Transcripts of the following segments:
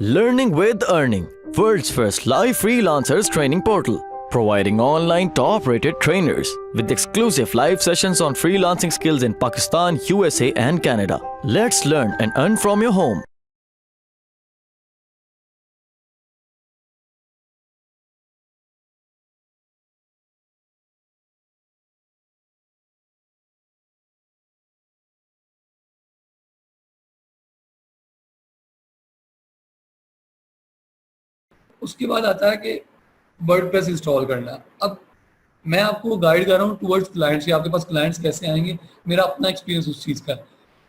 Learning with Earning, world's first live freelancers training portal, providing online top-rated trainers with exclusive live sessions on freelancing skills in Pakistan, USA and Canada. Let's learn and earn from your home. उसके बाद आता है कि WordPress install करना। अब मैं आपको guide कर रहा हूँ टुवर्ड्स क्लाइंट्स कि आपके पास क्लाइंट्स कैसे आएंगे, मेरा अपना एक्सपीरियंस उस चीज़ का है।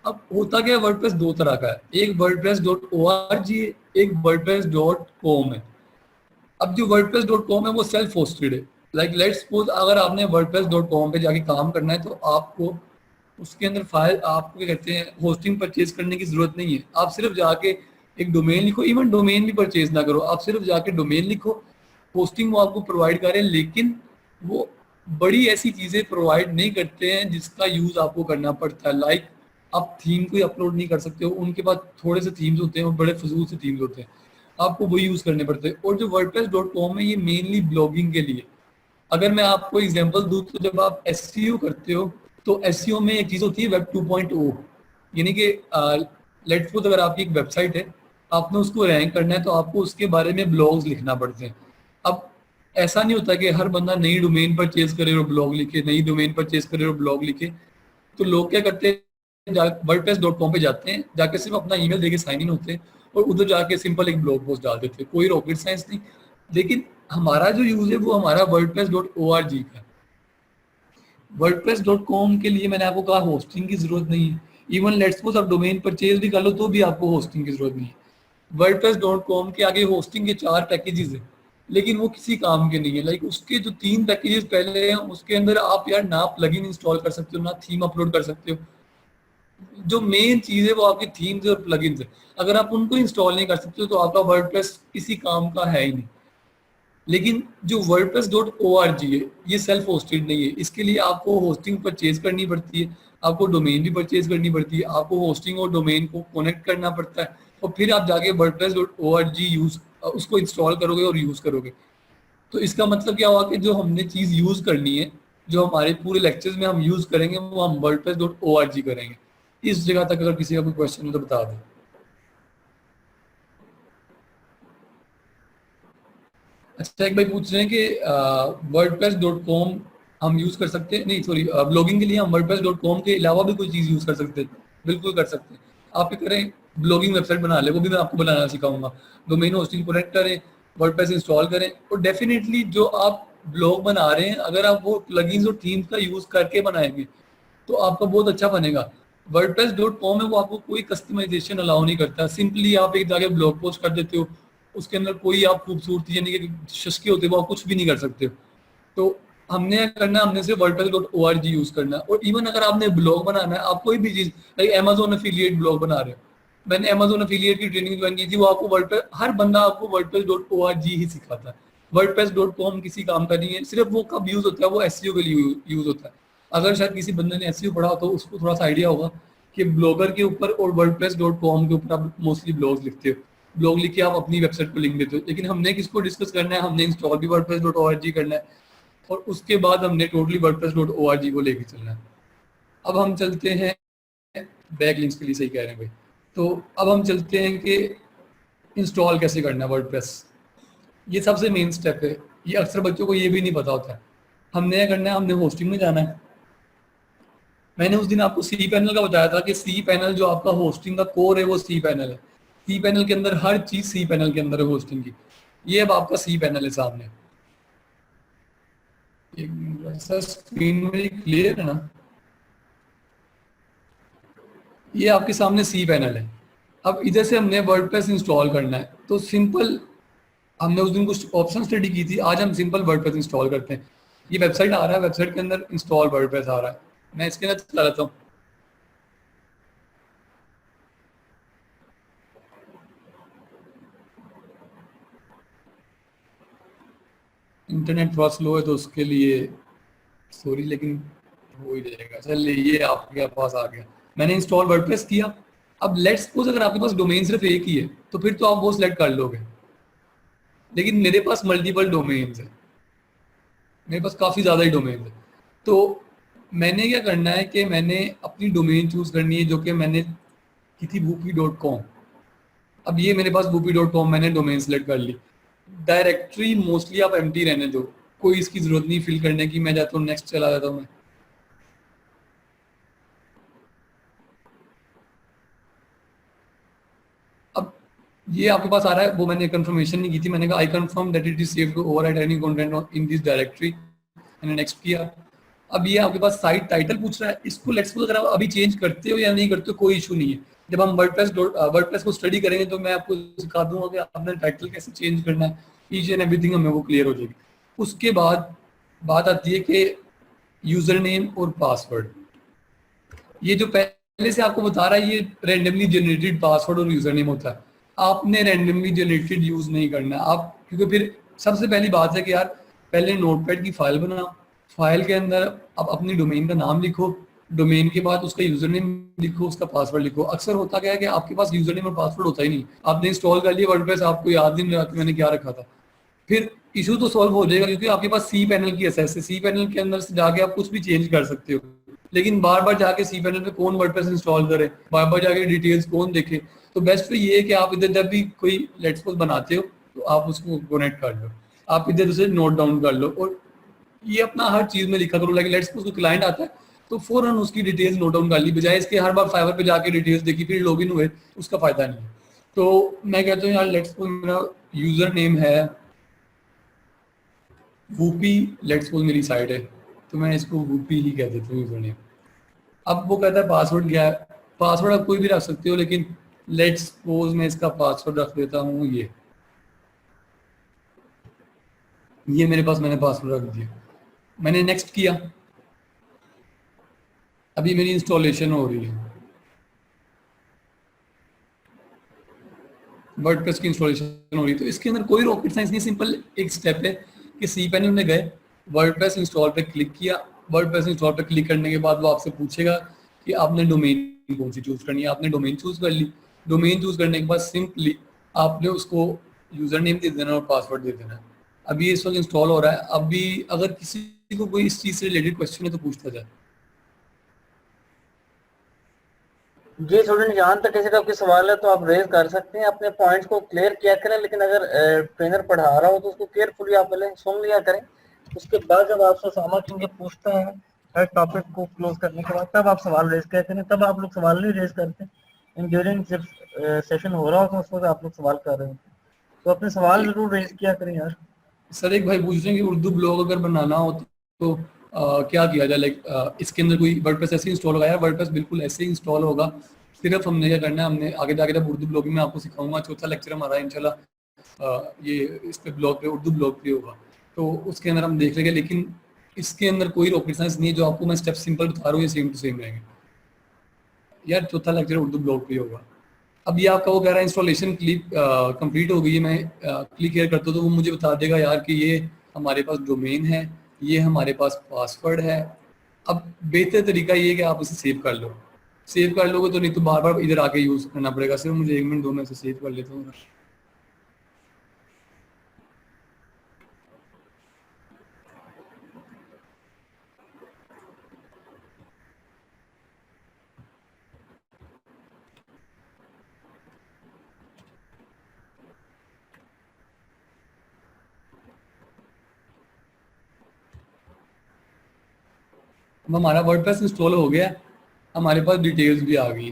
अब होता क्या है, वर्डप्रेस दो तरह का है, एक वर्डप्रेस.org है, एक वर्डप्रेस.com है। अब जो वर्डप्रेस.com है वो सेल्फ होस्टेड है। लाइक लेट्स सपोज अगर आपने वर्डप्रेस.com पे जाके काम करना है तो आपको उसके अंदर फाइल आपको क्या कहते हैं होस्टिंग परचेज करने की जरूरत नहीं है। आप सिर्फ जाके एक डोमेन लिखो, इवन डोमेन भी परचेज ना करो, आप सिर्फ जाके डोमेन लिखो, होस्टिंग वो आपको प्रोवाइड करें। लेकिन वो बड़ी ऐसी चीजें प्रोवाइड नहीं करते हैं जिसका यूज आपको करना पड़ता है। लाइक आप थीम कोई अपलोड नहीं कर सकते हो, उनके पास थोड़े से थीम्स होते हैं, वो बड़े फजूल से थीम्स होते हैं, आपको वही यूज करने पड़ते हैं। और जो वर्डप्रेस.com है ये मेनली ब्लॉगिंग के लिए। अगर मैं आपको एग्जांपल दूं तो जब आप एसईओ करते हो तो एसईओ में एक चीज होती है वेब 2.0, यानी कि लेट्स सपोज अगर आपकी एक वेबसाइट है, आपने उसको रैंक करना है तो आपको उसके बारे में ब्लॉग्स लिखना पड़ते हैं। अब ऐसा नहीं होता कि हर बंदा नई डोमेन परचेज करे और ब्लॉग लिखे, नई डोमेन परचेज करे और ब्लॉग लिखे। तो लोग क्या करते हैं, वर्डप्रेस.com पे जाते हैं, जाके सिर्फ अपना ईमेल देके साइन इन होते हैं और उधर जाके सिंपल एक ब्लॉग पोस्ट डाल देते हैं, कोई रॉकेट साइंस नहीं। लेकिन हमारा जो यूज है वो हमारा वर्डप्रेस.org का है। वर्डप्रेस.com के लिए मैंने आपको कहा होस्टिंग की जरूरत नहीं है। इवन लेट्स सपोज आप डोमेन परचेज भी कर लो तो भी आपको होस्टिंग की जरूरत नहीं है। वर्डप्रेस.com के आगे होस्टिंग के 4 पैकेजेस हैं, लेकिन वो किसी काम के नहीं है। लाइक उसके जो 3 पैकेजेस पहले हैं उसके अंदर आप यार ना प्लगइन इंस्टॉल कर सकते हो, ना थीम अपलोड कर सकते हो। जो मेन चीज है वो आपकी थीम्स और प्लगइन्स है। अगर आप उनको इंस्टॉल नहीं कर सकते हो तो आपका वर्डप्रेस किसी काम का है ही नहीं। लेकिन जो वर्डप्रेस.org है ये सेल्फ होस्टेड नहीं है, इसके लिए आपको होस्टिंग परचेज करनी पड़ती है, आपको डोमेन भी परचेज करनी पड़ती है, आपको होस्टिंग और डोमेन को कनेक्ट करना पड़ता है और फिर आप जाके वर्डप्रेस.org यूज उसको इंस्टॉल करोगे और यूज करोगे। तो इसका मतलब क्या हुआ कि जो हमने चीज यूज करनी है, जो हमारे पूरे लेक्चर्स में हम यूज करेंगे वो हम वर्डप्रेस.org करेंगे। इस जगह तक अगर किसी का कोई क्वेश्चन हो तो बता दें। अच्छा, एक भाई पूछ रहे हैं कि वर्डप्रेस.com हम यूज कर सकते हैं, नहीं सॉरी, ब्लॉगिंग के लिए हम वर्डप्रेस.com के अलावा भी कोई चीज यूज कर सकते हैं। बिल्कुल कर सकते हैं। आप क्या करें, ब्लॉगिंग वेबसाइट बना ले, वो भी मैं आपको बनाना सिखाऊंगा। डोमेन होस्टिंग कनेक्ट करें, वर्डप्रेस इंस्टॉल करें और डेफिनेटली जो आप ब्लॉग बना रहे हैं अगर आप वो प्लगइन्स और थीम्स का यूज करके बनाएंगे तो आपका बहुत अच्छा बनेगा। वर्डप्रेस.com है वो आपको कोई कस्टमाइजेशन अलाउ नहीं करता। सिंपली आप एक जाके ब्लॉग पोस्ट कर देते हो, उसके अंदर कोई आप खूबसूरती यानी कि शस्के होते हो वो आप कुछ भी नहीं कर सकते हो। तो हमने क्या करना है, हमने सिर्फ वर्डप्रेस.org यूज करना है। और इवन अगर आपने ब्लॉग बनाना है, आप कोई भी चीज लाइक अमेजोन एफिलिएट ब्लॉग बना रहे हो, मैंने अमेजोन एफिलिएट की ट्रेनिंग ज्वाइन की थी, वो आपको वर्डप्रेस, हर बंदा आपको वर्डप्रेस.org ही सिखाता है। वर्डप्रेस.com किसी काम का नहीं है। सिर्फ वो कब यूज होता है, वो एसईओ के लिए यूज होता है। अगर शायद किसी बंदे ने एसईओ पढ़ा हो तो उसको थोड़ा सा आइडिया होगा कि ब्लॉगर के ऊपर और वर्डप्रेस.com के ऊपर आप मोस्टली ब्लॉग्स लिखते हो, ब्लॉग लिख के आप अपनी वेबसाइट को लिंक देते हो। लेकिन हमने किसको डिस्कस करना है, हमने इंस्टॉल भी वर्डप्रेस.org करना है और उसके बाद हमने टोटली वर्डप्रेस.org को लेके चलना है। अब हम चलते हैं बैक लिंक्स के लिए, सही कह रहे हैं भाई। तो अब हम चलते हैं कि इंस्टॉल कैसे करना है वर्डप्रेस। ये सबसे मेन स्टेप है, ये अक्सर बच्चों को ये भी नहीं पता होता है। हमने क्या करना है, हमने होस्टिंग में जाना है। मैंने उस दिन आपको सी पैनल का बताया था कि सी पैनल जो आपका होस्टिंग का कोर है वो सी पैनल है। सी पैनल के अंदर हर चीज सी पैनल के अंदर है होस्टिंग की। ये अब आपका सी पैनल है सामने। ऐसा स्क्रीन में क्लियर है ना? ये आपके सामने सी पैनल है। अब इधर से हमने वर्डप्रेस इंस्टॉल करना है तो सिंपल, हमने उस दिन कुछ ऑप्शन स्टडी की थी, आज हम सिंपल वर्डप्रेस इंस्टॉल करते हैं। ये वेबसाइट आ रहा है, वेबसाइट के अंदर इंस्टॉल वर्डप्रेस आ रहा है, मैं इसके अंदर चला लेता हूँ। इंटरनेट थोड़ा स्लो है तो उसके लिए सॉरी, लेकिन हो ही जाएगा। चलिए ये आपके पास आ गया, मैंने इंस्टॉल वर्डप्रेस किया। अब लेट्स सपोज अगर आपके पास डोमेन सिर्फ एक ही है तो फिर तो आप वो सिलेक्ट कर लोगे, लेकिन मेरे पास मल्टीपल डोमेन्स है, मेरे पास काफ़ी ज़्यादा ही डोमेन है। तो मैंने क्या करना है कि मैंने अपनी डोमेन चूज़ करनी है जो कि मैंने की थी whoopee.com। अब ये मेरे पास whoopee.com मैंने डोमेन सेलेक्ट कर ली। डायरेक्टरी मोस्टली आप एम्प्टी रहने दो, कोई इसकी ज़रूरत नहीं फिल करने की। मैं जाता हूँ नेक्स्ट चला जाता हूँ मैं। अब ये आपके पास आ रहा है, वो मैंने कंफर्मेशन नहीं की थी, मैंने कहा I confirm that it is safe to overwrite any content in this directory, मैंने नेक्स्ट किया। अब ये आपके पास साइट टाइटल पूछ रहा है, इसको लेट्स सपोज अगर आप अभी चेंज करते हो या नहीं करते हो कोई इशू नहीं है। जब हम वर्डप्रेस को स्टडी करेंगे तो मैं आपको सिखा दूंगा कि आपने टाइटल कैसे चेंज करना है, ईच एंड एवरीथिंग हमें वो क्लियर हो जाएगी। उसके बाद बात आती है कि यूजर नेम और पासवर्ड। ये जो पहले से आपको बता रहा है ये रैंडमली जनरेटेड पासवर्ड और यूजर नेम होता है, आपने रैंडमली जनरेटेड यूज नहीं करना है आप, क्योंकि फिर सबसे पहली बात है कि यार पहले नोटपैड की फाइल बनाओ, फाइल के अंदर आप अपनी डोमेन का नाम लिखो, डोमेन के बाद उसका यूजर नेम लिखो, उसका पासवर्ड लिखो। अक्सर होता क्या है कि आपके पास यूजर नेम और पासवर्ड होता ही नहीं, आपने इंस्टॉल कर लिया वर्डप्रेस, आपको याद नहीं रहा कि मैंने क्या रखा था। फिर इशू तो सॉल्व हो जाएगा क्योंकि आपके पास सी पैनल की एक्सेस है, सी पैनल के अंदर से जाके आप कुछ भी चेंज कर सकते हो। लेकिन बार बार जाके सी पैनल पे कौन वर्डप्रेस इंस्टॉल करे, बार बार जाके डिटेल्स कौन देखे। तो बेस्ट तो ये है कि आप इधर जब भी कोई लेट्स सपोज बनाते हो तो आप उसको कनेक्ट कर लो, आप इधर उसे नोट डाउन कर लो और ये अपना हर चीज में लिखा करो। लाइक लेट्स सपोज कोई क्लाइंट आता है तो फौरन उसकी डिटेल्स नोट डाउन कर ली, बजाय इसके हर बार फाइवर पे जाके डिटेल्स देखी फिर लॉगिन हुए, उसका फायदा नहीं है। तो मैं कहता हूँ यार लेट्स सपोज मेरा यूजर नेम है वूपी, लेट्स सपोज मेरी साइट है तो मैं इसको वूपी ही कह देता हूँ यूजर नेम। अब वो कहता है पासवर्ड क्या है, पासवर्ड आप कोई भी रख सकते हो, लेकिन लेट्स सपोज मैं इसका पासवर्ड रख देता हूँ ये मेरे पास मैंने पासवर्ड रख दिया, मैंने नेक्स्ट किया। अभी मेरी इंस्टॉलेशन हो रही है, वर्डप्रेस की इंस्टॉलेशन हो रही है। तो इसके अंदर कोई रॉकेट साइंस नहीं, सिंपल एक स्टेप है कि सी पैनल में गए, वर्डप्रेस इंस्टॉल पे क्लिक किया, वर्डप्रेस इंस्टॉल पे क्लिक करने के बाद वो आपसे पूछेगा कि आपने डोमेन कौन सी चूज करनी है, आपने डोमेन चूज कर ली। डोमेन चूज करने के बाद सिंपली आपने उसको यूजर नेम दे देना और पासवर्ड दे देना। अभी इस वक्त इंस्टॉल हो रहा है, अभी अगर किसी को कोई इस चीज से रिलेटेड क्वेश्चन है तो पूछता जाए। जी स्टूडेंट, जहाँ तक किसी का आपके सवाल है तो आप रेज कर सकते हैं, अपने पॉइंट्स को क्लियर किया करें। लेकिन अगर ट्रेनर पढ़ा रहा हो तो उसको केयरफुली आप पहले सुन लिया करें, उसके बाद जब आपसे सामा क्योंकि पूछता है हर टॉपिक को क्लोज करने के बाद तब आप सवाल रेज किया करें। तब आप लोग सवाल नहीं रेज करते, इन ड्यूरिंग जब सेशन हो रहा हो तो उस वक्त आप लोग सवाल कर रहे होते, तो अपने सवाल जरूर रेज किया करें यार। सर एक भाई पूछ रहे हैं कि उर्दू ब्लॉग अगर बनाना हो तो क्या किया जाए, लाइक इसके अंदर कोई वर्डप्रेस ऐसे इंस्टॉल होगा? यार वर्डप्रेस बिल्कुल ऐसे ही इंस्टॉल होगा, सिर्फ हमने क्या करना है, हमने आगे जाके जब उर्दू ब्लॉगिंग में आपको सिखाऊंगा, चौथा लेक्चर हमारा इंशाल्लाह ये इस पे ब्लॉग पे उर्दू ब्लॉग पे होगा, तो उसके अंदर हम देख लेंगे। लेकिन इसके अंदर कोई रॉकेट साइंस नहीं है, जो आपको मैं स्टेप सिंपल बता रहा हूँ ये सेम टू सेम रहेंगे। यार चौथा लेक्चर उर्दू ब्लॉग पे होगा। अब ये आपका वो कह रहा है इंस्टॉलेशन क्लिक कंप्लीट हो गई है, मैं क्लिक हेयर करता हूँ तो वो मुझे बता देगा यार कि ये हमारे पास डोमेन है, ये हमारे पास पासवर्ड है। अब बेहतर तरीका ये है कि आप उसे सेव कर लो, सेव कर लोगे तो नहीं तो बार बार इधर आके यूज करना पड़ेगा। सिर्फ मुझे 1 मिनट दो, मैं इसे सेव कर लेता हूँ। अब हमारा वर्डप्रेस इंस्टॉल हो गया, हमारे पास डिटेल्स भी आ गई।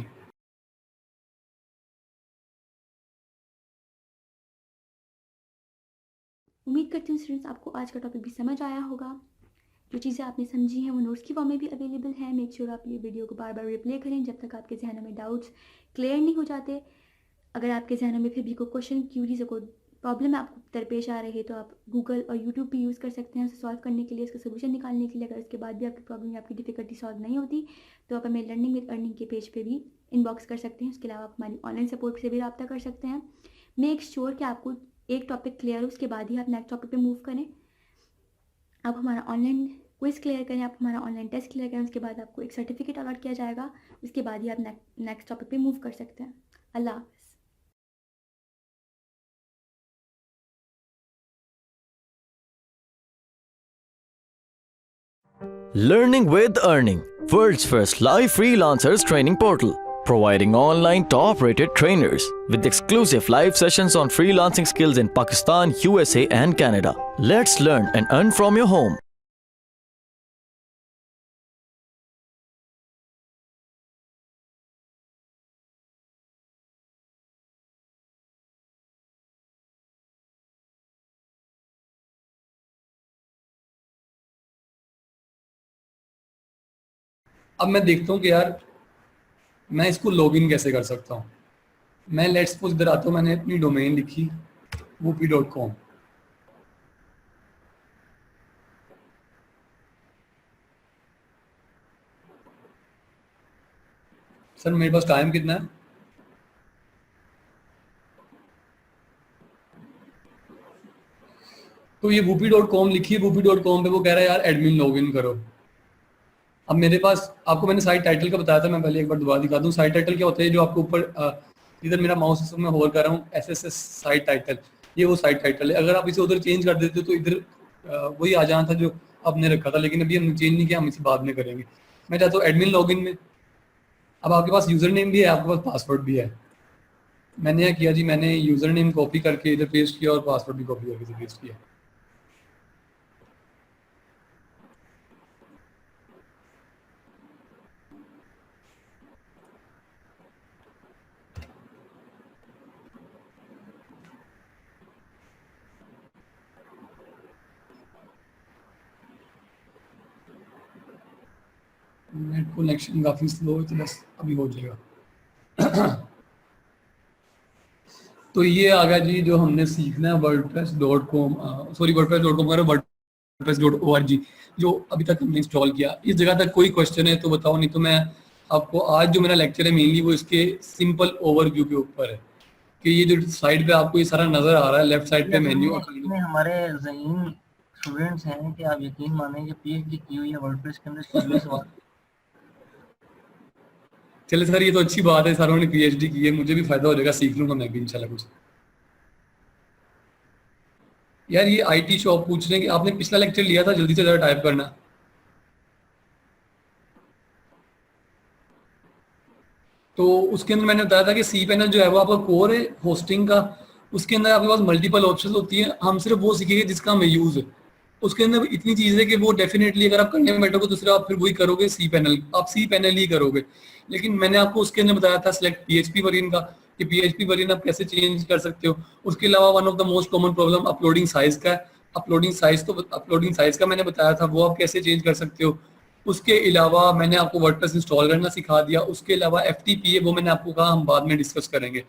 उम्मीद करती हूँ स्टूडेंट्स आपको आज का टॉपिक भी समझ आया होगा। जो चीज़ें आपने समझी हैं वो नोट्स की फॉर्म में भी अवेलेबल है। मेक श्योर आप ये वीडियो को बार बार रिप्ले करें जब तक आपके जहनों में डाउट्स क्लियर नहीं हो जाते। अगर आपके जहनों में फिर भी कोई क्वेश्चन, क्यूरीज, कोई प्रॉब्लम आपको दरपेश आ रही है तो आप गूगल और यूट्यूब भी यूज़ कर सकते हैं उसे सॉल्व करने के लिए, उसका सोल्यूशन निकालने के लिए। अगर उसके बाद भी आपकी प्रॉब्लम या आपकी डिफिकल्टी सॉल्व नहीं होती तो आप हमें लर्निंग विद अर्निंग के पेज पे भी इनबॉक्स कर सकते हैं। उसके अलावा आप हमारी ऑनलाइन सपोर्ट से भी रब्ता कर सकते हैं। मेक श्योर कि आपको एक टॉपिक क्लियर हो, उसके बाद ही आप नेक्स्ट टॉपिक पे मूव करें। अब हमारा ऑनलाइन क्विज़ क्लियर करें, आप हमारा ऑनलाइन टेस्ट क्लियर करें, उसके बाद आपको एक सर्टिफिकेट अलॉट किया जाएगा। उसके बाद ही आप नेक्स्ट टॉपिक पे मूव कर सकते हैं। अल्लाह हाफ़िज़। Learning with Earning, world's first live freelancers training portal, providing online top-rated trainers with exclusive live sessions on freelancing skills in Pakistan, USA and Canada. Let's learn and earn from your home. अब मैं देखता हूँ कि यार मैं इसको login कैसे कर सकता हूँ। मैं लेट्स सपोज इधर आता हूँ, मैंने अपनी डोमेन लिखी whoopee.com। सर मेरे पास टाइम कितना है? तो ये whoopee.com लिखी है, whoopee.com पे वो कह रहा है यार एडमिन लॉगिन करो। अब मेरे पास आपको मैंने साइट टाइटल का बताया था, मैं पहले एक बार दोबारा दिखा दूं। साइट टाइटल क्या होता है, जो आपको ऊपर इधर मेरा माउस में होवर कर रहा हूँ, SSS साइट टाइटल, ये वो साइट टाइटल है। अगर आप इसे उधर चेंज कर देते हो तो इधर वही आ जाना था जो आपने रखा था, लेकिन अभी हम चेंज नहीं किया, हम इसे बाद में करेंगे। मैं चाहता हूँ एडमिन लॉगिन में। अब आपके पास यूजर नेम भी है, आपके पास पासवर्ड भी है। मैंने क्या किया जी, मैंने यूजर नेम कॉपी करके इधर पेस्ट किया और पासवर्ड भी कॉपी करके इधर पेस्ट किया। नेट कनेक्शन काफी स्लो है, तो बस अभी हो जाएगा। तो ये आ गया जी जो हमने सीखना है wordpress.com, सॉरी wordpress.com का wordpress.org, जो अभी तक हमने इंस्टॉल किया। इस जगह तक कोई क्वेश्चन है तो बताओ, नहीं तो मैं आपको आज जो मेरा लेक्चर है मेनली वो इसके सिंपल ओवरव्यू के ऊपर है कि ये जो साइड पे आपको ये सारा नजर आ रहा है, लेफ्ट साइड पे मेन्यू। इतने हमारे ज़हीन स्टूडेंट्स हैं कि आप यकीन मानें कि पीएचडी की हुई है वर्डप्रेस के अंदर सीरियस बात। चले सर, ये तो अच्छी बात है, सारों ने पीएचडी की है, मुझे भी फायदा हो जाएगा, सीख लूंगा मैं भी इंशाल्लाह कुछ। यार ये आईटी शॉप पूछ रहे हैं कि आपने पिछला लेक्चर लिया था, जल्दी से जरा टाइप करना। तो उसके अंदर मैंने बताया था कि सी पैनल जो है वो आपका कोर है होस्टिंग का। उसके अंदर आपके पास मल्टीपल ऑप्शंस होती हैं, हम सिर्फ वो सीखेंगे जिसका हमें यूज है। उसके अंदर इतनी चीज़ है कि वो डेफिनेटली अगर आप करने में बैठोगे तो सिर्फ आप फिर वही करोगे, सी पैनल, आप सी पैनल ही करोगे। लेकिन मैंने आपको उसके अंदर बताया था सिलेक्ट पीएचपी वर्जन का, कि पीएचपी वर्जन आप कैसे चेंज कर सकते हो। उसके अलावा one of the most common problem uploading size का है। अपलोडिंग साइज का मैंने बताया था, वो आप कैसे चेंज कर सकते हो। उसके अलावा मैंने आपको वर्डप्रेस इंस्टॉल करना सिखा दिया। उसके अलावा एफटीपी है, वो मैंने आपको कहा हम बाद में डिस्कस करेंगे।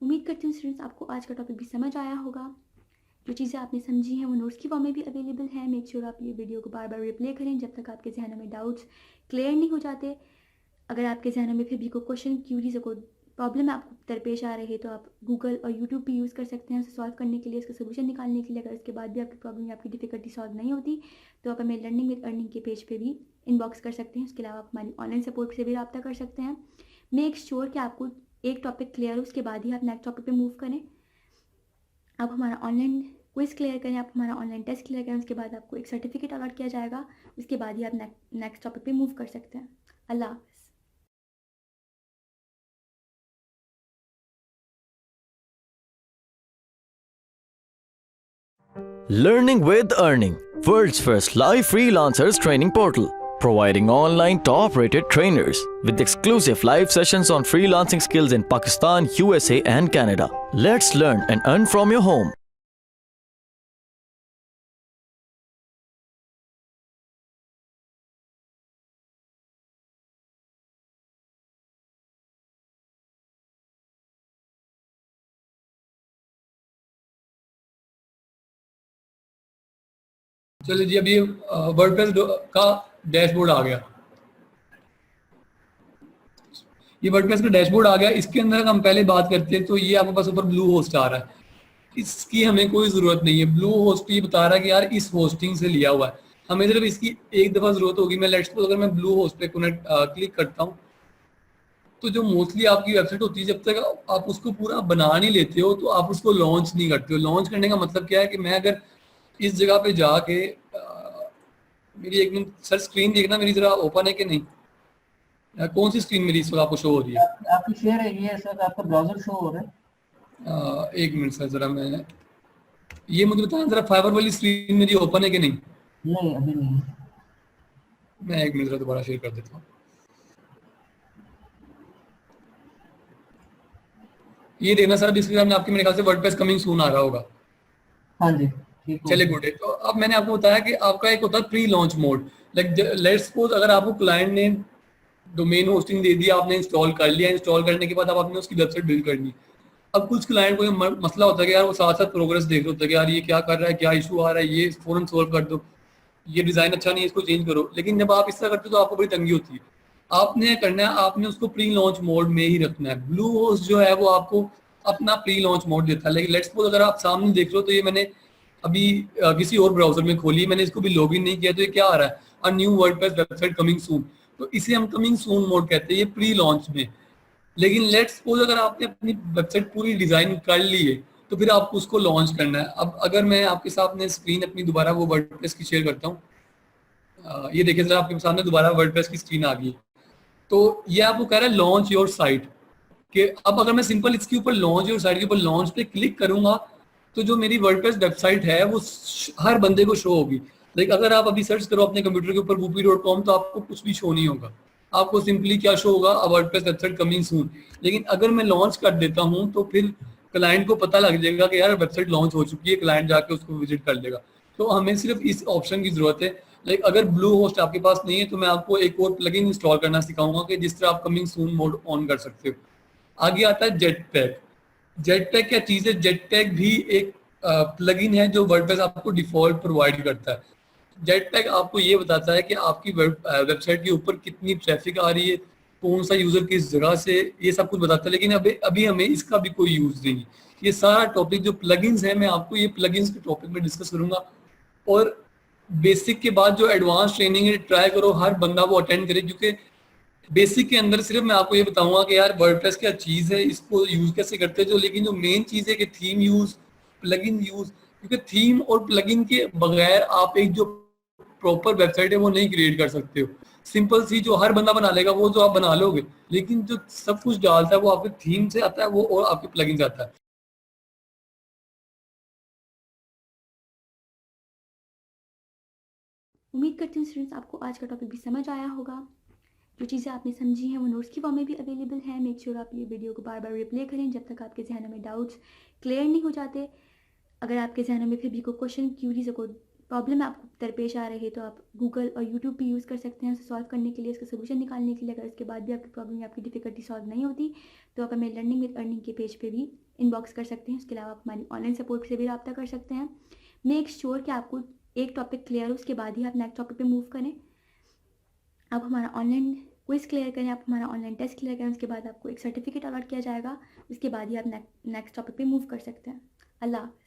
उम्मीद करती हूँ स्टूडेंट्स आपको आज का टॉपिक भी समझ आया होगा। जो चीज़ें आपने समझी हैं वो नोट्स की फॉर्म में भी अवेलेबल है। मेक श्योर आप ये वीडियो को बार बार रिप्ले करें जब तक आपके जहनों में डाउट्स क्लियर नहीं हो जाते। अगर आपके जहनों में फिर भी कोई क्वेश्चन, क्यूरीज या कोई प्रॉब्लम आपको दरपेश आ रही है तो आप गूगल और यूट्यूब भी यूज़ कर सकते हैं उसे सॉल्व करने के लिए, उसका सोल्यूशन निकालने के लिए। अगर उसके बाद भी आपकी प्रॉब्लम या आपकी डिफिकल्टी सॉल्व नहीं होती तो आप हमें लर्निंग विद अर्निंग के पेज पे भी इनबॉक्स कर सकते हैं। उसके अलावा आप हमारी ऑनलाइन सपोर्ट से भी रब्ता कर सकते हैं। मेक श्योर कि आपको एक टॉपिक क्लियर हो, उसके बाद ही आप नेक्स्ट टॉपिक पे मूव करें। आप हमारा ऑनलाइन क्विज क्लियर करें, आप हमारा ऑनलाइन टेस्ट क्लियर करें, उसके बाद आपको एक सर्टिफिकेट अलॉट किया जाएगा। उसके बाद ही आप नेक्स्ट टॉपिक पे मूव कर सकते हैं। अल्लाह हाफ़िज़। Learning with Earning, world's first live freelancers training portal, providing online top-rated trainers with exclusive live sessions on freelancing skills in Pakistan, USA and Canada. Let's learn and earn from your home. चलिए जी, अभी WordPress का dashboard आ गया। ये WordPress का dashboard आ गया। इसके अंदर अगर हम पहले बात करते हैं तो ये आपके पास ऊपर ब्लू होस्ट आ रहा है। इसकी हमें कोई जरूरत नहीं है। ब्लू होस्ट ये बता रहा है कि यार इस होस्टिंग से लिया हुआ है, हमें सिर्फ इसकी एक दफा जरूरत होगी। मैं लेट्स सपोज अगर मैं ब्लू होस्ट पे क्लिक करता हूँ तो जो मोस्टली आपकी वेबसाइट होती है, जब तक आप उसको पूरा बना नहीं लेते हो तो आप उसको लॉन्च नहीं करते हो। लॉन्च करने का मतलब क्या है कि मैं अगर इस जगह पे जाके मेरी एक मिनट सर स्क्रीन देखना मेरी जरा ओपन है कि नहीं, कौन सी स्क्रीन मेरी इस वक्त आपको शो हो रही है? आपकी शेयर है ये सर, आपका ब्राउजर शो हो रहा है। एक मिनट सर, जरा मैं ये मुझे बताना जरा, फाइबर वाली स्क्रीन मेरी ओपन है कि नहीं? नहीं अभी नहीं। मैं एक मिनट जरा दोबारा शेयर कर देता हूँ। ये देखना सर, अभी इसके सामने आपके मेरे ख्याल से वर्डप्रेस कमिंग सून आ रहा होगा। हाँ जी ठीक है। चलिए गुड है। तो अब मैंने आपको बताया कि आपका एक होता है pre launch mode. Like let's suppose अगर आपको क्लाइंट ने डोमेन होस्टिंग दे दिया, आपने इंस्टॉल कर लिया, इंस्टॉल करने के बाद अब आपने उसकी वेबसाइट बिल्ड करनी। अब कुछ क्लाइंट को ये मसला होता है कि यार वो साथ साथ प्रोग्रेस देख रहे होते हैं कि यार ये क्या कर रहा है, क्या इशू आ रहा है, ये फौरन सोल्व कर दो, ये डिजाइन अच्छा नहीं है इसको चेंज करो। लेकिन जब आप इस तरह करते हो तो आपको बड़ी तंगी होती है। आपने करना है, आपने उसको प्री लॉन्च मोड में ही रखना है। ब्लू होस्ट जो है वो आपको अपना प्री लॉन्च मोड देता है। लेकिन लेट्स सपोज अगर आप सामने देख रहे हो तो ये मैंने अभी किसी और ब्राउजर में खोली, मैंने इसको भी लॉगिन नहीं किया, तो ये क्या आ रहा है, a new WordPress website coming soon. तो इसे हम कमिंग सून मोड कहते हैं, ये प्री लॉन्च में। लेकिन लेट्स सपोज अगर आपने अपनी वेबसाइट पूरी डिजाइन कर ली है तो फिर आपको उसको लॉन्च करना है। अब अगर मैं आपके सामने स्क्रीन अपनी दोबारा वो वर्डप्रेस की शेयर करता हूँ, ये देखिए जरा आपके सामने दोबारा वर्डप्रेस की स्क्रीन आ गई। तो ये आपको कह रहा है लॉन्च योर साइट कि अब अगर मैं सिंपल इसके ऊपर लॉन्च योर साइट के ऊपर लॉन्च पे क्लिक करूंगा तो जो मेरी वर्डप्रेस वेबसाइट है वो हर बंदे को शो होगी। लाइक अगर आप अभी सर्च करो अपने कंप्यूटर के ऊपर whoopee.com तो आपको कुछ भी शो नहीं होगा, आपको सिंपली क्या शो होगा, वर्डप्रेस वेबसाइट कमिंग सून। लेकिन अगर मैं लॉन्च कर देता हूं तो फिर क्लाइंट को पता लग जाएगा कि यार वेबसाइट लॉन्च हो चुकी है, क्लाइंट जाके उसको विजिट कर लेगा। तो हमें सिर्फ इस ऑप्शन की जरूरत है। लाइक अगर ब्लू होस्ट आपके पास नहीं है तो मैं आपको एक और प्लगइन इंस्टॉल करना सिखाऊंगा कि जिस तरह आप कमिंग सून मोड ऑन कर सकते हो। आगे आता है जेटपैक। जेटपैक क्या चीज है? जेटपैक भी एक प्लगइन है जो वर्डप्रेस आपको डिफॉल्ट प्रोवाइड करता है। जेटपैक आपको ये बताता है कि आपकी वेबसाइट के ऊपर कितनी ट्रैफिक आ रही है, कौन सा यूजर किस जगह से, ये सब कुछ बताता है। लेकिन अभी हमें इसका भी कोई यूज नहीं है। ये सारा टॉपिक जो प्लगइन्स है, मैं आपको ये प्लगइन्स के टॉपिक में डिस्कस करूंगा। और बेसिक के बाद जो एडवांस ट्रेनिंग है ट्राई करो हर बंदा वो अटेंड करे, क्योंकि बेसिक के अंदर सिर्फ मैं आपको ये बताऊंगा कि यार वर्डप्रेस क्या चीज है, इसको यूज कैसे करते हैं। जो लेकिन जो मेन चीज है कि थीम यूज, प्लगइन यूज, क्योंकि थीम और प्लगइन के बगैर आप एक जो प्रॉपर वेबसाइट है वो नहीं क्रिएट कर सकते हो। सिंपल सी जो हर बंदा बना लेगा वो जो आप बना लोगे, लेकिन जो सब कुछ डालता है वो आपके थीम से आता है वो और आपके प्लगइन से आता है। उम्मीद करती हूँ स्टूडेंट्स आपको आज का टॉपिक भी समझ आया होगा। जो चीज़ें आपने समझी हैं वो नोट्स की फॉर्म में भी अवेलेबल है। मेक श्योर आप ये वीडियो को बार बार रिप्ले करें जब तक आपके जहनों में डाउट्स क्लियर नहीं हो जाते। अगर आपके जहनों में फिर भी कोई क्वेश्चन, क्यूरीज या कोई प्रॉब्लम आपको दरपेश आ रही है तो आप गूगल और यूट्यूब भी यूज़ कर सकते हैं उसे सॉल्व करने के लिए, उसका सोल्यूशन निकालने के लिए। अगर उसके बाद भी आपकी प्रॉब्लम या आपकी डिफिकल्टी सॉल्व नहीं होती तो आप हमें लर्निंग विद अर्निंग के पेज पे भी इनबॉक्स कर सकते हैं। उसके अलावा आप हमारी ऑनलाइन सपोर्ट से भी रब्ता कर सकते हैं। मेक श्योर कि आपको एक टॉपिक क्लियर हो, उसके बाद ही आप नेक्स्ट टॉपिक पे मूव करें। आप हमारा ऑनलाइन क्विज क्लियर करें, आप हमारा ऑनलाइन टेस्ट क्लियर करें, उसके बाद आपको एक सर्टिफिकेट अलॉट किया जाएगा। उसके बाद ही आप नेक्स्ट टॉपिक पे मूव कर सकते हैं। अल्लाह हाफ़िज़।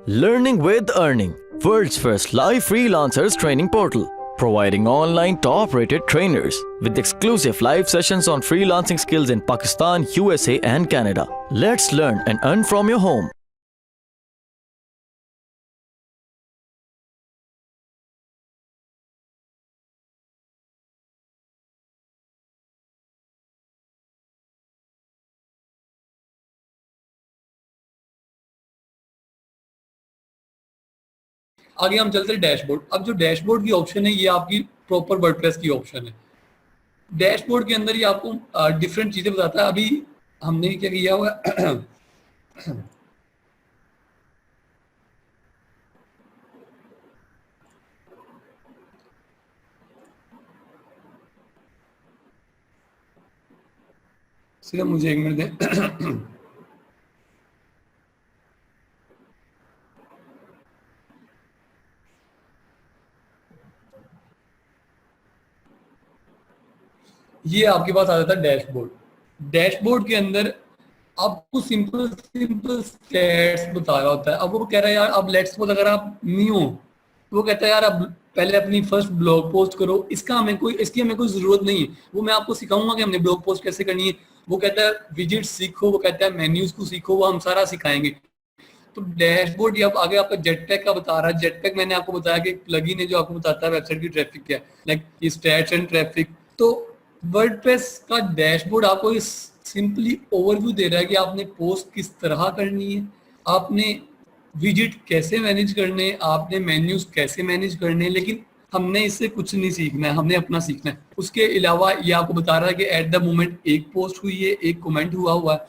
Learning with Earning, world's first live freelancers training portal, providing online top-rated trainers with exclusive live sessions on freelancing skills in Pakistan, USA and Canada. Let's learn and earn from your home. आगे हम चलते हैं dashboard. अब जो dashboard की option है ये आपकी प्रॉपर वर्डप्रेस की ऑप्शन है। डैशबोर्ड के अंदर ये आपको डिफरेंट चीजें बताता है। अभी हमने क्या किया हुआ है सिर्फ मुझे एक मिनट दे। ये आपके पास आ जाता है डैशबोर्ड। डैशबोर्ड के अंदर आपको सिंपल सिंपल स्टेट्स बताया होता है। अब वो कह रहा है यार अब लेट्स सपोज अगर आप न्यू हो तो वो कहता है यार अब पहले अपनी फर्स्ट ब्लॉग पोस्ट करो, इसकी हमें कोई जरूरत नहीं है, वो मैं आपको सिखाऊंगा कि हमने ब्लॉग पोस्ट कैसे करनी है। वो कहता है विजिट सीखो, वो कहता है मेन्यूज को सीखो, वो हम सारा सिखाएंगे। तो डैशबोर्ड ये अब आगे आपका जेटपैक का बता रहा है। जेटपैक मैंने आपको बताया कि प्लगइन है जो आपको बताता है वेबसाइट की ट्रैफिक क्या है, लाइक ये स्टैट्स एंड ट्रैफिक। तो वर्डप्रेस का डैशबोर्ड आपको इस सिंपली ओवरव्यू दे रहा है कि आपने पोस्ट किस तरह करनी है, आपने विजिट कैसे मैनेज करने, आपने मेन्यूज कैसे मैनेज करने। लेकिन हमने इससे कुछ नहीं सीखना है, हमने अपना सीखना है। उसके अलावा ये आपको बता रहा है कि एट द मोमेंट एक पोस्ट हुई है, एक कमेंट हुआ है।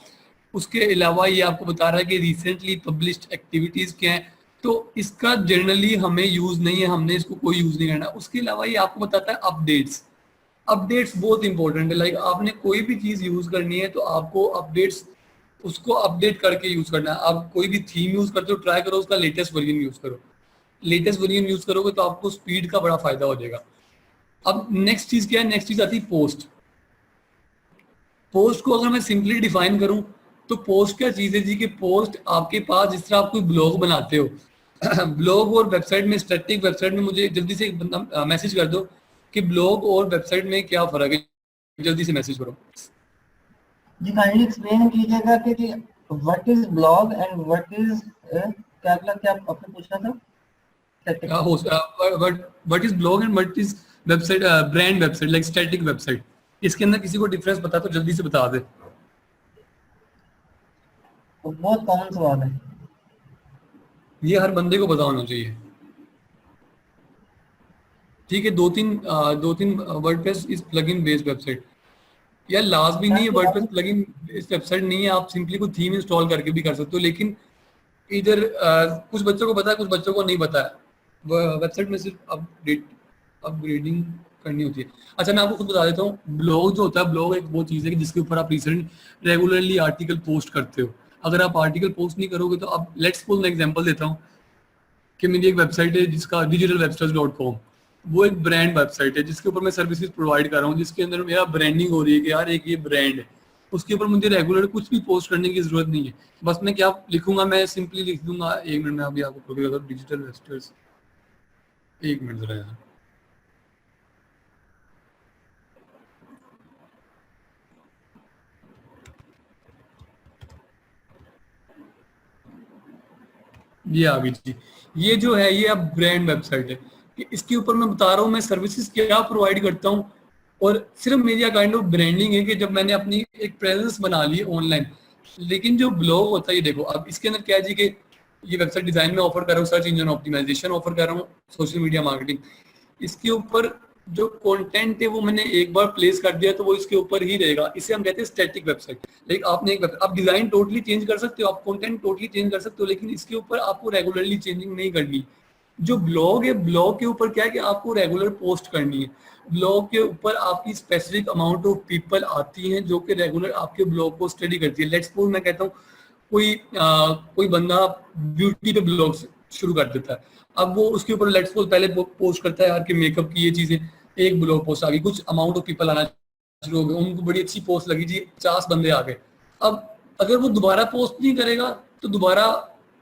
उसके अलावा ये आपको बता रहा है कि रिसेंटली पब्लिश्ड एक्टिविटीज क्या है। तो इसका जनरली हमें यूज नहीं है, हमने इसको कोई यूज नहीं करना। उसके अलावा ये आपको बताता है अपडेट्स। अपडेट्स बहुत इंपॉर्टेंट है। लाइक आपने कोई भी चीज यूज करनी है तो आपको अपडेट्स उसको अपडेट करके यूज करना है। आप कोई भी थीम यूज करते हो ट्राई करो उसका लेटेस्ट वर्जन यूज करो। लेटेस्ट वर्जन यूज करोगे तो आपको स्पीड का बड़ा फायदा हो जाएगा। अब नेक्स्ट चीज क्या है, नेक्स्ट चीज आती है पोस्ट। पोस्ट को अगर मैं सिंपली डिफाइन करूं तो पोस्ट क्या चीज है जी कि पोस्ट आपके पास जिस तरह आप कोई ब्लॉग बनाते हो ब्लॉग और वेबसाइट में, स्टैटिक वेबसाइट में मुझे जल्दी से एक बंदा मैसेज कर दो कि ब्लॉग और वेबसाइट में क्या फर्क है, जल्दी से मैसेज करो जी। काइंडली एक्सप्लेन कीजिएगा कि what is blog and what is क्या आपने पूछना था? What is blog and what is website, brand website like static website. इसके अंदर किसी को डिफरेंस पता तो जल्दी से बता दे। बहुत कॉमन सवाल है, ये हर बंदे को पता होना चाहिए। ठीक है, दो तीन WordPress is plugin based website. या लाजमी नहीं है वर्डप्रेस प्लगइन बेस्ड वेबसाइट नहीं है, आप सिंपली कोई थीम इंस्टॉल करके भी कर सकते हो। लेकिन इधर कुछ बच्चों को पता है, कुछ बच्चों को नहीं पता है। वेबसाइट में सिर्फ अपग्रेडिंग करनी होती है। अच्छा मैं आपको खुद बता देता हूँ, ब्लॉग जो होता है, ब्लॉग एक वो चीज़ है कि जिसके ऊपर आप रेगुलरली आर्टिकल पोस्ट करते हो। अगर आप आर्टिकल पोस्ट नहीं करोगे तो आप लेट्स सपोज मैं एग्जांपल देता हूँ कि मेरी एक वेबसाइट है जिसका digitalwebsters.com, वो एक ब्रांड वेबसाइट है जिसके ऊपर मैं सर्विसेज प्रोवाइड कर रहा हूँ, जिसके अंदर मेरा ब्रांडिंग हो रही है कि यार एक ये ब्रांड है। उसके ऊपर मुझे रेगुलर कुछ भी पोस्ट करने की जरूरत नहीं है। बस मैं क्या लिखूंगा, मैं सिंपली लिख दूंगा, एक मिनट में अभी आपको डिजिटल वेबस्टर्स, एक मिनट जरा यार। ये आ गई जी। ये जो है ये अब ब्रांड वेबसाइट है कि इसके ऊपर मैं बता रहा हूँ मैं सर्विसेज क्या प्रोवाइड करता हूँ। और सिर्फ मेरी काइंड ऑफ ब्रांडिंग है कि जब मैंने अपनी एक प्रेजेंस बना ली ऑनलाइन। लेकिन जो ब्लॉग होता है ये देखो, अब इसके अंदर क्या है जी कि ये वेबसाइट डिजाइन में ऑफर कर रहा हूँ, सर्च इंजन ऑप्टिमाइजेशन ऑफर कर रहा हूँ, सोशल मीडिया मार्केटिंग। इसके ऊपर जो कंटेंट है वो मैंने एक बार प्लेस कर दिया तो वो इसके ऊपर ही रहेगा। इसे हम कहते हैं स्टैटिक वेबसाइट। लाइक आपने एक आप डिजाइन टोटली चेंज कर सकते हो, आप कंटेंट टोटली चेंज कर सकते हो, लेकिन इसके ऊपर आपको रेगुलरली चेंजिंग नहीं करनी। जो ब्लॉग है, ब्लॉग के ऊपर क्या है कि आपको रेगुलर पोस्ट करनी है। ब्लॉग के ऊपर आपकी स्पेसिफिक अमाउंट ऑफ पीपल आती हैं जो कि रेगुलर आपके ब्लॉग को स्टडी करती है। लेट्स सपोज मैं कहता हूँ कोई बंदा ब्यूटी पे ब्लॉग शुरू कर देता है, अब वो उसके ऊपर लेट्स सपोज पहले पोस्ट करता है यार कि मेकअप की ये चीजें, एक ब्लॉग पोस्ट आ गई, कुछ अमाउंट ऑफ पीपल आना शुरू हो गए, उनको बड़ी अच्छी पोस्ट लगी जी, 50 बंदे आ गए। अब अगर वो दोबारा पोस्ट नहीं करेगा तो दोबारा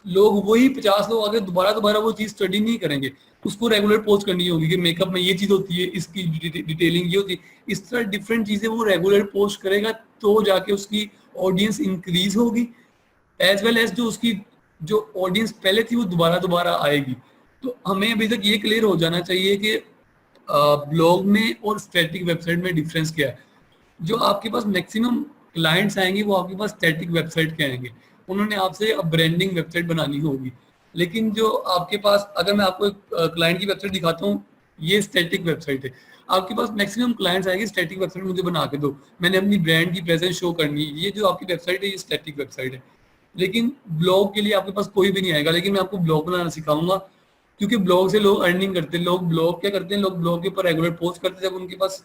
लोग वही 50 लोग आगे दोबारा वो चीज स्टडी नहीं करेंगे। उसको रेगुलर पोस्ट करनी होगी कि मेकअप में ये चीज होती है, इसकी डिटेलिंग ये होती है, इस तरह डिफरेंट चीजें वो रेगुलर पोस्ट करेगा तो जाके उसकी ऑडियंस इंक्रीज होगी, एज वेल एज जो उसकी जो ऑडियंस पहले थी वो दोबारा आएगी। तो हमें अभी तक ये क्लियर हो जाना चाहिए कि ब्लॉग में और स्टैटिक वेबसाइट में डिफरेंस क्या है। जो आपके पास मैक्सिमम क्लाइंट्स आएंगे वो आपके पास स्टैटिक वेबसाइट के आएंगे, उन्होंने आपसे अब ब्रांडिंग वेबसाइट बनानी होगी। लेकिन जो आपके पास, अगर मैं आपको एक क्लाइंट की वेबसाइट दिखाता हूँ, ये स्टैटिक वेबसाइट है, आपके पास मैक्सिमम क्लाइंट्स आएंगे स्टैटिक वेबसाइट मुझे बना के दो, मैंने अपनी ब्रांड की प्रेजेंस शो करनी है, ये जो आपकी वेबसाइट है ये स्टैटिक वेबसाइट है। लेकिन ब्लॉग के लिए आपके पास कोई भी नहीं आएगा, लेकिन मैं आपको ब्लॉग बनाना सिखाऊंगा, क्योंकि ब्लॉग से लोग अर्निंग करते हैं। लोग ब्लॉग क्या करते हैं, लोग ब्लॉग के ऊपर रेगुलर पोस्ट करते हैं, जब उनके पास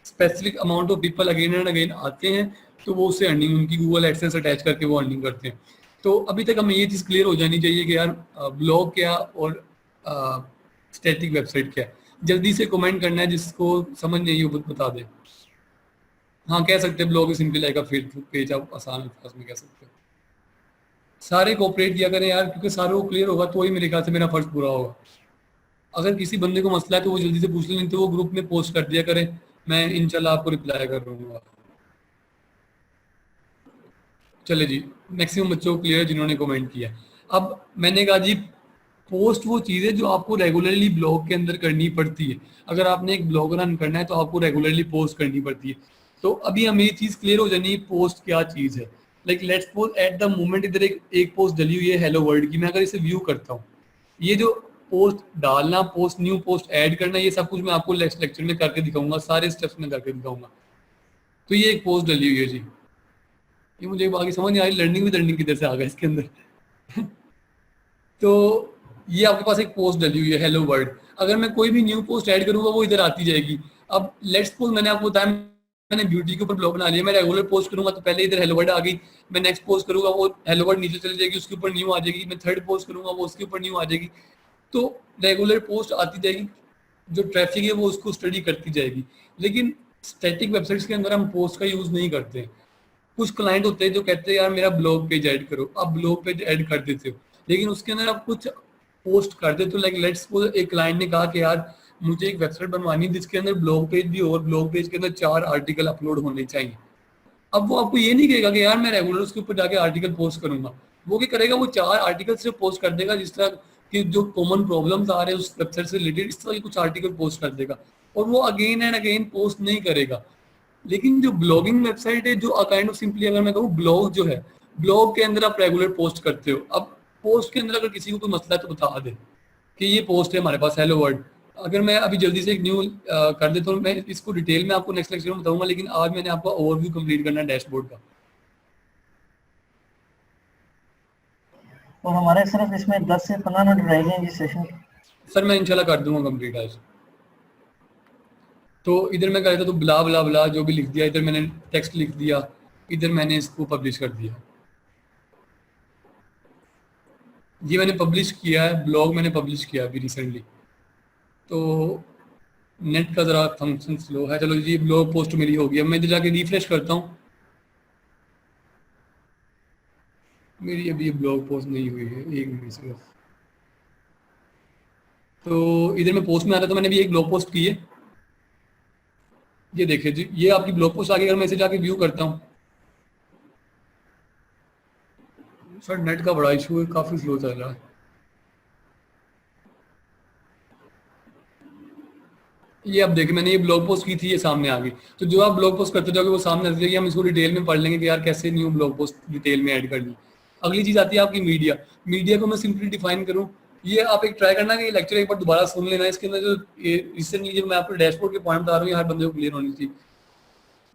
specific amount of people again and again आते हैं तो वो उससे अर्निंग, उनकी गूगल एडसेंस अटैच करके वो अर्निंग करते हैं। तो अभी तक हमें ये चीज़ क्लियर हो जानी चाहिए कि यार ब्लॉग क्या और स्टैटिक वेबसाइट क्या है। जल्दी से कमेंट करना है, जिसको समझ नहीं हो बता दे। हाँ कह सकते हैं ब्लॉग सिंपली लाइक अ फेसबुक पेज, आप आसान अल्फाज में कह सकते हो। सारे कोऑपरेट किया करें यार, क्योंकि सारों को क्लियर होगा तो ही मेरे ख्याल से मेरा फर्ज पूरा होगा। अगर किसी बंदे को मसला है तो वो जल्दी से पूछ ले, नहीं तो वो ग्रुप में पोस्ट कर दिया करें, मैं इंशाल्लाह आपको रिप्लाई कर दूंगा। चले जी, मैक्सिमम बच्चों को क्लियर है जिन्होंने कमेंट किया। अब मैंने कहा जी पोस्ट वो चीज़ है जो आपको रेगुलरली ब्लॉग के अंदर करनी पड़ती है। अगर आपने एक ब्लॉग रन करना है तो आपको रेगुलरली पोस्ट करनी पड़ती है। तो अभी हमें ये चीज़ क्लियर हो जानी है पोस्ट क्या चीज़ है। Like let's suppose at the moment इधर एक पोस्ट डली हुई है हेलो वर्ल्ड की, मैं अगर इसे व्यू करता हूँ, ये जो पोस्ट डालना, पोस्ट न्यू पोस्ट ऐड करना, ये सब कुछ मैं आपको लेक्चर में करके दिखाऊंगा, सारे स्टेप्स में करके दिखाऊंगा। तो ये एक पोस्ट डली हुई है जी, ये मुझे आगे समझ नहीं आ रही लर्निंग विद अर्निंग किधर से आ गया इसके अंदर। तो ये आपके पास एक पोस्ट डली हुई है हेलो वर्ल्ड, अगर मैं कोई भी न्यू पोस्ट ऐड करूंगा वो इधर आती जाएगी। अब लेट्स सपोज मैंने आपको बताया मैंने ब्यूटी के ऊपर ब्लॉग बना लिया, मैं रेगुलर पोस्ट करूंगा तो पहले इधर हेलो वर्ल्ड आ गई, मैं नेक्स्ट पोस्ट करूंगा वो हेलो वर्ल्ड नीचे चली जाएगी, उसके ऊपर न्यू आ जाएगी, मैं थर्ड पोस्ट करूंगा वो उसके ऊपर न्यू आ जाएगी। तो रेगुलर पोस्ट आती जाएगी, जो ट्रैफिक है वो उसको स्टडी करती जाएगी। लेकिन स्टैटिक वेबसाइट्स के अंदर हम पोस्ट का यूज नहीं करते हैं। कुछ क्लाइंट होते हैं जो कहते हैं यार मेरा ब्लॉग पेज ऐड करो, आप ब्लॉग पेज ऐड कर देते हो, लेकिन उसके अंदर आप कुछ पोस्ट कर देते हो। लाइक लेट्स सपोज एक क्लाइंट ने कहा कि यार मुझे एक वेबसाइट बनवानी है जिसके अंदर ब्लॉग पेज भी हो और ब्लॉग पेज के अंदर 4 आर्टिकल अपलोड होने चाहिए। अब वो आपको ये नहीं कहेगा कि यार मैं रेगुलर उसके ऊपर जाके आर्टिकल पोस्ट करूंगा, वो क्या करेगा, वो 4 आर्टिकल सिर्फ पोस्ट कर देगा जिस तरह कि जो कॉमन प्रॉब्लम्स आ रहे हैं उस वेबसाइट से रिलेटेड, इस तरह के कुछ आर्टिकल पोस्ट कर देगा और वो अगेन एंड अगेन पोस्ट नहीं करेगा। लेकिन जो ब्लॉगिंग वेबसाइट है, जो काइंड ऑफ सिंपली अगर मैं कहूँ ब्लॉग जो है, ब्लॉग के अंदर आप रेगुलर पोस्ट करते हो। अब पोस्ट के अंदर अगर किसी को कोई मसला है तो बता दे कि ये पोस्ट है हमारे पास हेलो वर्ल्ड। अगर मैं अभी जल्दी से एक न्यू कर देता हूँ, मैं इसको डिटेल में आपको नेक्स्ट लेक्चर में बताऊंगा, लेकिन आज मैंने आपको ओवरव्यू कंप्लीट करना है डैशबोर्ड का। तो हमारे सिर्फ इसमें 10 से 15 मिनट रह गए इस सेशन के। सर मैं इंशाल्लाह कर दूंगा कंप्लीट आज। तो इधर मैं कर रहा था तो ब्ला ब्ला ब्ला जो भी लिख दिया, इधर मैंने टेक्स्ट लिख दिया, इधर मैंने इसको पब्लिश कर दिया। ये मैंने पब्लिश किया है, ब्लॉग मैंने पब्लिश किया अभी रिसेंटली। तो नेट का ज़रा फंक्शन स्लो है। चलो जी ब्लॉग पोस्ट मेरी हो गई। अब मैं इधर जाके रिफ्रेश करता हूँ, मेरी अभी ब्लॉग पोस्ट नहीं हुई है, 1 मिनट सिर्फ। तो इधर मैं पोस्ट में आ रहा था, मैंने भी एक ब्लॉग पोस्ट की है, ये देखिए जी, ये आपकी ब्लॉग पोस्ट आ गई। अगर मैं इसे जाके व्यू करता हूँ, सर नेट का बड़ा इशू है, काफ़ी स्लो चल रहा है। ये अब देखिए मैंने ये ब्लॉग पोस्ट की थी, ये सामने आ गई। तो जो आप ब्लॉग पोस्ट करते जाओगे वो सामने आ जाएगी। हम इसको डिटेल में पढ़ लेंगे कि यार कैसे न्यू ब्लॉग पोस्ट डिटेल में ऐड करनी। अगली चीज़ आती है आपकी मीडिया। मीडिया को मैं सिंपली डिफाइन करूँ, ये आप एक ट्राई करना कि ये लेक्चर एक बार दोबारा सुन लेना। इसके अंदर जो रिसेंटली जो मैं आपको डैशबोर्ड के पॉइंट बता रहा हूँ, ये हर बंदे को क्लियर होनी चाहिए।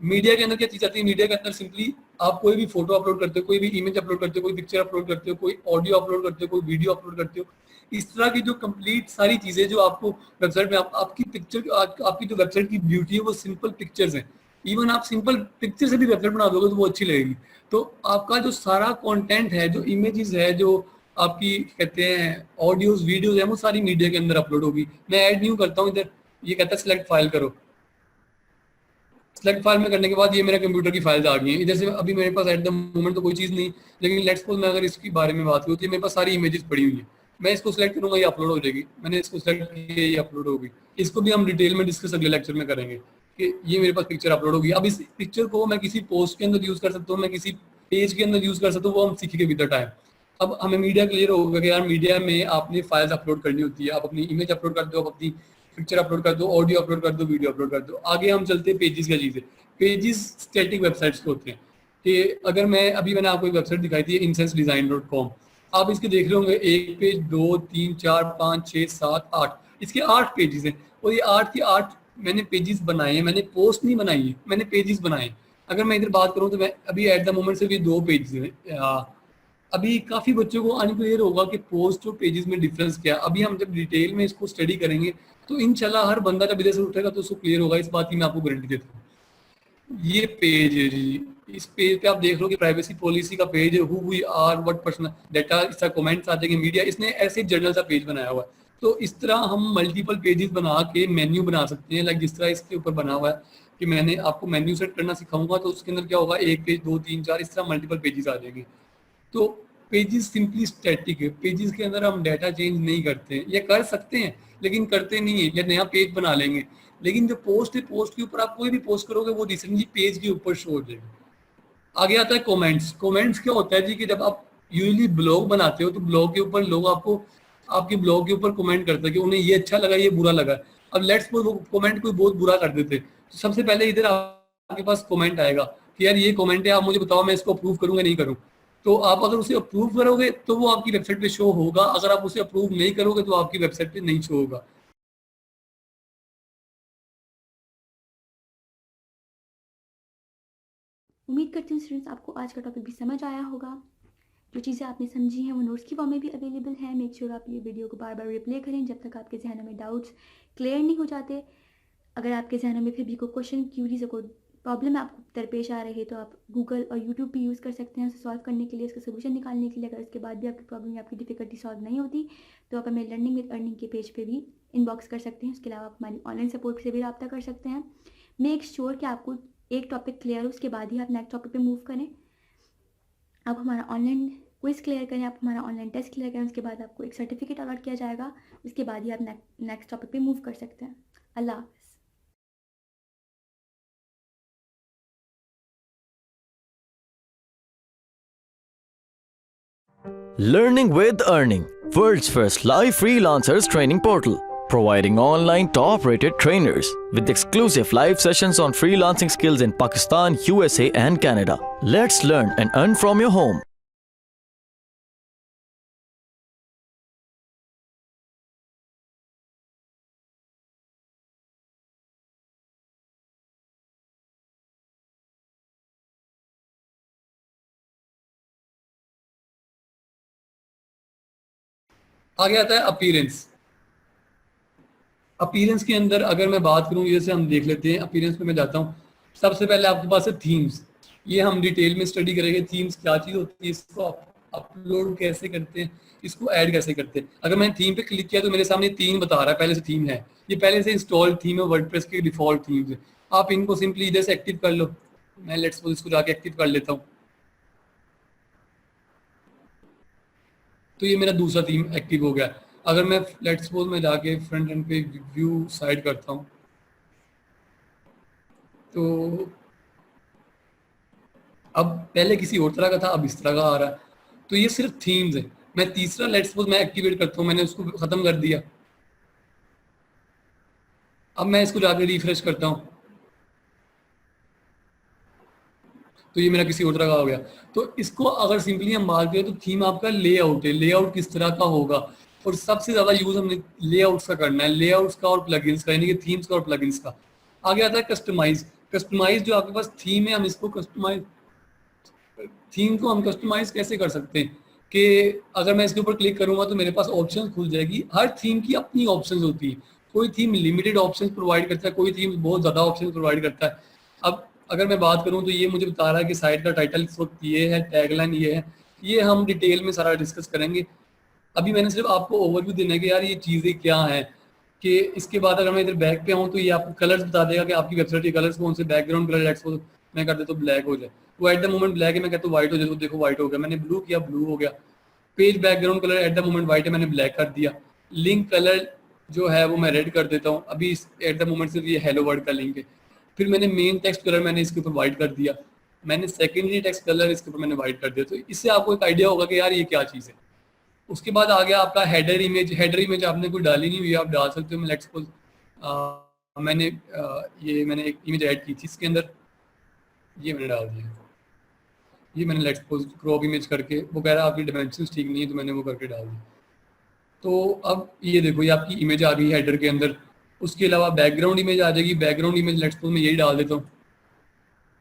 मीडिया के अंदर क्या चीज आती है, मीडिया के अंदर सिंपली आप कोई भी फोटो अपलोड करते हो, कोई भी इमेज अपलोड करते हो, कोई पिक्चर अपलोड करते हो, कोई ऑडियो अपलोड करते हो, कोई वीडियो अपलोड करते हो, इस तरह की जो कंप्लीट सारी चीजें जो आपको वेबसाइट में आपकी पिक्चर आपकी जो वेबसाइट की ब्यूटी है वो सिंपल पिक्चर्स हैं। इवन आप सिंपल पिक्चर से भी वेबसाइट बना दोगे तो वो अच्छी लगेगी। तो आपका जो सारा कंटेंट है, जो इमेजेस है, जो आपकी कहते हैं ऑडियोज वीडियोज है, वो सारी मीडिया के अंदर अपलोड होगी। मैं ऐड न्यू करता हूँ इधर, ये कहता है सिलेक्ट फाइल करो। सिलेक्ट फाइल में करने के बाद ये मेरे कंप्यूटर की फाइल्स आ गई हैं। इधर से अभी मेरे पास एट द मोमेंट तो कोई चीज़ नहीं, लेकिन लेट्स सपोज मैं अगर इसके बारे में बात करूँ तो मेरे पास सारी इमेजेस पड़ी हुई हैं। मैं इसको सिलेक्ट करूंगा, ये अपलोड हो जाएगी। मैंने इसको सिलेक्ट किया, ये अपलोड होगी। इसको भी हम डिटेल में डिस्कस अगले लेक्चर में करेंगे कि ये मेरे पास पिक्चर अपलोड होगी। अब इस पिक्चर को मैं किसी पोस्ट के अंदर यूज कर सकता हूँ, मैं किसी पेज के अंदर यूज कर सकता हूँ, वो हम सीखेंगे विद द टाइम। अब हमें मीडिया क्लियर होगा कि यार मीडिया में आपने फाइल्स अपलोड करनी होती है। आप अपनी इमेज अपलोड कर दो, आप अपनी पिक्चर अपलोड कर दो, ऑडियो अपलोड कर दो, वीडियो अपलोड कर दो। आगे हम चलते हैं पेजेस क्या चीज़ है। पेजेस स्टैटिक वेबसाइट्स के होते हैं कि अगर मैंने आपको एक वेबसाइट दिखाई थी insensedesign.com, आप इसके देख रहे होंगे 1 पेज 2 3 4 5 6 7 8, इसके 8 पेजेस हैं और ये 8 के 8 मैंने पेजेस बनाए हैं। मैंने पोस्ट नहीं बनाई है, मैंने पेजेस बनाए हैं। अगर मैं इधर बात करूं तो मैं अभी एट द मोमेंट सिर्फ ये 2 पेजेस हैं। अभी काफ़ी बच्चों को अनक्लियर होगा कि पोस्ट और पेजेस में डिफरेंस क्या है। अभी हम जब डिटेल में इसको स्टडी करेंगे तो इंशाल्लाह हर बंदा जब इधर से उठेगा तो उसको क्लियर होगा। इस बात की मैं आपको गारंटी देता हूँ। ये पेज है जी, इस पेज पे आप देख रहे हो कि प्राइवेसी पॉलिसी का पेज है, who we are, what personal data, इसका कमेंट्स आ जाएंगे, मीडिया। इसने ऐसे जर्नल सा पेज बनाया हुआ है। तो इस तरह हम मल्टीपल पेजेस बना के मेन्यू बना सकते हैं। लाइक जिस तरह इसके ऊपर बना हुआ है कि मैंने आपको मेन्यू सेट करना सिखाऊंगा तो उसके अंदर क्या होगा, 1 पेज 2 3 4 इस तरह मल्टीपल पेजेस आ जाएंगे। तो पेजेस सिंपली स्टैटिक है। पेजेस के अंदर हम डाटा चेंज नहीं करते हैं, या कर सकते हैं लेकिन करते नहीं है, या नया पेज बना लेंगे। लेकिन जो पोस्ट है, पोस्ट के ऊपर आप कोई भी पोस्ट करोगे वो रिसेंटली पेज के ऊपर शो हो जाएगा। आगे आता है कमेंट्स। कमेंट्स क्या होता है जी कि जब आप यूजुअली ब्लॉग बनाते हो तो ब्लॉग के ऊपर लोग आपको आपके ब्लॉग के ऊपर कमेंट करते हैं कि उन्हें ये अच्छा लगा, ये बुरा लगा। अब लेट्स सपोज वो कमेंट कोई बहुत बुरा कर देते तो सबसे पहले इधर आपके पास कमेंट आएगा कि यार ये कमेंट है, आप मुझे बताओ मैं इसको अप्रूव करूंगा नहीं करूँ। तो आप अगर उसे अप्रूव करोगे तो वो आपकी वेबसाइट पे शो होगा, अगर आप उसे अप्रूव नहीं करोगे तो आपकी वेबसाइट पे नहीं शो होगा। उम्मीद करती हूँ स्टूडेंट्स आपको आज का टॉपिक भी समझ आया होगा। जो चीज़ें आपने समझी हैं वो नोट्स की फॉर्म में भी अवेलेबल है। मेक श्योर आप ये वीडियो को बार बार रिप्ले करें जब तक आपके जहनों में डाउट्स क्लियर नहीं हो जाते। अगर आपके जहनों में फिर भी कोई क्वेश्चन, क्यूरीज, कोई प्रॉब्लम आपको दरपेश आ रही है तो आप गूगल और यूट्यूब भी यूज़ कर सकते हैं उसे सॉल्व करने के लिए, उसका सोल्यूशन निकालने के लिए। अगर उसके बाद भी आपकी प्रॉब्लम या आपकी डिफिकल्टी सॉल्व नहीं होती तो आप हमें लर्निंग विद अर्निंग के पेज पे भी इनबॉक्स कर सकते हैं। उसके अलावा आप हमारी ऑनलाइन सपोर्ट से भी रब्ता कर सकते हैं। मेक श्योर कि आपको एक टॉपिक क्लियर हो, उसके बाद ही आप नेक्स्ट टॉपिक पे मूव करें। आप हमारा ऑनलाइन क्विज क्लियर करें, आप हमारा ऑनलाइन टेस्ट क्लियर करें, उसके बाद आपको एक सर्टिफिकेट अलॉट किया जाएगा। उसके बाद ही आप नेक्स्ट टॉपिक पे मूव कर सकते हैं। अल्लाह हाफ़िज़। Learning with Earning, world's first live freelancers training portal, providing online top-rated trainers with exclusive live sessions on freelancing skills in Pakistan, USA and Canada. Let's learn and earn from your home. आगे आता है appearance. Appearance के अंदर अगर मैं बात करूं, जैसे हम देख लेते हैं, अपीयरेंस पे मैं जाता हूं। सबसे पहले आपके पास है थीम्स। ये हम डिटेल में स्टडी करेंगे थीम्स क्या चीज़ होती है, इसको अपलोड कैसे करते हैं, इसको ऐड कैसे करते हैं। अगर मैंने थीम पे क्लिक किया तो मेरे सामने 3 बता रहा है, पहले से थीम है, ये पहले से इंस्टॉल्ड थीम है, वर्डप्रेस के डिफॉल्ट थीम्स है। आप इनको सिंपली इधर से एक्टिव कर लो। मैं लेट्स सपोज इसको जाके एक्टिव कर लेता हूँ तो ये मेरा दूसरा थीम एक्टिव हो गया। अगर मैं लेट्स सपोज मैं जाके फ्रंट एंड पे व्यू साइड करता हूँ तो अब पहले किसी और तरह का था, अब इस तरह का आ रहा है। तो ये सिर्फ थीम्स है। मैं तीसरा लेट्स सपोज मैं एक्टिवेट करता हूँ, मैंने उसको खत्म कर दिया। अब मैं इसको जाके रिफ्रेश करता हूँ तो ये मेरा किसी और तरह का हो गया। तो इसको अगर सिंपली हम बात करें तो थीम आपका लेआउट है। लेआउट किस तरह का होगा, और सबसे ज्यादा यूज हमने लेआउट्स का करना है, लेआउट्स का और प्लगइन्स का, यानी कि थीम्स का और प्लगइन्स का। आगे आता है कस्टमाइज। कस्टमाइज जो आपके पास थीम है, हम इसको कस्टमाइज, थीम को हम कस्टमाइज कैसे कर सकते हैं कि अगर मैं इसके ऊपर क्लिक करूंगा तो मेरे पास ऑप्शन खुल जाएगी। हर थीम की अपनी ऑप्शंस होती है, कोई थीम लिमिटेड ऑप्शंस प्रोवाइड करता है, कोई थीम बहुत ज़्यादा ऑप्शन प्रोवाइड करता है। अब अगर मैं बात करूं तो ये मुझे बता रहा है कि साइट का टाइटल इस वक्त ये है, टैगलाइन ये है, ये हम डिटेल में सारा डिस्कस करेंगे। अभी मैंने सिर्फ आपको ओवरव्यू देना है कि यार ये चीज़ें क्या हैं। कि इसके बाद अगर मैं इधर बैक पे आऊँ तो ये आपको कलर्स बता देगा कि आपकी वेबसाइट के कलर्स कौन से, बैकग्राउंड कलर एक्सपोज मैं कर देता हूँ ब्लैक हो जाए, वो एट द मोमेंट ब्लैक है, मैं कहता हूँ व्हाइट हो जाए तो देखो व्हाइट हो गया, मैंने ब्लू किया ब्लू हो गया। Page background colour at the moment white है, मैंने ब्लैक कर दिया। लिंक कलर जो है वो मैं रेड कर देता हूँ, अभी एट द मोमेंट सिर्फ ये हेलो वर्ड का लिंक है। फिर मैंने मेन टेक्स्ट कलर मैंने इसके ऊपर व्हाइट कर दिया, मैंने सेकेंडरी टेक्स्ट कलर इसके ऊपर मैंने व्हाइट कर दिया। तो इससे आपको एक आइडिया होगा कि यार ये क्या चीज़ है। उसके बाद आ गया आपका हेडर इमेज। हेडर इमेज आपने कोई डाली नहीं हुई, आप डाल सकते हो। मैं लेट्स सपोज मैंने एक इमेज ऐड की थी इसके अंदर, ये मैंने डाल दिया, ये मैंने लेट्स सपोज क्रॉप इमेज करके, वो कह रहा है आपकी डायमेंशंस ठीक नहीं है तो मैंने वो करके डाल दिया। तो अब ये देखो ये आपकी इमेज आ गई है हेडर के अंदर। उसके अलावा बैकग्राउंड इमेज आ जाएगी, बैकग्राउंड इमेज लेट्स सपोज मैं यही डाल देता हूँ,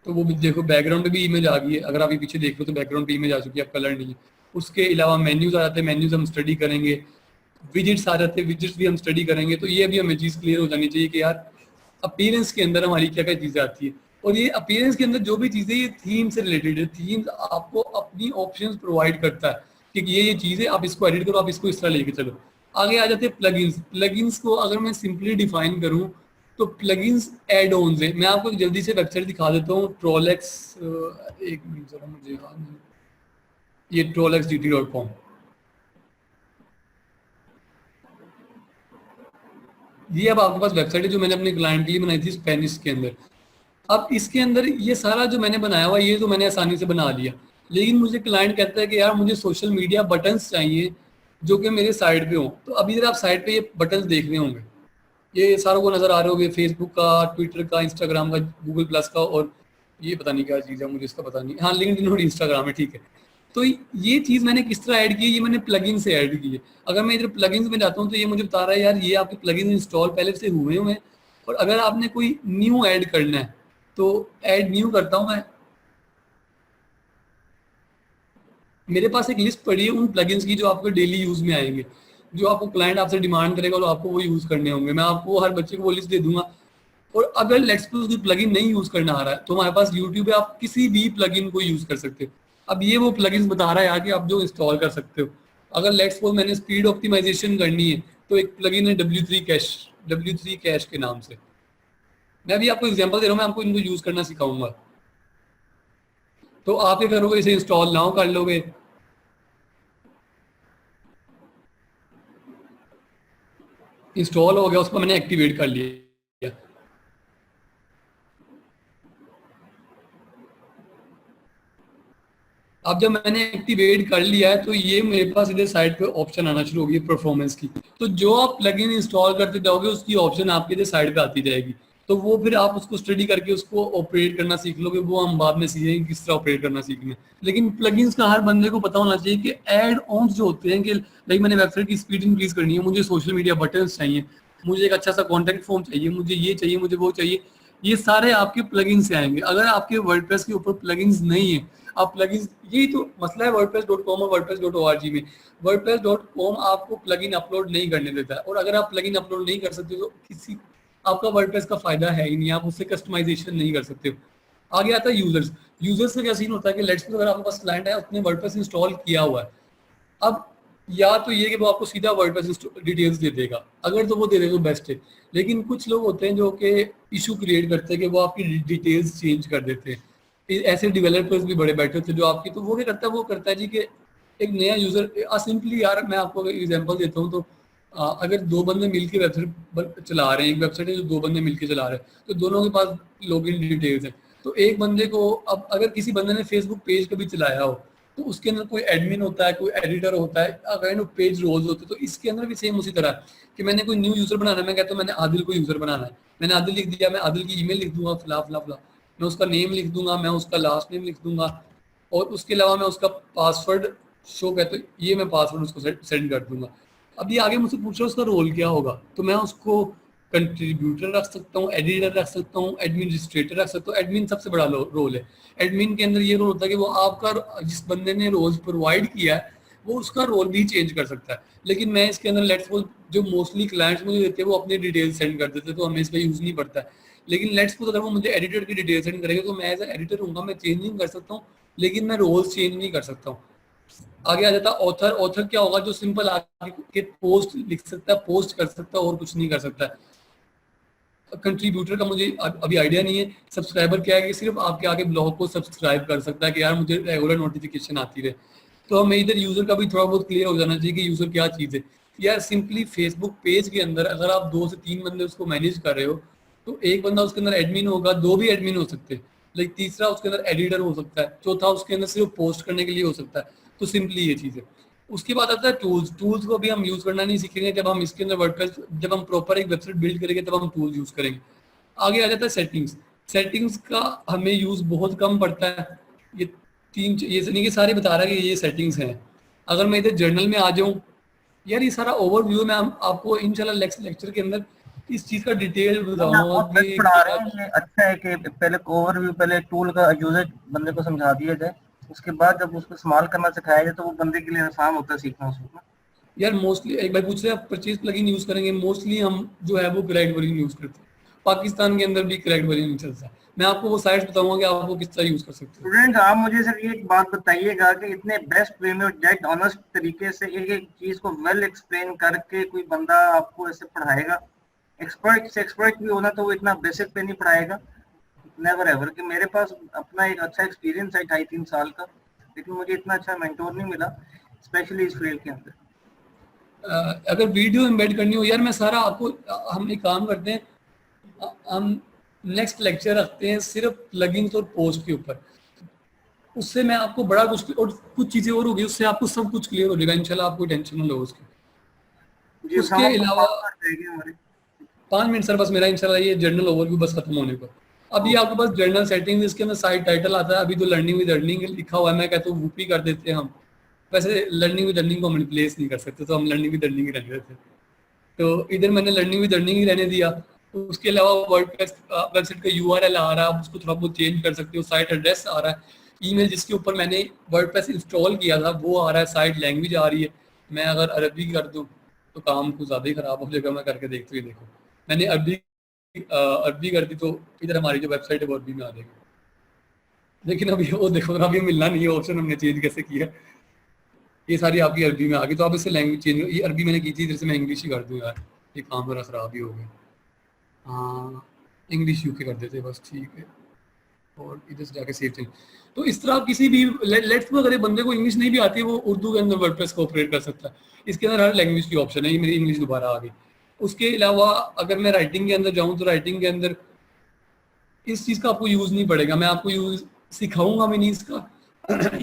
तो वो भी देखो बैकग्राउंड पे भी इमेज आ गई है। अगर आप ये पीछे देख लो तो बैकग्राउंड पे इमेज आ चुकी है, अब कलर नहीं है। उसके अलावा मेन्यूज आ जाते हैं, मेन्यूज हम स्टडी करेंगे। विजिट्स आ जाते हैं, विजिट्स भी हम स्टडी करेंगे। तो ये भी हमें चीज़ क्लियर हो जानी चाहिए कि यार अपीयरेंस के अंदर हमारी क्या क्या चीज़ें आती है। और ये अपीयरेंस के अंदर जो भी चीज़ें ये थीम से रिलेटेड है, थीम आपको अपनी ऑप्शंस प्रोवाइड करता है कि ये चीज़ें आप इसको एडिट करो, आप इसको इस तरह लेके चलो। आगे आ जाते हैं प्लगइन्स। प्लगइन्स को अगर मैं सिंपली डिफाइन करूँ तो प्लगइन्स एड ऑन्स है। मैं आपको जल्दी से वेबसाइट दिखा देता हूँ, ट्रोलेक्स, एक मिनट जरा मुझे याद नहीं, ये trollexgt.com। ये अब आपके पास वेबसाइट है जो मैंने अपने क्लाइंट के लिए बनाई थी स्पेनिश के अंदर। अब इसके अंदर ये सारा जो मैंने बनाया हुआ ये तो मैंने आसानी से बना लिया, लेकिन मुझे क्लाइंट कहता है कि यार मुझे सोशल मीडिया बटन्स चाहिए जो कि मेरे साइड पे हो। तो अभी इधर आप साइड पे ये बटन्स देख रहे होंगे, ये सारों को नजर आ रहे होंगे, फेसबुक का, ट्विटर का, इंस्टाग्राम का, गूगल प्लस का, और ये पता नहीं क्या चीज़ है, मुझे इसका पता नहीं, हाँ लिंक्डइन और इंस्टाग्राम है, ठीक है। तो ये चीज़ मैंने किस तरह ऐड की है, ये मैंने प्लगइन से ऐड की है। अगर मैं इधर प्लगइन्स में जाता हूँ तो ये मुझे बता रहा है यार ये आपके प्लगइन इंस्टॉल पहले से हुए हैं। और अगर आपने कोई न्यू ऐड करना है तो ऐड न्यू करता हूँ मैं। मेरे पास एक लिस्ट पड़ी है उन प्लगइन्स की जो आपको डेली यूज में आएंगे, जो आपको क्लाइंट आपसे डिमांड करेगा और आपको वो यूज करने होंगे। मैं आपको हर बच्चे को वो लिस्ट दे दूंगा। और अगर लेट्स सपोज कोई प्लगइन नहीं यूज करना आ रहा है तो हमारे पास यूट्यूब पे आप किसी भी प्लगइन को यूज कर सकते हो। अब ये वो प्लगइन्स बता रहा है यार कि आप जो इंस्टॉल कर सकते हो। अगर लेट्स सपोज मैंने स्पीड ऑप्टिमाइजेशन करनी है तो एक प्लगइन है W3 कैश के नाम से। मैं भी आपको एग्जांपल दे रहा हूँ, मैं आपको इनको यूज करना सिखाऊंगा। तो आप क्या करोगे, इसे इंस्टॉल नाउ कर लोगे। इंस्टॉल हो गया, उसको मैंने एक्टिवेट कर लिया। अब जब मैंने एक्टिवेट कर लिया है तो ये मेरे पास इधर साइड पे ऑप्शन आना शुरू हो गई परफॉर्मेंस की। तो जो आप प्लगइन इंस्टॉल करते जाओगे उसकी ऑप्शन आपके इधर साइड पे आती जाएगी। तो वो फिर आप उसको स्टडी करके उसको ऑपरेट करना सीख लोगे। वो हम बाद में सीखेंगे किस तरह ऑपरेट करना सीखना है। लेकिन प्लगइन्स का हर बंदे को पता होना चाहिए कि एड ऑन्स जो होते हैं कि लाइक मैंने वेबसाइट की स्पीड इंक्रीज करनी है, मुझे सोशल मीडिया बटन्स चाहिए, मुझे एक अच्छा सा कॉन्टैक्ट फॉर्म चाहिए, मुझे ये चाहिए, मुझे वो चाहिए, ये सारे आपके प्लगइन से आएंगे। अगर आपके वर्डप्रेस के ऊपर प्लगइन्स नहीं है, आप प्लगइन्स, यही तो मसला है wordpress.com और wordpress.org में। wordpress.com आपको प्लगइन अपलोड नहीं करने देता है, और अगर आप प्लगइन अपलोड नहीं कर सकते तो किसी आपका वर्डप्रेस का फायदा है ही नहीं, आप उससे कस्टमाइजेशन नहीं कर सकते हो। आगे आता है यूजर्स का क्या सीन होता है कि लेट्स अगर आपके पास क्लाइंट है, उसने वर्डप्रेस इंस्टॉल किया हुआ है। अब या तो ये कि वो आपको सीधा वर्डप्रेस डिटेल्स दे देगा, अगर तो वो दे दे तो बेस्ट है। लेकिन कुछ लोग होते हैं जो कि इशू क्रिएट करते हैं कि वो आपकी डिटेल्स चेंज कर देते हैं। ऐसे डेवलपर्स भी बड़े बैठे होते हैं जो आपकी, तो वो क्या करता है, वो करता है जी कि एक नया यूजर सिंपली, यार मैं आपको एग्जांपल देता हूँ। तो अगर दो बंदे मिलकर वेबसाइट चला रहे हैं, एक वेबसाइट है जो दो बंदे मिलकर चला रहे हैं, तो दोनों के पास लॉगिन डिटेल्स है। तो एक बंदे को, अब अगर किसी बंदे ने फेसबुक पेज कभी चलाया हो तो उसके अंदर कोई एडमिन होता है, कोई एडिटर होता है, काइंड ऑफ पेज रोल्स होते हैं। तो इसके अंदर भी सेम उसी तरह कि मैंने कोई न्यू यूजर बनाना है, मैं कहता हूँ मैंने आदिल को यूजर बनाना है, मैंने आदिल लिख दिया, मैं आदिल की ईमेल लिख दूंगा फिला फिला फिला, मैं उसका नेम लिख दूंगा, मैं उसका लास्ट नेम लिख दूंगा, और उसके अलावा मैं उसका पासवर्ड शो कहते हैं, ये मैं पासवर्ड उसको सेंड कर दूंगा। अब ये आगे मुझसे पूछ रहा है उसका रोल क्या होगा, तो मैं उसको कंट्रीब्यूटर रख सकता हूँ, एडिटर रख सकता हूँ, एडमिनिस्ट्रेटर रख सकता हूँ। एडमिन सबसे बड़ा रोल है। एडमिन के अंदर ये रोल होता है कि वो आपका जिस बंदे ने रोल प्रोवाइड किया है वो उसका रोल भी चेंज कर सकता है। लेकिन मैं इसके अंदर लेट्स सपोज जो मोस्टली क्लाइंट्स मुझे देते हैं वो अपनी डिटेल सेंड कर देते हैं, तो हमें इसका यूज नहीं पड़ता है। लेकिन लेट्स सपोज अगर वो मुझे एडिटर की डिटेल सेंड करेंगे तो मैं एज एडिटर हूँ, मैं चेंजिंग कर सकता हूँ, लेकिन मैं रोल्स चेंज नहीं कर सकता हूँ। आगे आ जाता है ऑथर। ऑथर क्या होगा? जो सिंपल आगे के पोस्ट लिख सकता है, पोस्ट कर सकता है और कुछ नहीं कर सकता है। कंट्रीब्यूटर का मुझे अभी आइडिया नहीं है। सब्सक्राइबर क्या है कि सिर्फ आपके आगे ब्लॉग को सब्सक्राइब कर सकता है कि यार मुझे रेगुलर नोटिफिकेशन आती रहे। तो हमें इधर यूजर का भी थोड़ा बहुत क्लियर हो जाना चाहिए कि यूजर क्या चीज़ है। यार सिंपली फेसबुक पेज के अंदर अगर आप 2 से 3 बंदे उसको मैनेज कर रहे हो तो एक बंदा उसके अंदर एडमिन होगा, 2 भी एडमिन हो सकते हैं, लाइक तीसरा उसके अंदर एडिटर हो सकता है, चौथा उसके अंदर सिर्फ पोस्ट करने के लिए हो सकता है। तो सिंपली ये चीज़ है। उसके बाद आता है टूल्स। टूल्स को भी हम यूज करना नहीं सीखेंगे जब हम इसके अंदर वर्डप्रेस, जब हम प्रॉपर एक वेबसाइट बिल्ड करेंगे तब हम टूल्स यूज करेंगे। आगे आ जाता है सेटिंग्स। सेटिंग्स का हमें यूज बहुत कम पड़ता है। ये ये नहीं कि सारे बता रहा है कि ये सेटिंग्स हैं। अगर मैं इधर जर्नल में आ जाऊं, यार ये सारा ओवरव्यू में हम आपको इंशाल्लाह लेक्चर के अंदर इस चीज का डिटेल बताऊंगा कि पढ़ा रहे हैं। ये अच्छा है कि पहले ओवरव्यू, पहले टूल का यूजेज बंदे को समझा दिया जाए, उसके बाद जब उसको इस्तेमाल करना सिखाया जाए तो वो बंदे के लिए आसान होता है सीखना उसको। यार मोस्टली एक भाई पूछ रहे हैं परचेज प्लगइन यूज करेंगे, मोस्टली हम जो है वो क्रैक्ड वर्जन यूज करते हैं। पाकिस्तान के अंदर भी क्रैक्ड वर्जन चलता है। मैं आपको वो साइट्स बताऊंगा कि आप वो किस तरह यूज कर सकते हो। स्टूडेंट आप मुझे सर ये एक बात बताइएगा कि इतने बेस्ट वे में डायरेक्ट ऑनेस्ट तरीके से एक एक चीज को वेल एक्सप्लेन करके कोई बंदा आपको ऐसे पढ़ाएगा? एक्सपर्ट से एक्सपर्ट भी होना तो वो इतना बेसिक पे नहीं पढ़ाएगा, नेवर एवर। कि मेरे पास अपना एक अच्छा एक्सपीरियंस है 2.5-3 साल का, लेकिन मुझे इतना अच्छा मेंटोर नहीं मिला स्पेशली इस फील्ड के अंदर। अगर वीडियो एम्बेड करनी हो यार मैं सारा आपको, हम एक काम करते हैं, हम नेक्स्ट लेक्चर रखते हैं सिर्फ प्लगइन्स और पोस्ट के ऊपर। उससे मैं आपको बड़ा कुछ और कुछ चीजें और होगी, उससे आपको सब कुछ क्लियर हो जाएगा इंशाल्लाह। आपको टेंशन ना लो उसकी। उसके अलावा 5 मिनट सर बस मेरा इंशाल्लाह ये जर्नल ओवरव्यू बस खत्म होने को। अभी आपके पास जर्नल सेटिंग, इसके अंदर साइड टाइटल आता है। अभी तो लर्निंग विद अर्निंग लिखा हुआ है, मैं कहता हूँ वूपी कर देते हैं हम। वैसे लर्निंग विद अर्निंग को हम रिप्लेस नहीं कर सकते, तो हम लर्निंग विद अर्निंग ही रहने देते। तो इधर मैंने लर्निंग विद अर्निंग ही रहने दिया। तो उसके अलावा वर्डप्रेस वेबसाइट का यूआरएल आ रहा है, आप उसको थोड़ा बहुत चेंज कर सकते हो। साइट एड्रेस आ रहा है, ईमेल जिसके ऊपर मैंने वर्डप्रेस इंस्टॉल किया था वो आ रहा है, साइट लैंग्वेज आ रही है। मैं अगर अरबी कर दूं तो काम कुछ ज़्यादा ही ख़राब हो जाएगा। मैं करके देखते हुए देखो, मैंने अरबी कर दी तो इधर हमारी जो वेबसाइट है वो अरबी में आ जाएगी। लेकिन अभी वो देखो अभी मिलना नहीं है ऑप्शन, हमने चेंज कैसे किया। ये सारी आपकी अरबी में आ गई, तो आप इससे लैंग्वेज चेंज, ये अरबी मैंने की थी, इधर से मैं इंग्लिश ही कर दूँ यार, ये काम मेरा खराब ही हो गया। हाँ इंग्लिश यूके कर देते बस, ठीक है। और इधर से जाके सेव चेंज। तो इस तरह किसी भी लेट्स अगर बंदे को इंग्लिश नहीं भी आती है वो उर्दू के अंदर वर्डप्रेस को ऑपरेट कर सकता है। इसके अंदर हर लैंग्वेज की ऑप्शन है। ये मेरी इंग्लिश दोबारा आ गई। उसके अलावा अगर मैं राइटिंग के अंदर जाऊँ तो राइटिंग के अंदर इस चीज़ का आपको यूज़ नहीं पड़ेगा, मैं आपको यूज़ सिखाऊंगा भी नहीं इसका।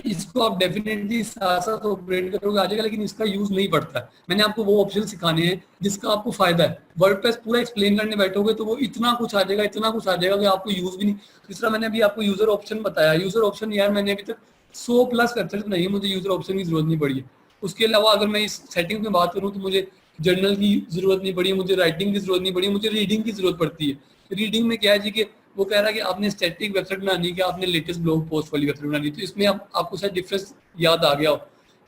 इसको आप डेफिनेटली साथ साथ ऑपरेट करोगे आ जाएगा, लेकिन इसका यूज नहीं पड़ता है। मैंने आपको वो ऑप्शन सिखाने हैं जिसका आपको फायदा है। वर्डप्रेस पूरा एक्सप्लेन करने बैठोगे तो वो इतना कुछ आ जाएगा, इतना कुछ आ जाएगा कि आपको यूज भी नहीं। जिस तरह मैंने अभी आपको यूजर ऑप्शन बताया, यूजर ऑप्शन यार मैंने अभी तक 100+ वेबसाइट नहीं, मुझे यूजर ऑप्शन की जरूरत नहीं पड़ी है। उसके अलावा अगर मैं इस सेटिंग में बात करूँ तो मुझे जर्नल की जरूरत नहीं पड़ी, मुझे राइटिंग की जरूरत नहीं पड़ी, मुझे रीडिंग की जरूरत पड़ती है। रीडिंग में क्या है जी कि वो कह रहा है कि आपने स्टैटिक वेबसाइट बनानी है कि आपने लेटेस्ट ब्लॉग पोस्ट वाली वेबसाइट बनानी है। तो इसमें आपको शायद डिफरेंस याद आ गया हो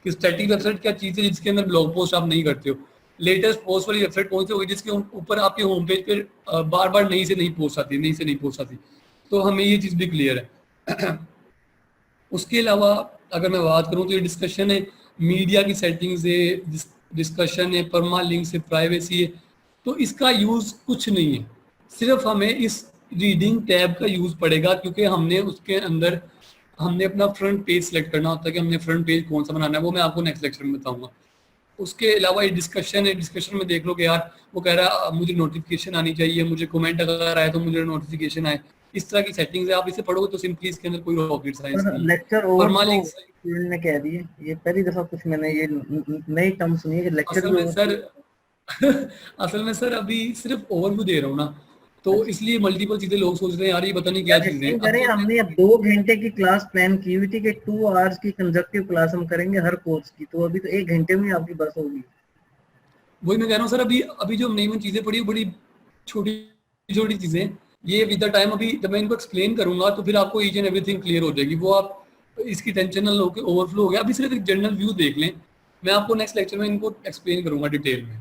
कि स्टैटिक वेबसाइट क्या चीज़ है जिसके अंदर ब्लॉग पोस्ट आप नहीं करते हो। लेटेस्ट पोस्ट वाली वेबसाइट कौन सी होगी जिसके ऊपर आपके होम पेज पे बार बार नई से नहीं पोस्ट आती। तो हमें ये चीज़ भी क्लियर है। उसके अलावा अगर मैं बात करूँ तो ये डिस्कशन है, मीडिया की सेटिंग्स है, डिस्कशन है, परमा लिंक्स है, प्राइवेसी है। तो इसका यूज़ कुछ नहीं है, सिर्फ हमें इस रीडिंग टैब का यूज पड़ेगा क्योंकि हमने उसके अंदर हमने अपना फ्रंट पेज सेलेक्ट करना होता है कि हमने फ्रंट पेज कौन सा बनाना है। वो मैं आपको नेक्स्ट लेक्चर में बताऊंगा। उसके अलावा ये डिस्कशन है, डिस्कशन में देख लो कि यार वो कह रहा है मुझे नोटिफिकेशन आनी चाहिए, मुझे कमेंट अगर आए तो मुझे नोटिफिकेशन आए। इस तरह की सेटिंग्स है, आप इसे पढ़ोगे तो सिंपली इसके अंदर कोई रॉकेट साइंस नहीं है। लेक्चर ओवर फील्ड ने कह दिए, ये पहली दफा कुछ मैंने ये नई टर्म सुनी है कि लेक्चर असल में सर अभी सिर्फ ओवरव्यू दे रहा हूँ ना, तो इसलिए मल्टीपल चीजें लोग सोच रहे हैं यार ये पता नहीं क्या चीजें करें। हमने 2 घंटे की क्लास प्लान की हुई थी कि 2 आवर्स की कंजक्टिव क्लास हम करेंगे हर कोर्स की, तो अभी तो 1 घंटे में आपकी बस होगी। वही मैं कह रहा हूँ सर, अभी जो नई चीजें पढ़ी बड़ी छोटी छोटी चीजें, ये विद द टाइम अभी जब मैं इनको एक्सप्लेन करूंगा तो फिर आपको ईच एंड एवरीथिंग क्लियर हो जाएगी। वो आप इसकी टेंशन ना लो कि ओवरफ्लो हो गया, अभी सिर्फ एक जनरल व्यू देख लें। मैं आपको नेक्स्ट लेक्चर में इनको एक्सप्लेन करूंगा डिटेल में।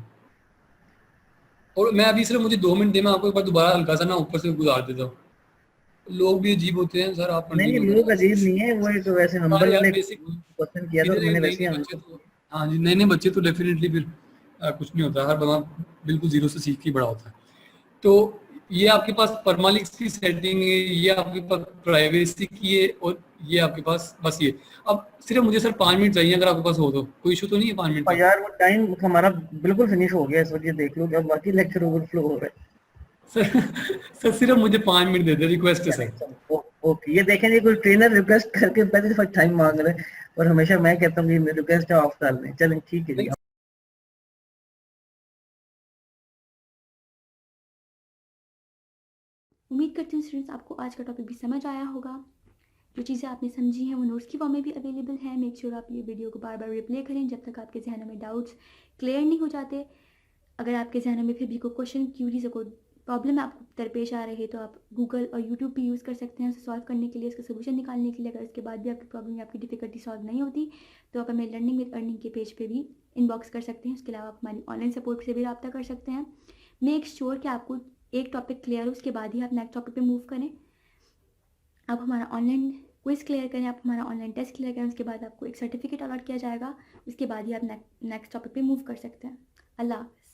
और मैं अभी सिर्फ मुझे 2 मिनट दे, मैं आपको एक बार दोबारा हल्का सा ना ऊपर से गुजार देता हूँ। लोग भी अजीब होते हैं सर, आप नहीं कंटिन्यू लोग करें। अजीब नहीं है, वो एक वैसे हाँ नंबर यार मैंने बेसिक, क्वेश्चन किया था इधर तो मैंने नए वैसे ही नए बच्चे आंसर। तो, हाँ जी नए नए बच्चे तो डेफिनेटली फिर कुछ नहीं होता, हर बंदा बिल्कुल जीरो से सीख के बड़ा होता है। तो ये आपके पास परमालिंक्स की सेटिंग है, ये आपके पास प्राइवेसी की है, और ये आपके पास बस ये। अब सिर्फ मुझे सर 5 मिनट चाहिए, अगर आपके पास हो तो कोई इशू तो नहीं है 5 मिनट और का? यार वो टाइम हमारा बिल्कुल फिनिश हो गया इस वक्त, ये देख लो जब बाकी लेक्चर ओवरफ्लो हो रहे सर सर सिर्फ मुझे 5 मिनट दे दे, रिक्वेस्ट है हैं। सर। चलो ओके, ये देखें जी कोई ट्रेनर रिक्वेस्ट करके पहले दफा टाइम मांग रहे हैं, और हमेशा मैं कहता हूँ कि रिक्वेस्ट ऑफ कर दें। चलें ठीक है जी। नहीं, उम्मीद करती हूँ स्टूडेंट्स आपको आज का टॉपिक भी समझ आया होगा। जो चीज़ें आपने समझी हैं वो नोट्स की फॉर्म में भी अवेलेबल है। मेक श्योर आप ये वीडियो को बार बार रिप्ले करें जब तक आपके जहनों में डाउट्स क्लियर नहीं हो जाते। अगर आपके जहनों में फिर भी कोई क्वेश्चन, क्यूरीज, कोई प्रॉब्लम आपको दरपेश आ रही है तो आप गूगल और यूट्यूब भी यूज़ कर सकते हैं उसे सॉल्व करने के लिए, उसका सोल्यूशन निकालने के लिए। अगर उसके बाद भी आपकी प्रॉब्लम या आपकी डिफिकल्टी सॉल्व नहीं होती तो आप हमें लर्निंग विद अर्निंग के पेज पे भी इनबॉक्स कर सकते हैं। उसके अलावा आप हमारी ऑनलाइन सपोर्ट से भी रब्ता कर सकते हैं। मेक श्योर कि आपको एक टॉपिक क्लियर हो, उसके बाद ही आप नेक्स्ट टॉपिक पे मूव करें। आप हमारा ऑनलाइन क्विज क्लियर करें, आप हमारा ऑनलाइन टेस्ट क्लियर करें, उसके बाद आपको एक सर्टिफिकेट अलॉट किया जाएगा। उसके बाद ही आप नेक्स्ट टॉपिक पे मूव कर सकते हैं। अल्लाह हाफ़िज़।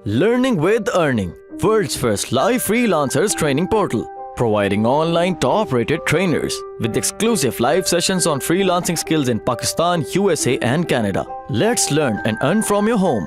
Learning with Earning, world's first live freelancers training portal, providing online top-rated trainers with exclusive live sessions on freelancing skills in Pakistan, USA and Canada. Let's learn and earn from your home.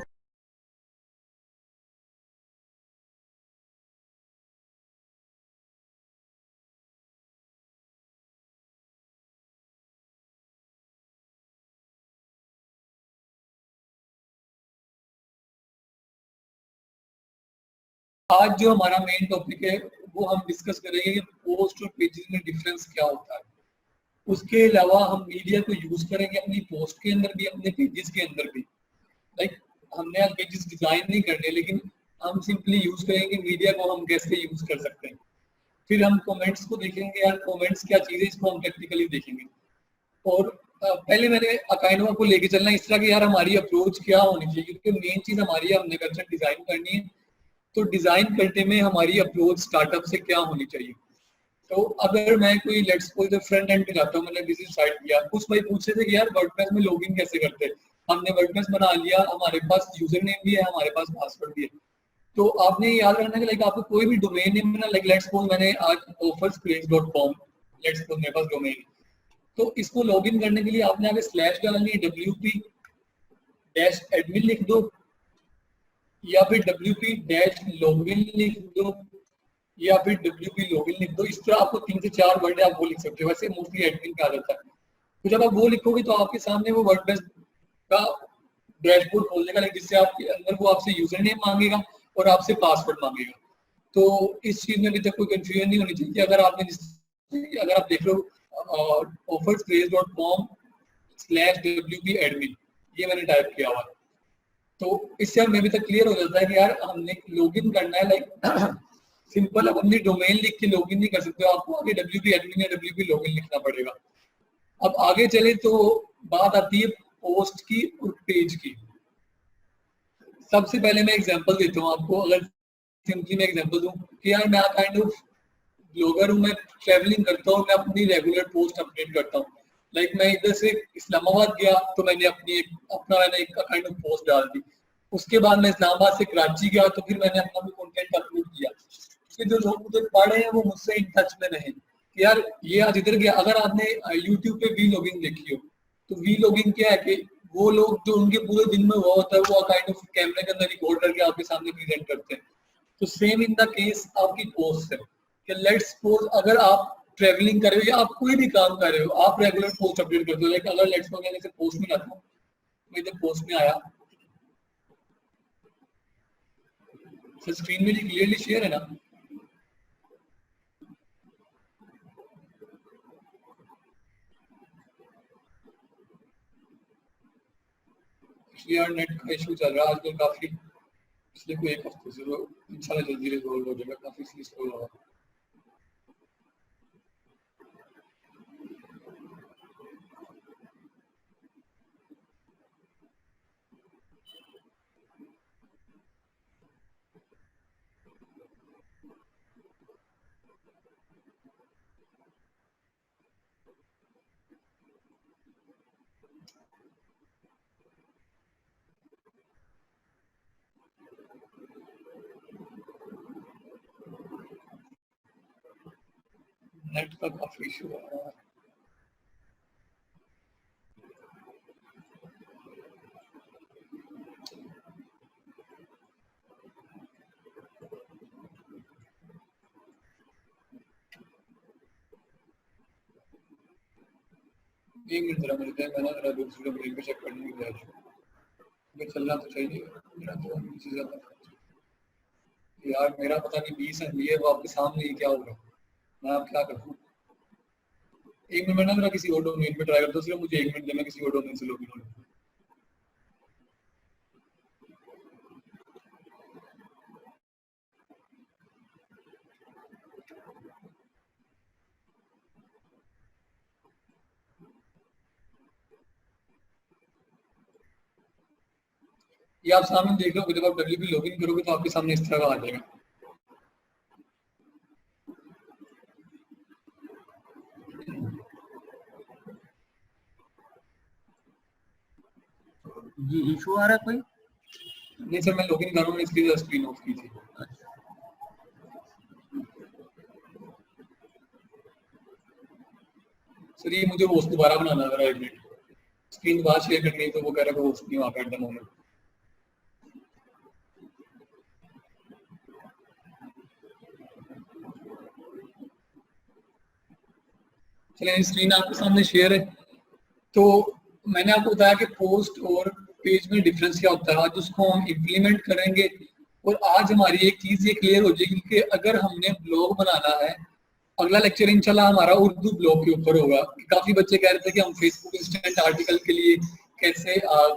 आज जो हमारा main topic है वो हम discuss करेंगे कि post और pages में डिफरेंस क्या होता है। उसके अलावा हम मीडिया को यूज करेंगे अपनी पोस्ट के अंदर भी, अपने पेजेस के अंदर भी। लाइक हमने आज पेजेस डिजाइन नहीं करने, लेकिन हम सिंपली यूज करेंगे मीडिया को हम कैसे यूज कर सकते हैं। फिर हम कमेंट्स को देखेंगे, यार कमेंट्स क्या चीज है, इसको हम टेक्निकली देखेंगे। और पहले मैंने अकाइनवा को लेके चलना इस तरह की, यार हमारी अप्रोच क्या होनी चाहिए, क्योंकि मेन चीज हमारी है, हमने वेबसाइट डिजाइन करनी है, तो डिजाइन करने में हमारी अप्रोच स्टार्टअप से क्या होनी चाहिए। तो अगर मैं कोई लेट्स सपोज फ्रंट एंड पे जाता हूँ, मैंने विजिट साइट किया, कुछ भाई पूछ रहे थे कि यार वर्डप्रेस में लॉगिन कैसे करते हैं। हमने वर्डप्रेस बना लिया, हमारे पास यूजर नेम भी है, हमारे पास पासवर्ड भी है। तो आपने याद रखना कि लाइक आपको कोई भी डोमेन नेम बना, लाइक लेट्स सपोज मैंने आज offerscraze.com, लेट्स सपोज मेरे पास डोमेन है, तो इसको लॉगिन करने के लिए आपने आगे स्लैश डालनी है, wp-admin लिख दो, या फिर wp-login लिख दो, या फिर wp login लिख दो। इस तरह आपको 3 से 4 वर्ड आप वो लिख सकते हो, वैसे मोस्टली एडमिन का आ जाता है। तो जब आप वो लिखोगे तो आपके सामने वो वर्डप्रेस का डैशबोर्ड खोल देगा, जिससे आपके अंदर वो आपसे यूजर नेम मांगेगा और आपसे पासवर्ड मांगेगा। तो इस चीज में अभी तक कोई कंफ्यूजन नहीं होनी चाहिए। अगर आप देख लो offerscraze.com/wp-admin, ये मैंने टाइप किया हुआ है, तो इससे हमें अभी तक क्लियर हो जाता है कि यार हमने लॉगिन करना है। लाइक सिंपल अब अपनी डोमेन लिख के लॉगिन नहीं कर सकते हो, आपको आगे wp-admin या wp-login लिखना पड़ेगा। अब आगे चले तो बात आती है पोस्ट की और पेज की। सबसे पहले मैं एग्जांपल देता हूँ आपको। अगर सिंपली मैं एग्जांपल दूं कि यार मैं काइंड ऑफ ब्लॉगर हूँ, मैं ट्रैवलिंग करता हूँ, मैं अपनी रेगुलर पोस्ट अपडेट करता हूँ। लाइक मैं इधर से इस्लामाबाद गया तो मैंने मैंने एक काइंड ऑफ पोस्ट डाल दी। उसके बाद मैं इस्लामाबाद से कराची गया तो फिर मैंने अपना भी कंटेंट अपलोड किया। फिर जो लोग मुझे पढ़ रहे हैं वो मुझसे इन टच में रहे कि यार ये आज इधर गया। अगर आपने यूट्यूब पे वी लॉगिंग देखी हो तो वी लॉगिंग क्या है कि वो लोग जो उनके पूरे दिन में हुआ होता है वो काइंड ऑफ कैमरे के अंदर रिकॉर्ड करके आपके सामने प्रेजेंट करते हैं। तो सेम इन द केस आपकी पोस्ट है कि लेट्स सपोज अगर आप ट्रेवलिंग कर रहे हो या आप कोई भी काम कर रहे हो, आप रेगुलर पोस्ट अपडेट करते हो। लाइक अगर लेट्स सपोज मैं जैसे पोस्ट में जाता हूँ, मैं इधर पोस्ट में आया, स्क्रीन में क्लियरली शेयर है ना? यार नेट का इशू चल रहा है आजकल काफी, पिछले कोई एक हफ्ते से, तो इंशाल्लाह जल्दी रिजॉल्व हो जाएगा, काफी स्लो हो रहा है। नेट का काफी इशू आ रहा है। एक मिनट जरा मिलते हैं, मैं ना जरा दूसरे मेल पे चेक करने के लिए मुझे चलना तो चाहिए, मेरा तो नीचे ज्यादा यार, मेरा पता नहीं 20 MB है, वो आपके सामने ही क्या होगा, मैं आप क्या करूँ। एक मिनट ना जरा किसी और डोमेन पे ट्राई करता हूँ, सिर्फ मुझे 1 मिनट देना, किसी और डोमेन से लॉगिन हो। ये आप सामने देख लो, जब आप WP लॉगिन करोगे तो आपके सामने इस तरह का आ जाएगा। जी इशू आ रहा है कोई? नहीं सर, मैं लॉगिन कर रहा हूँ, इसलिए स्क्रीन ऑफ की थी। सर ये मुझे होस्ट दोबारा बनाना था, 1 मिनट, स्क्रीन दोबारा शेयर करनी है, तो वो कह रहा है होस्ट नहीं वहाँ पे एट द मोमेंट। चलिए स्क्रीन आपके सामने शेयर है। तो मैंने आपको बताया कि पोस्ट और पेज में डिफरेंस क्या होता है, आज उसको हम इम्प्लीमेंट करेंगे। और आज हमारी एक चीज ये क्लियर हो जाएगी कि अगर हमने ब्लॉग बनाना है, अगला लेक्चर इंशाल्लाह हमारा उर्दू ब्लॉग के ऊपर होगा। काफी बच्चे कह रहे थे कि हम फेसबुक इंस्टेंट आर्टिकल के लिए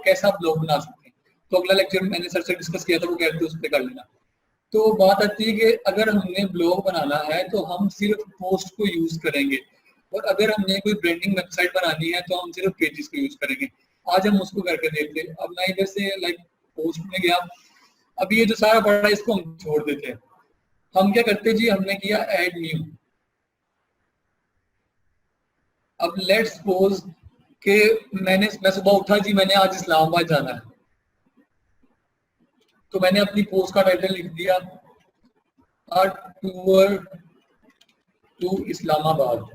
कैसा ब्लॉग बना सकते हैं, तो अगला लेक्चर मैंने सर से डिस्कस किया था, वो कह रहे थे उस पर कर लेना। तो बात आती है कि अगर हमने ब्लॉग बनाना है तो हम सिर्फ पोस्ट को यूज करेंगे, और अगर हमने कोई ब्रांडिंग वेबसाइट बनानी है तो हम सिर्फ पेजेस को यूज करेंगे। आज हम उसको करके देखते हैं। अब मैं इधर से पोस्ट में गया, अब ये जो सारा पड़ा है इसको हम छोड़ देते हैं। हम क्या करते जी, हमने किया ऐड न्यू। अब लेट्स सपोज कि मैं सुबह उठा जी, मैंने आज इस्लामाबाद जाना है, तो मैंने अपनी पोस्ट का टाइटल लिख दिया अ टूर टू इस्लामाबाद।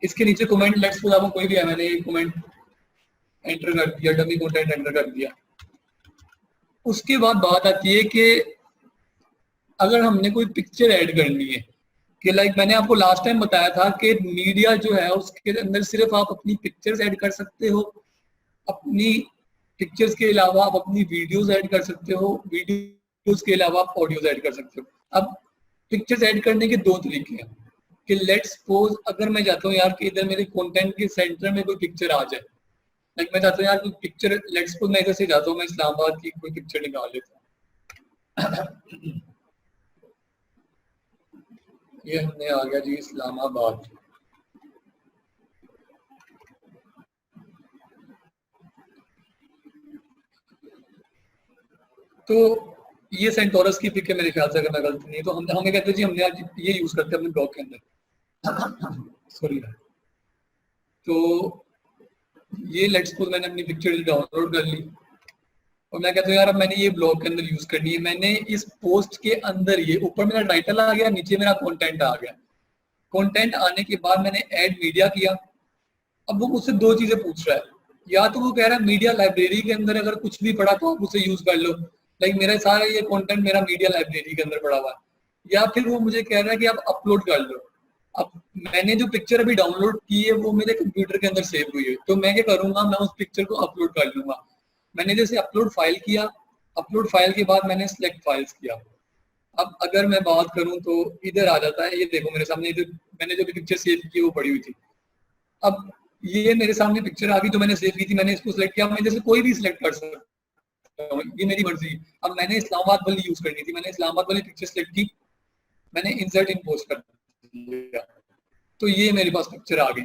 इसके नीचे कमेंट लेट्स सपोज आपको कोई भी है, मैंने ये कमेंट एंटर कर दिया, डमी कंटेंट एंटर कर दिया। उसके बाद बात आती है कि अगर हमने कोई पिक्चर ऐड करनी है, कि मैंने आपको लास्ट टाइम बताया था कि मीडिया जो है उसके अंदर सिर्फ आप अपनी पिक्चर्स ऐड कर सकते हो, अपनी पिक्चर्स के अलावा आप अपनी वीडियोस ऐड कर सकते हो, वीडियोस के अलावा आप ऑडियोज ऐड कर सकते हो। अब पिक्चर्स ऐड करने के 2 तरीके हैं कि लेट्स सपोज अगर मैं चाहता हूँ यार कि इधर मेरे कंटेंट के सेंटर में कोई पिक्चर आ जाए, मैं चाहता हूँ यार कोई पिक्चर, लेट्स सपोज मैं इधर से जाता हूँ, मैं इस्लामाबाद की कोई पिक्चर निकाल लेता हूँ। ये हमने आ गया जी इस्लामाबाद। तो ये सेंटोरस की पिक है मेरे ख्याल से, अगर मैं गलत नहीं, तो हमें कहते हैं जी हमने आज ये यूज करते हैं अपने ब्लॉग के अंदर। सॉरी। तो ये लेट्स सपोज मैंने अपनी पिक्चर डाउनलोड कर ली और मैं कहता हूँ यार अब मैंने ये ब्लॉग के अंदर यूज करनी है। मैंने इस पोस्ट के अंदर, ये ऊपर मेरा टाइटल आ गया, नीचे मेरा कंटेंट आ गया। कंटेंट आने के बाद मैंने ऐड मीडिया किया। अब वो मुझसे 2 चीजें पूछ रहा है, या तो वो कह रहा है मीडिया लाइब्रेरी के अंदर अगर कुछ भी पड़ा तो आप उसे यूज कर लो, मेरा सारा ये कंटेंट मेरा मीडिया लाइब्रेरी के अंदर पड़ा हुआ है, या फिर वो मुझे कह रहा है कि आप अपलोड कर लो। अब मैंने जो पिक्चर अभी डाउनलोड की है वो मेरे कंप्यूटर के अंदर सेव हुई है, तो मैं क्या करूंगा, मैं उस पिक्चर को अपलोड कर लूंगा। मैंने जैसे अपलोड फाइल किया, अपलोड फाइल के बाद मैंने सिलेक्ट फाइल्स किया। अब अगर मैं बात करूं तो इधर आ जाता है, ये देखो मेरे सामने इधर मैंने जो भी पिक्चर सेव की वो पड़ी हुई थी। अब ये मेरे सामने पिक्चर आ गई जो मैंने सेव की थी, मैंने इसको सिलेक्ट किया, मैं जैसे कोई भी सिलेक्ट कर सकता हूँ, ये मेरी मर्जी है। अब मैंने इस्लामाबाद वाली यूज करनी थी, मैंने इस्लामाबाद वाली पिक्चर सिलेक्ट की, मैंने इंसर्ट इन पोस्ट कर दिया, तो ये मेरे पास पिक्चर आ गई।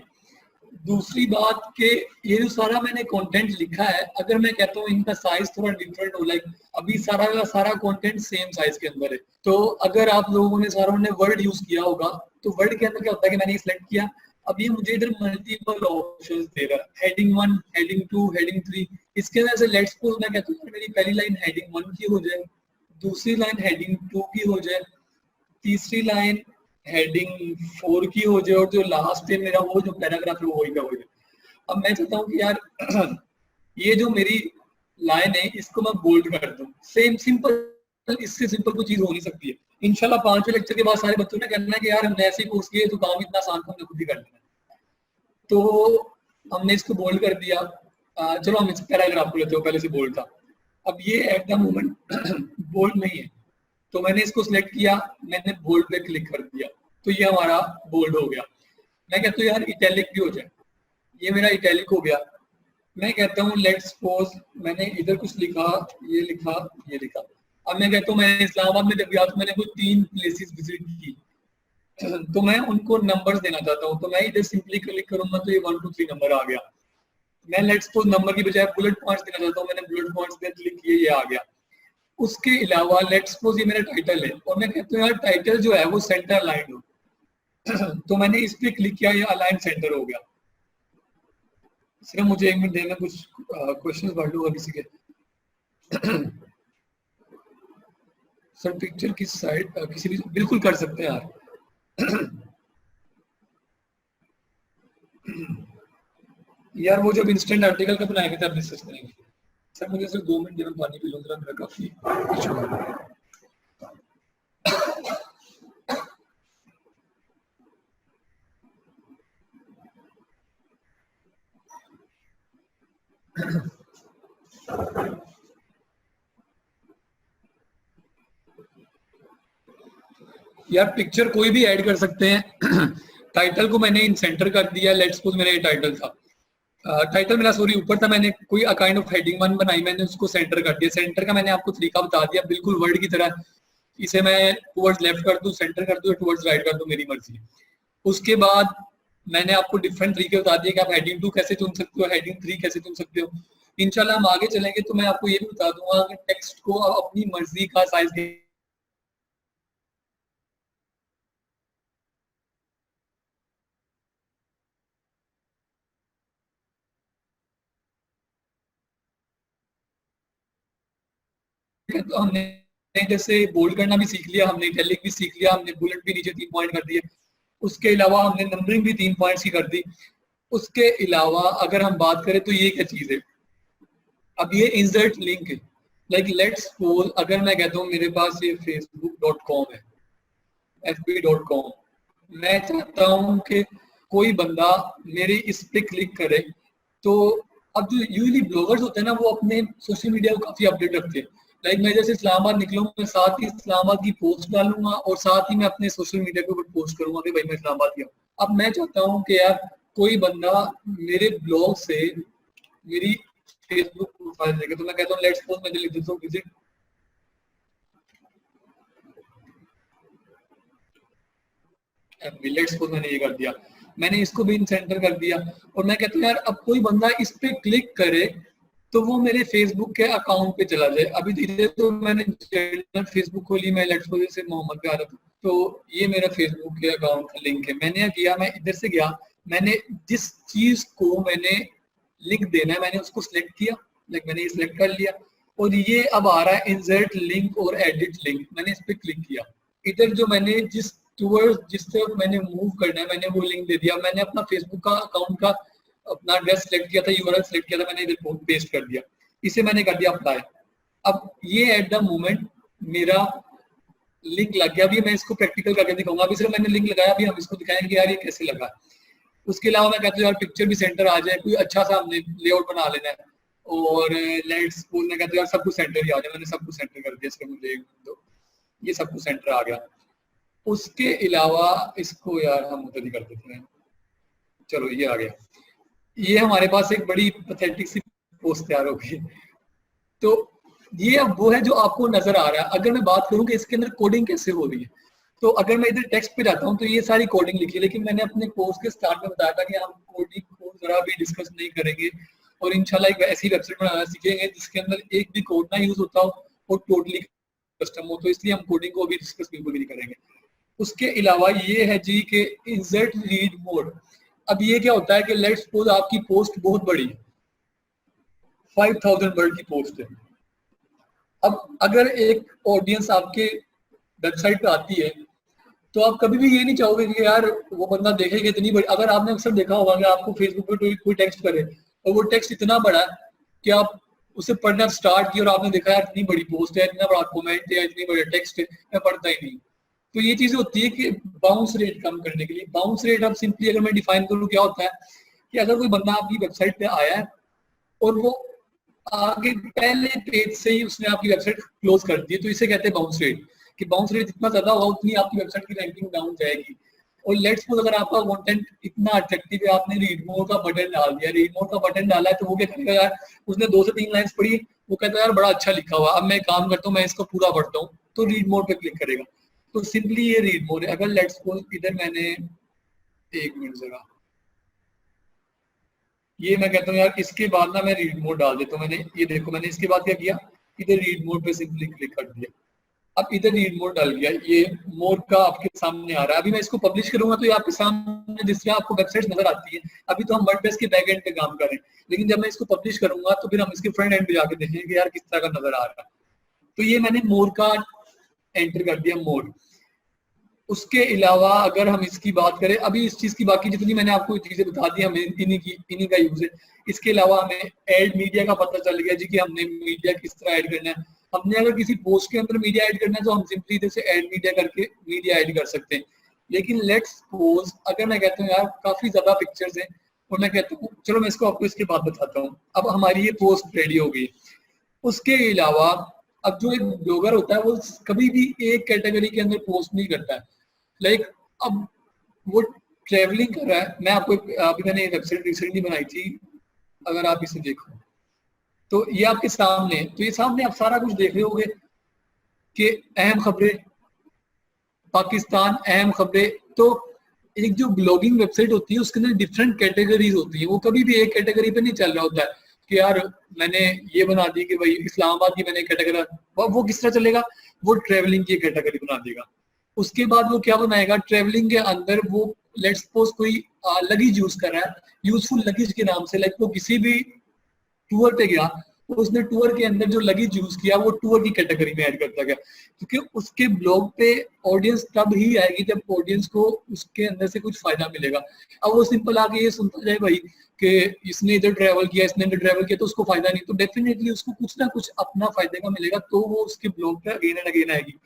दूसरी बात कि ये जो सारा मैंने कंटेंट लिखा है, अगर मैं कहता हूँ इनका साइज थोड़ा डिफरेंट हो, लाइक अभी सारा का सारा कंटेंट सेम साइज के अंदर है, तो अगर आप लोगों ने सारों ने वर्ड यूज किया होगा, तो वर्ड के अंदर क्या होता है कि मैंने सिलेक्ट किया, अब ये मुझे इधर मल्टीपल ऑप्शंस दे रहा है, हेडिंग 1, हेडिंग 2, हेडिंग 3। इसके वजह से लेट्स सपोज मैं कहता हूँ मेरी पहली लाइन हेडिंग 1 की हो जाए, दूसरी लाइन हेडिंग 2 की हो जाए, तीसरी लाइन हेडिंग 4 की हो जाए, और जो लास्ट है मेरा वो जो पैराग्राफ है वो वही का हो जाए। अब मैं चाहता हूँ कि यार ये जो मेरी लाइन है इसको मैं बोल्ड कर दूं, सेम सिंपल, इससे सिंपल कोई चीज हो नहीं सकती है। इंशाल्लाह 5वें लेक्चर के बाद सारे बच्चों ने कहना है कि यार हमने ऐसे कोर्स किए तो काम इतना आसान था, हमने खुद ही कर लेना। तो हमने इसको बोल्ड कर दिया। चलो हम इस पैराग्राफ को लेते हो, पहले से बोल्ड था, अब ये एट द मोमेंट बोल्ड नहीं है, तो मैंने इसको सिलेक्ट किया, मैंने बोल्ड पे क्लिक कर दिया, तो ये हमारा बोल्ड हो गया। मैं कहता हूँ यार इटैलिक भी हो जाए, ये मेरा इटैलिक हो गया। मैं कहता हूँ लेट्स सपोज मैंने इधर कुछ लिखा, ये लिखा, ये लिखा। अब मैं कहता हूँ मैंने इस्लामाबाद में जब गया तो मैंने कोई 3 प्लेसेस विजिट की, तो मैं उनको नंबर्स देना चाहता हूँ, तो मैं इधर सिंपली क्लिक करूंगा तो ये 1 2 3 नंबर आ गया। मैं लेट्स सपोज नंबर की बजाय बुलेट पॉइंट्स देना चाहता हूँ, मैंने बुलेट पॉइंट्स पे क्लिक किए, ये आ गया। उसके अलावा लेट्स सपोज ये मेरा टाइटल है, और मैं कहता हूँ यार टाइटल जो है वो सेंटर अलाइन हो, तो मैंने इस पे क्लिक किया, ये अलाइन सेंटर हो गया। सिर्फ मुझे 1 मिनट देना, कुछ क्वेश्चंस पढ़ लूंगा किसी के। सर पिक्चर किस साइड, किसी भी बिल्कुल कर सकते हैं यार। यार वो जब इंस्टेंट आर्टिकल का बनाएंगे तब डिस्कस करेंगे। सर मुझे सिर्फ 2 मिनट देना, पानी पी लूं जरा, मेरा काफी इशू है। यार पिक्चर कोई भी ऐड कर सकते हैं। टाइटल को मैंने इन सेंटर कर दिया, लेट्स सपोज मेरा ये टाइटल था, टाइटल मेरा सॉरी ऊपर था, मैंने कोई काइंड ऑफ हेडिंग 1 बनाई, मैंने उसको सेंटर कर दिया। सेंटर का मैंने आपको तरीका बता दिया, बिल्कुल वर्ड की तरह, इसे मैं टुवर्ड्स लेफ्ट कर दूं, सेंटर कर दूं, टुवर्ड्स राइट कर दूं, मेरी मर्जी। उसके बाद मैंने आपको डिफरेंट तरीके बता दिए कि आप हेडिंग 2 कैसे चुन सकते हो, हेडिंग 3 कैसे चुन सकते हो। इंशाल्लाह हम आगे चलेंगे तो मैं आपको ये भी बता दूंगा कि टेक्स्ट को अपनी मर्जी का साइज तो हमने जैसे बोल्ड करना भी सीख लिया, हमने इटैलिक भी सीख लिया, हमने बुलेट भी नीचे 3 पॉइंट कर दिए, उसके अलावा हमने नंबरिंग भी 3 पॉइंट्स की कर दी। उसके अलावा अगर हम बात करें तो ये क्या चीज है, अब ये इंसर्ट लिंक है। लाइक लेट्स सपोज अगर मैं कहता हूँ मेरे पास ये facebook.com है, fb.com, मैं चाहता हूँ कि कोई बंदा मेरे इस पे क्लिक करे, तो अब जो यूजली ब्लॉगर्स होते हैं ना, वो अपने सोशल मीडिया को काफी अपडेट रखते हैं। लाइक मैं जैसे इस्लामाबाद निकलूँ, मैं साथ ही इस्लामाबाद की पोस्ट डालूंगा और साथ ही मैं अपने सोशल मीडिया के ऊपर पोस्ट करूंगा कि भाई मैं इस्लामाबाद गया। अब मैं चाहता हूँ कि यार कोई बंदा मेरे ब्लॉग से मेरी फेसबुक प्रोफाइल देखे, तो मैं कहता हूँ लेट्स सपोज मैं लिख देता हूँ विजिट, लेट्स सपोज मैंने ये कर दिया, मैंने इसको भी इन सेंटर कर दिया, और मैं कहता हूँ यार अब कोई बंदा इस पे क्लिक करे तो वो मेरे फेसबुक के अकाउंट पे चला जाए। अभी धीरे तो मैंने फेसबुक खोली, मैं लेट्स सपोज से मोहम्मद पे आ रहा था, तो ये मेरा फेसबुक के अकाउंट का लिंक है। मैंने किया, मैं इधर से गया, मैंने जिस चीज को मैंने लिंक देना है मैंने उसको सिलेक्ट किया, लाइक मैंने ये सिलेक्ट कर लिया, और ये अब आ रहा है इंसर्ट लिंक और एडिट लिंक, मैंने इस पे क्लिक किया। इधर जो मैंने जिस तरफ मैंने मूव करना है मैंने वो लिंक दे दिया। मैंने अपना फेसबुक का अकाउंट का अपना एड्रेस सिलेक्ट किया था, यूआरएल सिलेक्ट किया था, मैंने इधर पेस्ट कर दिया, इसे मैंने कर दिया अप्लाई। अब ये एट द मोमेंट मेरा लिंक लग गया। अभी मैं इसको प्रैक्टिकल करके दिखाऊंगा, अभी सिर्फ मैंने लिंक लगाया, अभी हम इसको दिखाएंगे यार ये कैसे लगा। उसके अलावा मैं कहता हूँ यार पिक्चर भी सेंटर आ जाए, कोई अच्छा सा हमने लेआउट बना लेना है, और लेट्स बोलने कहते हैं यार सब कुछ सेंटर ही आ जाए, मैंने सब कुछ सेंटर कर दिया, सिर्फ मुझे ये सब कुछ सेंटर आ गया। उसके अलावा इसको यार हम उधर ही कर देते हैं, चलो ये आ गया। ये हमारे पास एक बड़ी पैथेटिक सी पोस्ट तैयार हो गई। तो ये अब वो है जो आपको नजर आ रहा है। अगर मैं बात करूं कि इसके अंदर कोडिंग कैसे हो रही है, तो अगर मैं इधर टेक्स्ट पे जाता हूं तो ये सारी कोडिंग लिखी है, लेकिन मैंने अपने कोर्स के स्टार्ट में बताया था कि हम कोडिंग को जरा भी डिस्कस नहीं करेंगे और इंशाल्लाह एक ऐसी वेबसाइट बनाना सीखेंगे जिसके अंदर एक भी कोड ना यूज होता हो और टोटली कस्टम हो। तो इसलिए हम कोडिंग को अभी डिस्कस बिल्कुल भी नहीं करेंगे। उसके अलावा ये है जी कि इंसर्ट रीड मोड। अब ये क्या होता है कि लेट्स सपोज आपकी पोस्ट बहुत बड़ी है, 5000 वर्ड की पोस्ट है। अब अगर एक ऑडियंस आपके वेबसाइट पे आती है तो आप कभी भी ये नहीं चाहोगे कि यार वो बंदा देखे कि इतनी बड़ी। अगर आपने अक्सर देखा होगा कि आपको फेसबुक पे कोई टेक्स्ट करे और वो टेक्स्ट इतना बड़ा है कि आप उसे पढ़ना स्टार्ट किया और आपने देखा यार इतनी बड़ी पोस्ट है, इतना बड़ा कमेंट है, इतनी बड़ी टेक्स्ट है, मैं पढ़ता ही नहीं। तो ये चीज होती है कि बाउंस रेट कम करने के लिए। बाउंस रेट अब सिंपली अगर मैं डिफाइन करूँ क्या होता है कि अगर कोई बंदा आपकी वेबसाइट पे आया है और वो आगे पहले पेज से ही उसने आपकी वेबसाइट क्लोज कर दी है, तो इसे कहते हैं बाउंस रेट। कि बाउंस रेट जितना ज्यादा होगा उतनी आपकी वेबसाइट की रैंकिंग डाउन जाएगी। और लेट्स सपोज अगर आपका कंटेंट इतना अट्रैक्टिव है, आपने रीड मोर का बटन डाल दिया, रीड मोर का बटन डाला है, तो वो क्या करेगा यार, उसने 2 से 3 लाइंस पढ़ी, वो कहता है यार बड़ा अच्छा लिखा हुआ, अब मैं काम करता हूँ, मैं इसको पूरा पढ़ता हूँ, तो रीड मोर पे क्लिक करेगा। तो सिंपली ये रीड मोर है। अगर लेट्स सपोज इधर मैंने 1 मिनट जरा ये मैं कहता हूँ यार इसके बाद ना मैं रीड मोड डाल देता हूँ। मैंने ये देखो मैंने इसके बाद क्या किया, इधर रीड मोड पे सिंपली क्लिक कर दिया। अब इधर रीड मोड डाल दिया, ये मोर का आपके सामने आ रहा है। अभी मैं इसको पब्लिश करूंगा तो ये आपके सामने जिस तरह आपको वेबसाइट नजर आती है। अभी तो हम वर्डप्रेस के बैक एंड पे काम कर रहे हैं, लेकिन जब मैं इसको पब्लिश करूंगा तो फिर हम इसके फ्रंट एंड पे जाके देखेंगे कि यार किस तरह का नजर आ रहा है। तो ये मैंने मोर का एंटर कर दिया, मोर। उसके अलावा अगर हम इसकी बात करें, अभी इस चीज की बाकी जितनी मैंने आपको चीजें बता दी, हमें इन्हीं का यूज है। इसके अलावा हमें ऐड मीडिया का पता चल गया जी कि हमने मीडिया किस तरह ऐड करना है। हमने अगर किसी पोस्ट के अंदर मीडिया ऐड करना है तो हम सिंपली इधर से ऐड मीडिया करके मीडिया ऐड कर सकते हैं। लेकिन लेट्स सपोज अगर मैं कहता हूँ यार काफी ज्यादा पिक्चर्स हैं और मैं कहता हूँ चलो मैं इसको आपको इसके बाद बताता हूँ। अब हमारी ये पोस्ट रेडी हो गई। उसके अलावा अब जो एक ब्लॉगर होता है वो कभी भी एक कैटेगरी के अंदर पोस्ट नहीं करता है। लाइक अब वो ट्रेवलिंग कर रहा है। मैं आपको अभी मैंने वेबसाइट रिसेंटली बनाई थी, अगर आप इसे देखो तो ये आपके सामने है। तो ये सामने आप सारा कुछ देख रहे होगे कि अहम खबरें पाकिस्तान, अहम खबरें। तो एक जो ब्लॉगिंग वेबसाइट होती है उसके अंदर डिफरेंट कैटेगरीज होती है। वो कभी भी एक कैटेगरी पे नहीं चल रहा होता है कि यार मैंने ये बना दी कि भाई इस्लामाबाद की मैंने कैटेगरी, वो किस तरह चलेगा, वो ट्रेवलिंग की कैटेगरी बना देगा। उसके बाद वो क्या बनाएगा, ट्रेवलिंग के अंदर वो लेट्स सपोज कोई लगेज यूज कर रहा है, यूजफुल लगेज के नाम से। लाइक वो किसी भी टूर पे गया तो उसने टूर के अंदर जो लगेज यूज किया वो टूर की कैटेगरी में ऐड करता गया, क्योंकि उसके ब्लॉग पे ऑडियंस तब ही आएगी जब ऑडियंस को उसके अंदर से कुछ फायदा मिलेगा। अब वो सिंपल आके ये सुनता जाए भाई कि इसने इधर ट्रैवल किया, इसने इधर ट्रैवल किया, तो उसको फायदा नहीं, तो डेफिनेटली उसको कुछ ना कुछ अपना फायदे का मिलेगा, तो वो उसके ब्लॉग पे अगेन एंड अगेन आएगी।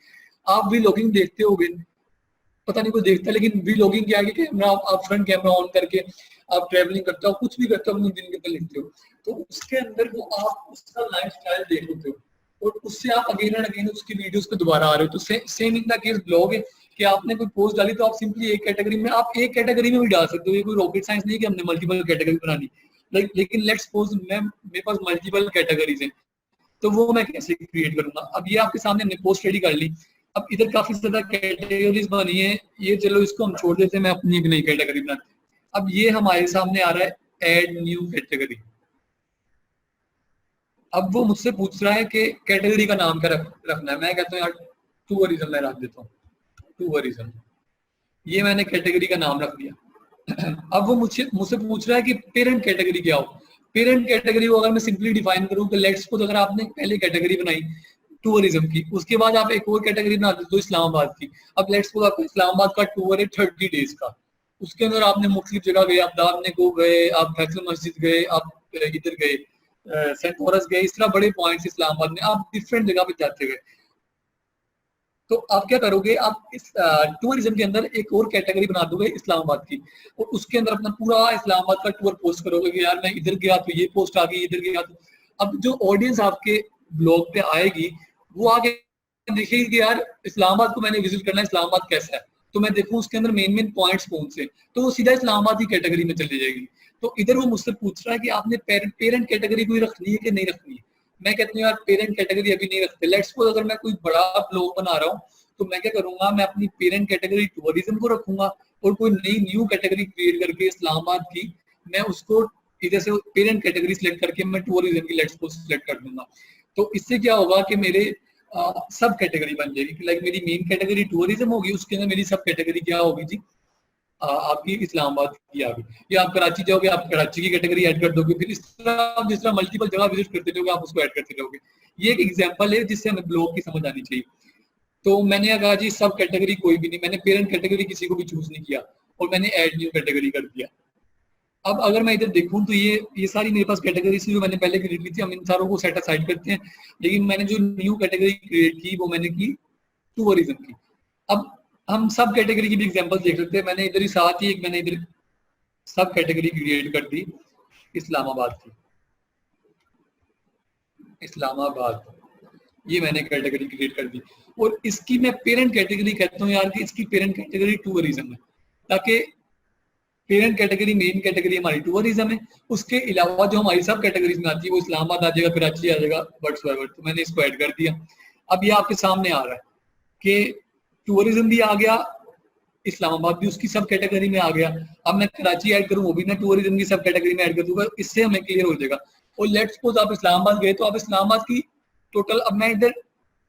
आप भी लॉगिंग देखते होगे, पता नहीं कोई देखता है, लेकिन वी लॉगिंग क्या है कि कैमरा आप फ्रंट कैमरा ऑन करके आप ट्रैवलिंग करते हो, कुछ भी करते हो, अपने दिन के ऊपर लिखते हो, तो उसके अंदर वो आप उसका लाइफस्टाइल देख लेते हो और उससे आप अगेन एंड अगेन उसकी वीडियोस पे दोबारा आ रहे हो। तो same in the case blog है कि आपने कोई पोस्ट डाली तो आप सिंपली एक कैटेगरी में, आप एक कैटेगरी में भी डाल सकते हो। ये कोई रॉकेट साइंस नहीं कि हमने मल्टीपल कैटेगरी बनानी। लेकिन लेट्स सपोज मेरे पास मल्टीपल कैटेगरीज हैं, तो वो मैं कैसे क्रिएट करूंगा। अब ये आपके सामने हमने पोस्ट रेडी कर ली। अब इधर काफी ज्यादा कैटेगरीज बनी है, ये चलो इसको हम छोड़ देते हैं, मैं अपनी एक नई कैटेगरी बनाती हूँ। अब ये हमारे सामने आ रहा है ऐड न्यू कैटेगरी। अब वो मुझसे पूछ रहा है कि कैटेगरी का नाम क्या रखना है। मैं कहता हूँ यार टूरिज्म मैं रख देता हूँ, टूरिज्म। ये मैंने कैटेगरी का नाम रख दिया। अब वो मुझसे पूछ रहा है कि पेरेंट कैटेगरी क्या हो। पेरेंट कैटेगरी को अगर मैं सिंपली डिफाइन करूँ तो लेट्स सपोज अगर आपने पहले कैटेगरी बनाई टूरिज्म की, उसके बाद आप एक और कैटेगरी बना देते हो इस्लामाबाद की। अब लेट्स सपोज आपका इस्लामाबाद का टूर है 30 डेज का, उसके अंदर आपने मुख्तलिफ जगह गए, आप दावने को गए, आप फैसल मस्जिद गए, आप इधर गए सेंट फॉरेस्ट गए, इस तरह बड़े पॉइंट्स इस्लामाबाद में, आप डिफरेंट जगह पे जाते गए। तो आप क्या करोगे, आप इस टूरिज्म के अंदर एक और कैटेगरी बना दोगे इस्लामाबाद की, और उसके अंदर अपना पूरा इस्लामाबाद का टूर पोस्ट करोगे कि यार मैं इधर गया तो ये पोस्ट आ गई, इधर गया तो। अब जो ऑडियंस आपके ब्लॉग पे आएगी वो आगे देखेगी कि यार इस्लामाबाद को मैंने विजिट करना है, इस्लामाबाद कैसा है, तो मैं देखूं उसके अंदर मेन पॉइंट्स कौन से, तो वो सीधा इस्लामाबाद की कैटेगरी में चली जाएगी। तो इधर वो मुझसे पूछ रहा है कि आपने पेरेंट कैटेगरी कोई रखनी है कि नहीं रखनी है। मैं कहती हूँ यार पेरेंट कैटेगरी अभी नहीं रखते। लेट्स सपोज अगर मैं कोई बड़ा ब्लॉग बना रहा हूँ तो मैं क्या करूंगा, मैं अपनी पेरेंट कैटेगरी टूरिज्म को रखूंगा और कोई नई न्यू कैटेगरी क्रिएट करके इस्लामाबाद की मैं उसको इधर से पेरेंट कैटेगरी सिलेक्ट करके मैं टूरिज्म की लेट्स सपोज सिलेक्ट कर दूंगा। तो इससे क्या होगा कि मेरे सब कैटेगरी बन जाएगी। लाइक मेरी मेन कैटेगरी टूरिज्म होगी, उसके अंदर मेरी सब कैटेगरी क्या होगी जी, आपकी इस्लामाबाद की आ गई। या आप कराची जाओगे, आप कराची की कैटेगरी ऐड कर दोगे, फिर इस तरह आप जिस तरह मल्टीपल जगह विजिट करते जाओगे आप उसको ऐड करते जाओगे। ये एक एग्जांपल है जिससे हमें ब्लॉग की समझ आनी चाहिए। तो मैंने कहा जी सब कैटेगरी कोई भी नहीं, मैंने पेरेंट कैटेगरी किसी को भी चूज नहीं किया और मैंने ऐड न्यू कैटेगरी कर दिया। अब अगर मैं इधर देखूं तो ये सारी मेरे पास कैटेगरी थी जो मैंने पहले क्रिएट की थी। हम इन सारों को सेट असाइड करते हैं, लेकिन मैंने जो न्यू कैटेगरी क्रिएट की वो मैंने की टूरिज्म की। अब हम सब कैटेगरी की भी एग्जांपल देख सकते हैं। मैंने इधर ही साथ ही एक मैंने इधर सब कैटेगरी क्रिएट कर दी इस्लामाबाद की। इस्लामाबाद ये मैंने कैटेगरी क्रिएट कर दी और इसकी मैं पेरेंट कैटेगरी कहता हूँ यार कि इसकी पेरेंट कैटेगरी टूरिज्म है, ताकि पेरेंट कैटेगरी मेन कैटेगरी हमारी टूरिज्म है, उसके अलावा जो हमारी सब कैटेगरीज में आती है वो इस्लामाबाद आ जाएगा, कराची आ जाएगा, व्हाट्सएवर। तो मैंने इसको ऐड कर दिया। अब ये आपके सामने आ रहा है कि टूरिज्म भी आ गया, इस्लामाबाद भी उसकी सब कैटेगरी में आ गया। अब मैं कराची ऐड करूं वो भी मैं टूरिज्म की सब कैटेगरी में ऐड कर दूंगा, इससे हमें क्लियर हो जाएगा। और लेट्स सपोज आप इस्लामाबाद गए तो आप इस्लामाबाद की टोटल, अब मैं इधर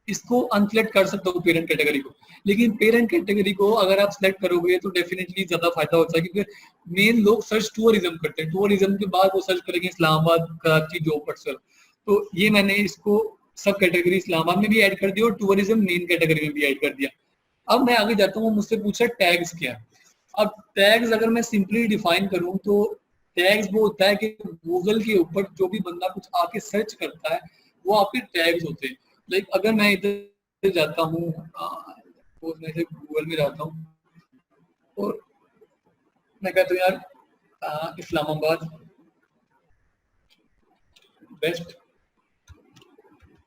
इसको अनसेलेक्ट कर सकता हूँ पेरेंट कैटेगरी को, लेकिन पेरेंट कैटेगरी को अगर आप सिलेक्ट करोगे तो डेफिनेटली ज्यादा फायदा होता है, क्योंकि मेन लोग सर्च टूरिज्म करते हैं, टूरिज्म के बाद वो सर्च करेंगे इस्लामाबाद, कराची, जॉब, व्हाट्सएवर। तो ये मैंने इसको सब कैटेगरी इस्लामाबाद में भी ऐड कर दिया और टूरिज्म मेन कैटेगरी में भी ऐड कर दिया। अब मैं आगे जाता हूँ, मुझसे पूछा टैग्स क्या है। अब टैग्स अगर मैं सिंपली डिफाइन करूँ तो टैग्स वो होता है कि गूगल के ऊपर जो भी बंदा कुछ आके सर्च करता है वो आपके टैग्स होते हैं। लाइक अगर मैं इधर जाता हूँ, मैं गूगल में जाता हूँ और मैं कहता हूँ यार इस्लामाबाद बेस्ट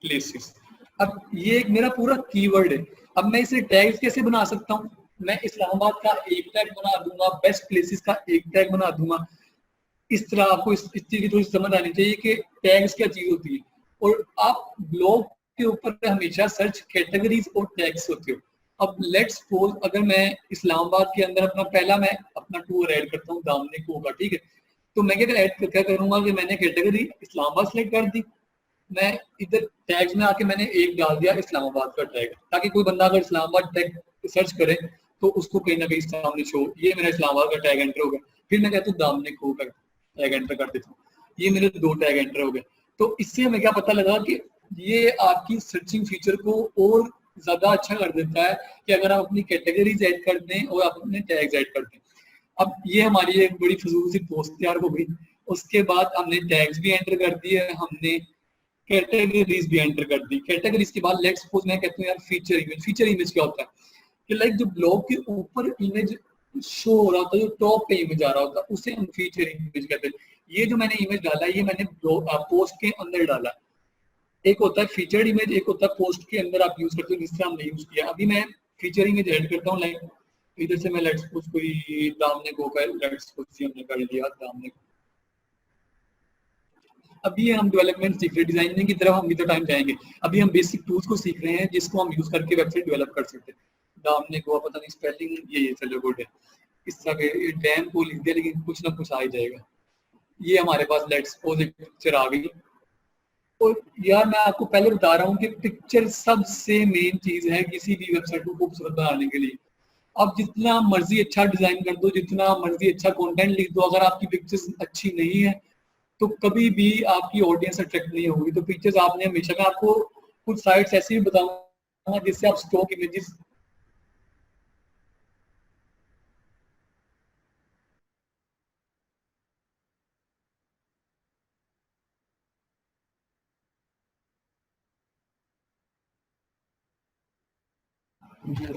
प्लेसेस। अब ये एक मेरा पूरा कीवर्ड है। अब मैं इसे टैग्स कैसे बना सकता हूँ, मैं इस्लामाबाद का एक टैग बना दूंगा, बेस्ट प्लेसेस का एक टैग बना दूंगा। इस तरह आपको इस चीज की थोड़ी समझ आनी चाहिए कि टैग्स क्या चीज होती है। और आप ब्लॉग के ऊपर हमेशा सर्च कैटेगरीज और टैग्स होते हो। अब लेट्स सपोज अगर मैं इस्लामाबाद के अंदर मैं अपना टूर ऐड करता हूँ दामने को होगा, ठीक है। तो मैं क्या करूंगा कि मैंने कैटेगरी इस्लामाबाद सेलेक्ट कर दी, मैं इधर टैग्स में आके मैंने एक डाल दिया इस्लामाबाद का टैग, ताकि कोई बंदा अगर इस्लामाबाद टैग सर्च करे तो उसको कहीं ना कहीं सामने शो, ये मेरा इस्लामाबाद का टैग एंटर हो गया। फिर मैं कहता हूँ दामने को का टैग एंटर कर देता हूँ, ये मेरे 2 टैग एंटर हो गए। तो इससे हमें क्या पता लगा कि ये आपकी सर्चिंग फीचर को और ज्यादा अच्छा कर देता है कि अगर आप अपनी कैटेगरीज ऐड कर दें और आप अपने टैग्स ऐड कर दें। अब ये हमारी एक बड़ी फजूल सी पोस्ट तैयार हो गई। उसके बाद हमने टैग्स भी एंटर कर दिए, हमने कैटेगरीज भी एंटर कर दी। कैटेगरीज के बाद लेट्स सपोज मैं कहता हूँ यार फीचर इमेज। फीचर इमेज क्या होता है कि लाइक जो ब्लॉग के ऊपर इमेज शो हो रहा होता है, जो टॉप पे इमेज आ रहा होता है, उसे हम फीचर इमेज कहते हैं। ये जो मैंने इमेज डाला है ये मैंने पोस्ट के अंदर डाला। एक होता है फीचर्ड इमेज, एक होता है पोस्ट के अंदर आप यूज करते हो, जिससे हमने यूज किया। अभी मैं फीचर इमेज ऐड करता हूँ। लाइक इधर से मैं लेट्स सपोज कोई दामने को का लेट्स सपोज हमने कर लिया दामने को। अभी हम डेवलपमेंट सीख रहे हैं, डिजाइनिंग की तरफ हम भी तो टाइम जाएंगे। अभी हम बेसिक टूल्स को सीख रहे हैं जिसको हम यूज करके वेबसाइट डेवलप कर सकते हैं। दामने को पता नहीं स्पेलिंग ये चलो गुड है, इस तरह डैम को लिख दिया लेकिन कुछ ना कुछ आ ही जाएगा। ये हमारे पास लेट्स सपोज एक पिक्चर आ गई। और यार मैं आपको पहले बता रहा हूँ कि पिक्चर सबसे मेन चीज है किसी भी वेबसाइट को खूबसूरत बनाने के लिए। आप जितना मर्जी अच्छा डिजाइन कर दो, जितना मर्जी अच्छा कंटेंट लिख दो, अगर आपकी पिक्चर्स अच्छी नहीं है तो कभी भी आपकी ऑडियंस अट्रैक्ट नहीं होगी। तो पिक्चर्स आपने हमेशा, मैं आपको कुछ साइट्स ऐसी भी बताऊंगा जिससे आप स्टॉक इमेजेस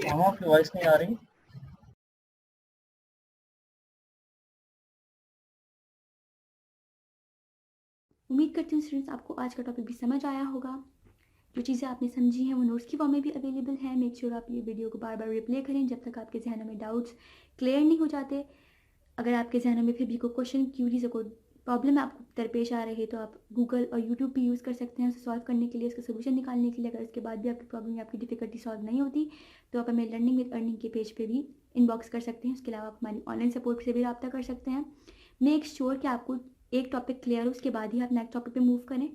आपकी वॉइस नहीं आ रही। उम्मीद करती हूँ स्टूडेंट्स आपको आज का टॉपिक भी समझ आया होगा। जो चीज़ें आपने समझी हैं वो नोट्स की फॉर्म में भी अवेलेबल है। मेक श्योर आप ये वीडियो को बार बार रिप्ले करें जब तक आपके जहनों में डाउट्स क्लियर नहीं हो जाते। अगर आपके जहनों में फिर भी कोई क्वेश्चन, क्यूरीज, कोई प्रॉब्लम आपको दरपेश आ रही है तो आप गूगल और यूट्यूब भी यूज़ कर सकते हैं उसे सॉल्व करने के लिए, उसका सोल्यूशन निकालने के लिए। अगर उसके बाद भी आपकी प्रॉब्लम या आपकी डिफिकल्टी सॉल्व नहीं होती तो आप हमें लर्निंग विद अर्निंग के पेज पे भी इनबॉक्स कर सकते हैं। उसके अलावा आप हमारी ऑनलाइन सपोर्ट से भी रब्ता कर सकते हैं। मेक श्योर कि आपको एक टॉपिक क्लियर हो, उसके बाद ही आप नेक्स्ट टॉपिक पे मूव करें।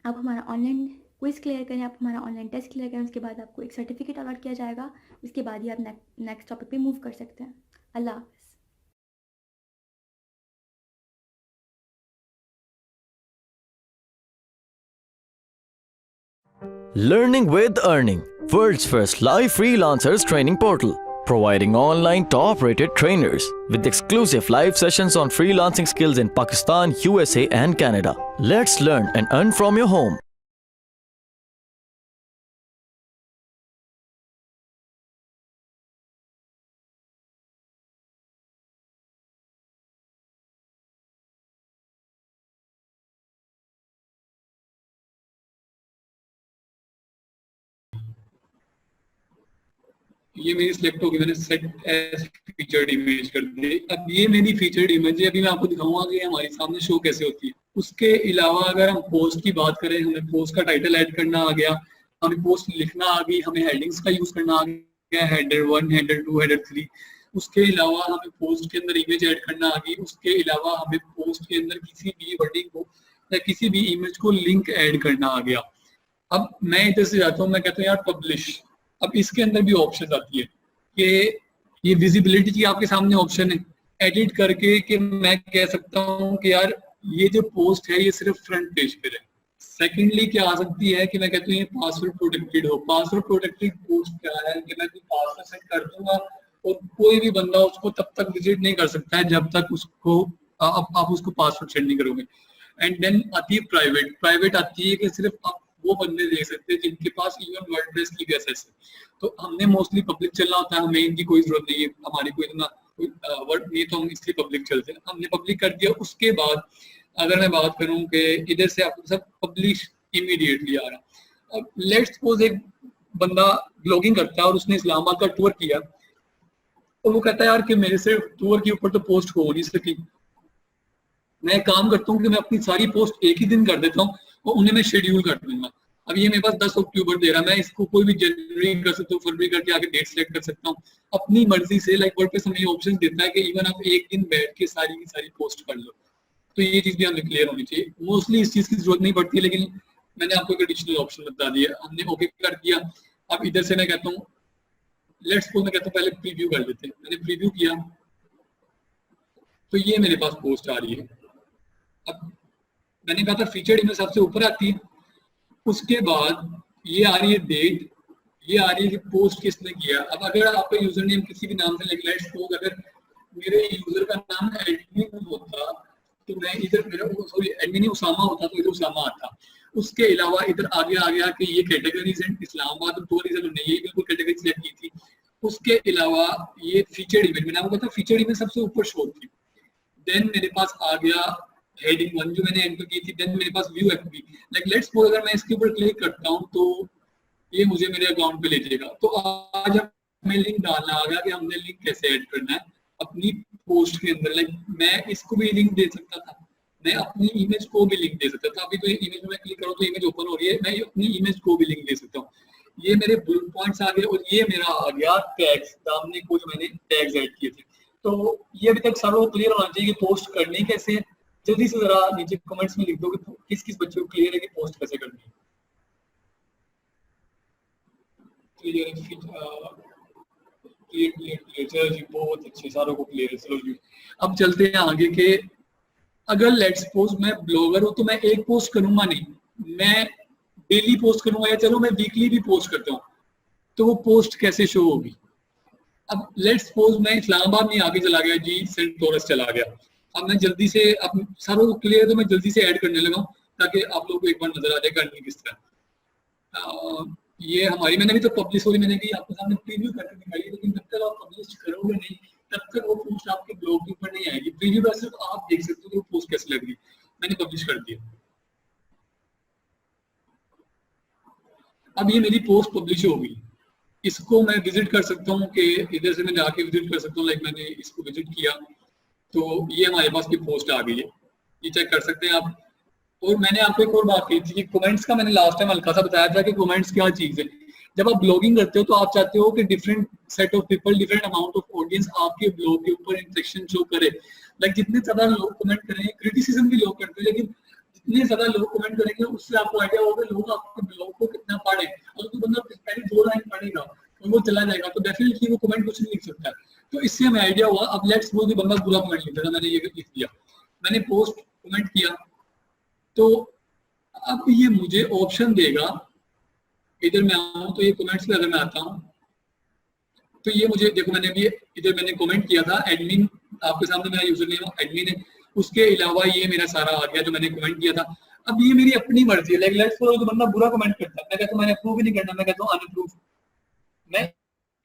आप हमारा ऑनलाइन क्विज क्लियर करें, आप हमारा ऑनलाइन टेस्ट क्लियर करें, उसके बाद आपको एक सर्टिफिकेट अलॉट किया जाएगा। उसके बाद ही आप नेक्स्ट टॉपिक पे मूव कर सकते हैं। अल्लाह हाफ़िज़। Learning with Earning, world's first live freelancers training portal, providing online top-rated trainers with exclusive live sessions on freelancing skills in Pakistan, USA and Canada. Let's learn and earn from your home. ये मेरी select होगी, मैंने set as featured image कर दी। अब ये मेरी featured image है, अभी मैं आपको दिखाऊंगा कि हमारे सामने शो कैसे होती है। उसके अलावा अगर हम पोस्ट की बात करें, हमें पोस्ट का टाइटल ऐड करना आ गया, हमें पोस्ट लिखना आ गई, हमें हेडिंग्स का यूज करना आ गया, हेडर 1, हेडर 2, हेडर 3। उसके अलावा हमें पोस्ट के अंदर इमेज ऐड करना आ गई। उसके अलावा हमें पोस्ट के अंदर किसी भी वर्डिंग को या किसी भी इमेज को लिंक ऐड करना आ गया। अब मैं इधर से जाता हूँ, मैं कहता हूँ यार पब्लिश। अब इसके अंदर भी ऑप्शन आती है कि ये विजिबिलिटी की आपके सामने ऑप्शन है एडिट करके, कि मैं कह सकता हूँ कि यार ये जो पोस्ट है ये सिर्फ फ्रंट पेज पे रहे। सेकेंडली क्या आ सकती है कि मैं कहता हूँ ये पासवर्ड प्रोटेक्टेड हो। पासवर्ड प्रोटेक्टेड पोस्ट क्या है कि मैं पासवर्ड सेट कर दूंगा और कोई भी बंदा उसको तब तक विजिट नहीं कर सकता है जब तक उसको आप उसको पासवर्ड सेट नहीं करोगे। एंड देन आती है प्राइवेट। प्राइवेट आती है कि सिर्फ आप वो बंदे देख सकते हैं जिनके पास इवन वर्डप्रेस की भी एक्सेस है। तो हमने मोस्टली पब्लिक चलना होता है, हमें इनकी कोई जरूरत नहीं है, हमारी कोई इतना वर्ड नहीं, तो हम इसलिए पब्लिक चलते हैं। हमने पब्लिक कर दिया। उसके बाद अगर मैं बात करूं कि इधर से आपको सब पब्लिश इमीडिएटली आ रहा। अब लेट्स सपोज एक बंदा ब्लॉगिंग करता है और उसने इस्लामाबाद का टूर किया और वो कहता है यार कि मेरे से टूर के ऊपर तो पोस्ट हो नहीं सकी। मैं काम करता हूँ कि मैं अपनी सारी पोस्ट एक ही दिन कर देता हूँ और उन्हें मैं शेड्यूल कर दूंगा। अब ये मेरे पास 10 अक्टूबर दे रहा है, मैं इसको कोई भी जनवरी कर सकता हूँ, फरवरी करके आगे डेट सेलेक्ट कर सकता हूँ अपनी मर्जी से। लाइक वर्डप्रेस हमें ऑप्शन देता है कि इवन आप एक दिन बैठ के सारी की सारी पोस्ट कर लो। तो ये चीज भी हमें क्लियर होनी चाहिए। मोस्टली इस चीज की जरूरत नहीं पड़ती है, लेकिन मैंने आपको एक एडिशनल ऑप्शन बता दिया। हमने ओके कर दिया। अब इधर से मैं कहता हूँ लेट्स सपोज मैं कहता हूँ पहले प्रीव्यू कर लेते हैं। मैंने प्रीव्यू किया तो ये मेरे पास पोस्ट आ रही है। अब मैंने कहा था फीचर्ड इमेज सबसे ऊपर आती है, उसके बाद ये आ रही है डेट, ये आ रही है कि पोस्ट किसने किया। अब अगर आपका यूजर नेम किसी भी नाम से लिख, लेट्स सपोज अगर मेरे यूजर का नाम एडमिन होता तो मैं इधर मेरा सॉरी एडमिन उसामा होता तो इधर उसामा आता। उसके अलावा इधर आगे आ गया कि ये कैटेगरीज हैं, इस्लामाबाद और टूरिज्म ने ये बिल्कुल कैटेगरी सिलेक्ट की थी। उसके अलावा ये फीचर्ड इमेज, मैंने आपको बताया फीचर्ड इमेज सबसे ऊपर शो थी। देन मेरे पास आ गया हेडिंग 1 जो मैंने एंटर की थी। देन मेरे पास view FB. Like let's suppose अगर मैं इसके ऊपर क्लिक करता हूं तो ये मुझे मेरे अकाउंट पे ले जाएगा। तो आज हमें लिंक डालना आ गया कि हमने लिंक कैसे ऐड करना है अपनी पोस्ट के अंदर। लाइक मैं इसको भी लिंक दे सकता था, मैं अपनी इमेज को भी लिंक दे सकता था। अभी तो ये इमेज में मैं क्लिक करूँ तो इमेज ओपन हो रही है, मैं अपनी इमेज को भी लिंक दे सकता हूँ। ये मेरे बुलेट पॉइंट्स आ गए और ये मेरा आ गया टैग्स, सामने को जो मैंने टैग्स ऐड किए थे। तो ये अभी तक सबको क्लियर होना चाहिए कि पोस्ट करनी कैसे है। जल्दी से जरा नीचे कमेंट्स में लिख दो कि किस किस बच्चे को क्लियर है कि पोस्ट कैसे करनी है। क्लियर चलो जी, बहुत अच्छे, सारों को क्लियर है। चलो जी अब चलते हैं आगे के अगर लेट्स सपोज मैं ब्लॉगर हूं तो मैं एक पोस्ट करूंगा नहीं, मैं डेली पोस्ट करूंगा या चलो मैं वीकली भी पोस्ट करता हूँ, तो वो पोस्ट कैसे शो होगी। अब लेट्स सपोज मैं इस्लामाबाद में आगे चला गया जी, सेंट टॉरस चला गया। अब मैं जल्दी से, अब सारों को क्लियर है तो मैं जल्दी से ऐड करने लगा ताकि आप लोगों को एक बार नजर आ जाए करनी किस तरह। ये हमारी मैंने भी तो पब्लिश हो रही, मैंने भी आपके सामने प्रीव्यू करके दिखाई है, लेकिन जब तक आप पब्लिश करोगे नहीं तब तक वो पोस्ट आपके ब्लॉग के ऊपर नहीं आएगी। प्रीव्यू पर सिर्फ आप देख सकते हो कि वो पोस्ट कैसे लग रही। मैंने पब्लिश कर दिया। अब ये मेरी पोस्ट पब्लिश हो गई। इसको मैं विजिट कर सकता हूँ कि इधर से मैं जाके विजिट कर सकता हूँ, लाइक मैंने इसको विजिट किया तो ये हमारे पास की पोस्ट आ गई है, ये चेक कर सकते हैं आप। और मैंने आपको एक और बात कही थी कि कमेंट्स का मैंने लास्ट टाइम हल्का सा बताया था कि कमेंट्स क्या चीज है। जब आप ब्लॉगिंग करते हो तो आप चाहते हो कि different set of people, different amount of audience आपके ब्लॉग के ऊपर इंटरेक्शन शो करे। लाइक जितने ज्यादा लोग कमेंट करेंगे, क्रिटिसिज्म भी लोग करते हैं, लेकिन जितने ज्यादा लोग कमेंट करेंगे उससे आपको आइडिया होगा लोग आपके ब्लॉग को कितना पढ़े। अगर कोई बंदा पहले 2 लाइन पढ़ेगा और वो चला जाएगा तो डेफिनेटली वो कमेंट कुछ नहीं लिख सकता है। तो इससे हमें आइडिया हुआ। अब लेट्स सपोज कि बंदा बुरा कमेंट लिख रहा, मैंने ये लिख दिया, मैंने पोस्ट कमेंट किया, तो अब ये मुझे ऑप्शन देगा, इधर मैं आऊँ तो ये कमेंट्स में अगर मैं आता हूँ तो ये मुझे देखो, मैंने भी इधर मैंने कमेंट किया था, एडमिन आपके सामने मेरा यूजर नेम एडमिन है, उसके अलावा ये मेरा सारा आ गया जो मैंने कमेंट किया था। अब ये मेरी अपनी मर्जी है, लाइक लेट्स सपोज जो बंदा बुरा कमेंट करता है, मैं कहता हूँ मैंने अप्रूव ही नहीं करना, मैं कहता हूँ अनअप्रूव। मैं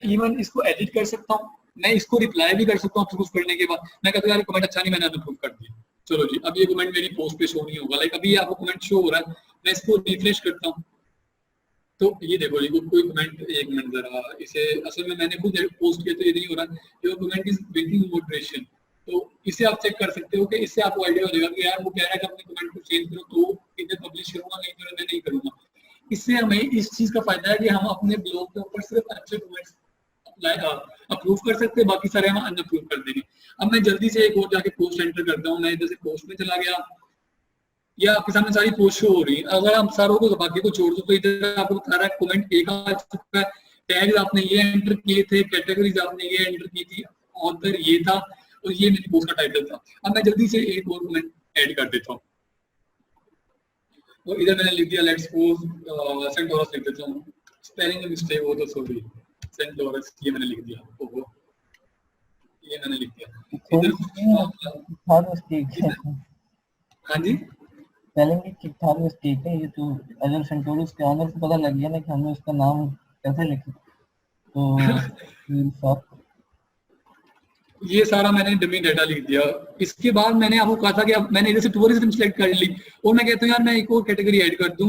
इवन इसको एडिट कर सकता हूँ, मैं इसको रिप्लाई भी कर सकता हूँ अप्रूव करने के बाद। मैं कहता हूँ यार कमेंट अच्छा नहीं, मैंने अनअप्रूव कर दिया, चलो जी अब ये कमेंट मेरी पोस्ट पे शो नहीं होगा। लाइक अभी आपको कमेंट शो हो रहा है, मैं इसको रिफ्रेश करता हूँ तो ये देखो जी कोई कमेंट, एक मिनट जरा, इसे असल में मैंने खुद पोस्ट किया तो ये नहीं हो रहा, ये कमेंट इज वेटिंग मॉडरेशन। तो इसे आप चेक कर सकते हो कि इससे आपको आइडिया हो जाएगा कि यार वो कह रहा है कि अपने कमेंट को चेंज करो तो इधर पब्लिश करूंगा, नहीं तो मैं नहीं करूंगा। इससे हमें इस चीज का फायदा है कि हम अपने ब्लॉग के ऊपर सिर्फ अच्छे कमेंट्स अप्रूव कर सकते हैं, बाकी सारे हम अनअप्रूव कर देंगे। अब मैं जल्दी से एक और जाके पोस्ट एंटर करता हूँ, मैं इधर से पोस्ट में चला गया, या आपके सामने सारी पोस्ट शो हो रही है। अगर आप सारों को बाकी को छोड़ दो तो इधर आपको बता रहा है कमेंट एक आ चुका है, टैग आपने ये एंटर किए थे, कैटेगरीज आपने ये एंटर की थी, ऑथर ये था और ये मेरी पोस्ट का टाइटल था। अब मैं जल्दी से एक और कमेंट ऐड कर देता हूँ और इधर मैंने लिख दिया लेट्स सपोज सेंट लॉरेंस लिख देता हूँ, स्पेलिंग में मिस्टेक हो तो सॉरी, सेंट लॉरेंस ये मैंने लिख दिया, ओहो ये मैंने लिख दिया इधर। हाँ जी स्पेलिंग की ठीक ठाक मिस्टेक है ये, तो अगर सेंटोरस के ऑनर को पता लग गया ना कि हमने उसका नाम कैसे लिखा तो ये सारा मैंने डमी डाटा लिख दिया। इसके बाद मैंने आपको कहा था कि अब मैंने इधर से टूरिज्म सिलेक्ट कर ली और मैं कहता हूँ यार मैं एक और कैटेगरी ऐड कर दूं,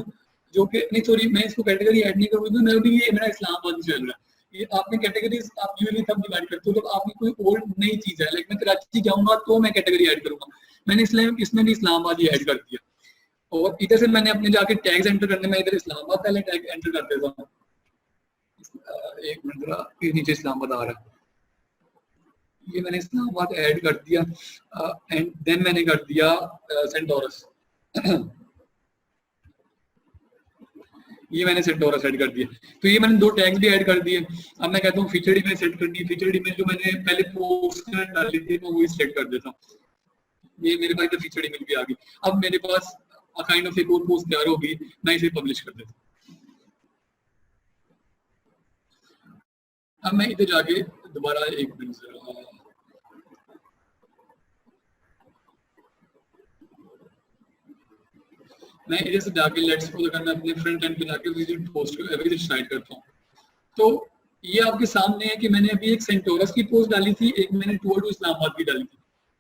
जो कि नहीं सॉरी मैं इसको कैटेगरी ऐड नहीं करूँगी, मैं भी ये मेरा इस्लामाबाद चल रहा है। ये आपने कैटेगरीज आप यूजुअली तब डिवाइड करते हो जब आपकी कोई और नई चीज है, लाइक मैं कराची जाऊंगा तो मैं कैटेगरी ऐड करूंगा, मैंने इसलिए इसमें भी इस्लामाबाद ही ऐड कर दिया। और इधर से मैंने अपने जाके टैग्स एंटर करने में इधर इस्लामाबाद पहले टैग एंटर कर देता हूँ, एक मिनट नीचे इस्लामाबाद आ रहा है, ये मैंने इस्लामाबाद ऐड कर दिया एंड देन मैंने कर दिया सेंट लॉरेंस ये मैंने सेंट लॉरेंस ऐड कर दिया। तो ये मैंने 2 टैग्स भी ऐड कर दिए। अब मैं कहता हूँ फीचर्ड इमेज सेट करनी है, फीचर्ड इमेज जो मैंने पहले पोस्ट में डाली थी मैं वही सेलेक्ट कर देता हूँ, ये मेरे पास तो फीचर्ड इमेज भी आ गई। अब मेरे पास काइंड ऑफ एक और पोस्ट तैयार होगी, मैं इसे पब्लिश कर देता हूँ। अब मैं इधर जाके दोबारा एक मिनट मैं इधर से जाके लेट्स सपोज अगर मैं अपने फ्रंट एंड पे जाके विजिट पोस्ट विजिट साइट करता हूँ तो ये आपके सामने है कि मैंने अभी एक सेंटोरस की पोस्ट डाली थी, एक मैंने टूर टू इस्लामाबाद की डाली थी।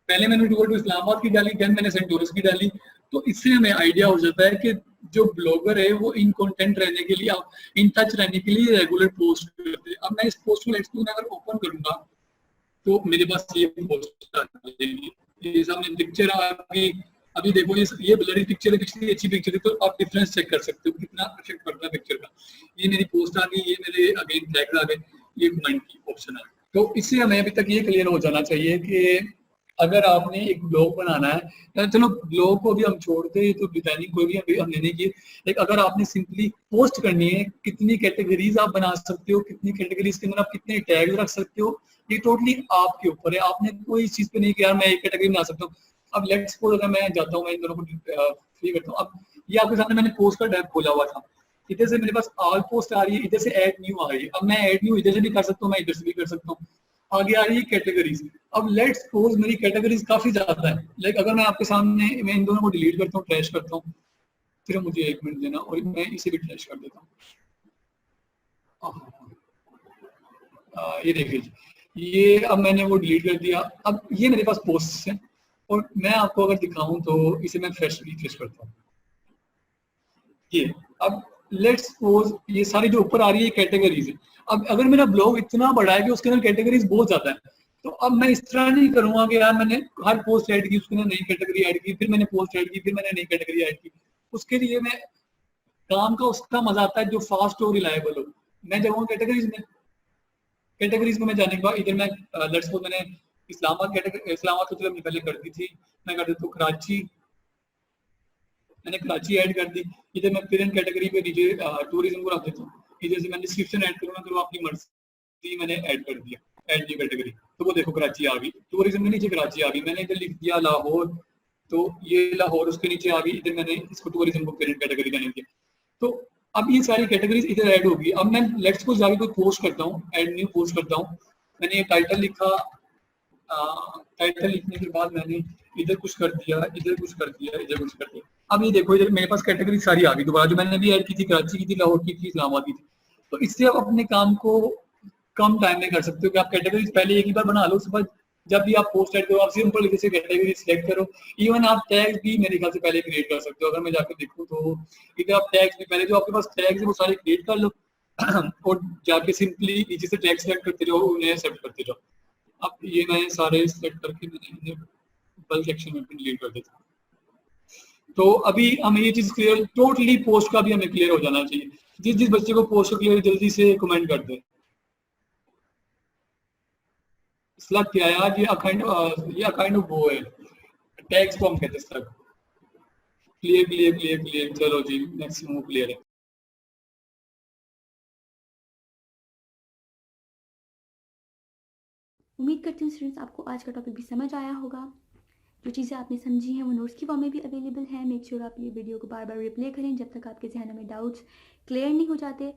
पहले मैंने टूर टू इस्लामाबाद की डाली, देन मैंने सेंटोरस की डाली। तो इससे हमें आइडिया हो जाता है कि जो ब्लॉगर है वो इन कंटेंट रहने के लिए, इन टच रहने के लिए रेगुलर पोस्ट करते हैं। अब मैं इस पोस्ट को लेट्स सपोज अगर ओपन करूंगा तो मेरे पास ये पोस्ट आ जाएगी, ये सामने पिक्चर आ गई। अभी देखो ये ब्लरी पिक्चर है, पिछली अच्छी पिक्चर है, तो आप डिफरेंस चेक कर सकते हो कितना इफेक्ट पड़ता है पिक्चर का। ये मेरी पोस्ट आ गई, ये मेरे अगेन टैग्स आ गए, ये कमेंट की ऑप्शन आ गई। तो इससे हमें अभी तक ये क्लियर हो जाना चाहिए कि अगर आपने एक ब्लॉग बनाना है, चलो ब्लॉग को भी हम छोड़ते हैं तो डिजाइनिंग कोई भी हमने नहीं की, लेकिन अगर आपने सिंपली पोस्ट करनी है, कितनी कैटेगरीज आप बना सकते हो, कितनी कैटेगरीज के अंदर आप कितने टैग रख सकते हो, ये टोटली आपके ऊपर है। आपने कोई इस चीज पे नहीं किया मैं एक कैटेगरी बना सकता हूँ। अब लेट्स सपोज अगर मैं जाता हूँ, मैं इन दोनों को फ्री करता हूँ। अब ये आपके सामने मैंने पोस्ट का टैब खोला हुआ था, इधर से मेरे पास ऑल पोस्ट आ रही है, इधर से ऐड न्यू आ रही है। अब मैं ऐड न्यू इधर से भी कर सकता हूँ, मैं इधर से भी कर सकता हूँ। आगे आ रही है कैटेगरीज। अब लेट्स सपोज मेरी कैटेगरीज काफी ज्यादा है, लाइक अगर मैं आपके सामने मैं इन दोनों को डिलीट करता हूँ, ट्रैश करता हूँ, फिर मुझे एक मिनट देना और मैं इसे भी ट्रैश कर देता हूँ। ये देखिए ये अब मैंने वो डिलीट कर दिया। अब ये मेरे पास पोस्ट है और मैं आपको अगर दिखाऊं तो इसे मैं फ्रेश रिफ्रेश करता हूँ। ये अब लेट्स सपोज ये सारी जो ऊपर आ रही है कैटेगरीज है। अब अगर मेरा ब्लॉग इतना बड़ा है कि उसके अंदर कैटेगरीज बहुत ज्यादा है, तो अब मैं इस तरह नहीं करूंगा कि यार मैंने हर पोस्ट ऐड की, उसके अंदर नई कैटेगरी ऐड की, फिर मैंने पोस्ट ऐड की, फिर मैंने नई कैटेगरी ऐड की। उसके लिए मैं काम का उसका मजा आता है जो फास्ट और रिलायबल हो। मैं जब कैटेगरीज में जाने के बाद इधर मैं लेट्स सपोज मैंने इस्लामाबाद तो चलो मैंने पहले कर दी थी, मैं कर देता हूँ कराची, मैंने कराची ऐड कर दी। इधर मैं फिर कैटेगरी पे नीचे टूरिज्म को रख देता हूँ। इधर से मैं डिस्क्रिप्शन ऐड करूंगा तो आपकी मर्जी, मैंने ऐड कर दिया, ऐड न्यू कैटेगरी, तो वो देखो कराची आ गई, टूरिज्म के नीचे कराची आ गई। मैंने इधर लिख दिया लाहौर, तो ये लाहौर उसके नीचे आ गई, इधर मैंने इसको टूरिज्म को पेरेंट कैटेगरी का नेम दिया। तो अब ये सारी कैटेगरीज इधर ऐड होगी। अब मैं लेट्स को जाके कोई पोस्ट करता हूँ, ऐड न्यू पोस्ट करता हूँ, मैंने ये टाइटल लिखा, टाइटल लिखने के बाद मैंने इधर कुछ कर दिया, इधर कुछ कर दिया, इधर कुछ कर दिया। अब ये देखो इधर मेरे पास कैटेगरी सारी आ गई दोबारा, जो मैंने भी ऐड की थी, कराची की थी, लाहौर की थी, इस्लामाबाद की थी। तो इससे आप अपने काम को कम टाइम में कर सकते हो कि आप कैटेगरीज पहले एक ही बार बना लो, उसके बाद जब भी आप पोस्ट ऐड करो आप सिंपल जैसे कैटेगरी सिलेक्ट करो। इवन आप टैग्स भी मेरे ख्याल से पहले क्रिएट कर सकते हो। अगर मैं जाकर देखूँ तो इधर आप टैग्स भी पहले जो आपके पास टैग्स है वो सारे क्रिएट कर लो और जाके सिंपली नीचे से टैग सेलेक्ट करते जाओ, उन्हें सेट करते जाओ। अब ये मैंने सारे सेलेक्ट करके मैंने बल्क सेक्शन में डिलीट कर देता हूँ। तो अभी हमें ये चीज क्लियर, टोटली पोस्ट का भी हमें क्लियर हो जाना चाहिए। जिस बच्चे को पोस्ट को क्लियर जल्दी से कमेंट कर दे। इसला क्या है यार, ये अकाइंड ऑफ वो है, टैग्स को हम कहते हैं इसका। क्लियर क्लियर क्लियर क्लियर, चलो जी मैक्सिमम क्लियर है। उम्मीद करती हूँ स्टूडेंट्स आपको आज का टॉपिक भी समझ आया होगा। जो चीज़ें आपने समझी हैं वो नोट्स की फॉर्म में भी अवेलेबल है। मेक श्योर आप ये वीडियो को बार बार रिप्ले करें जब तक आपके जहनों में डाउट्स क्लियर नहीं हो जाते।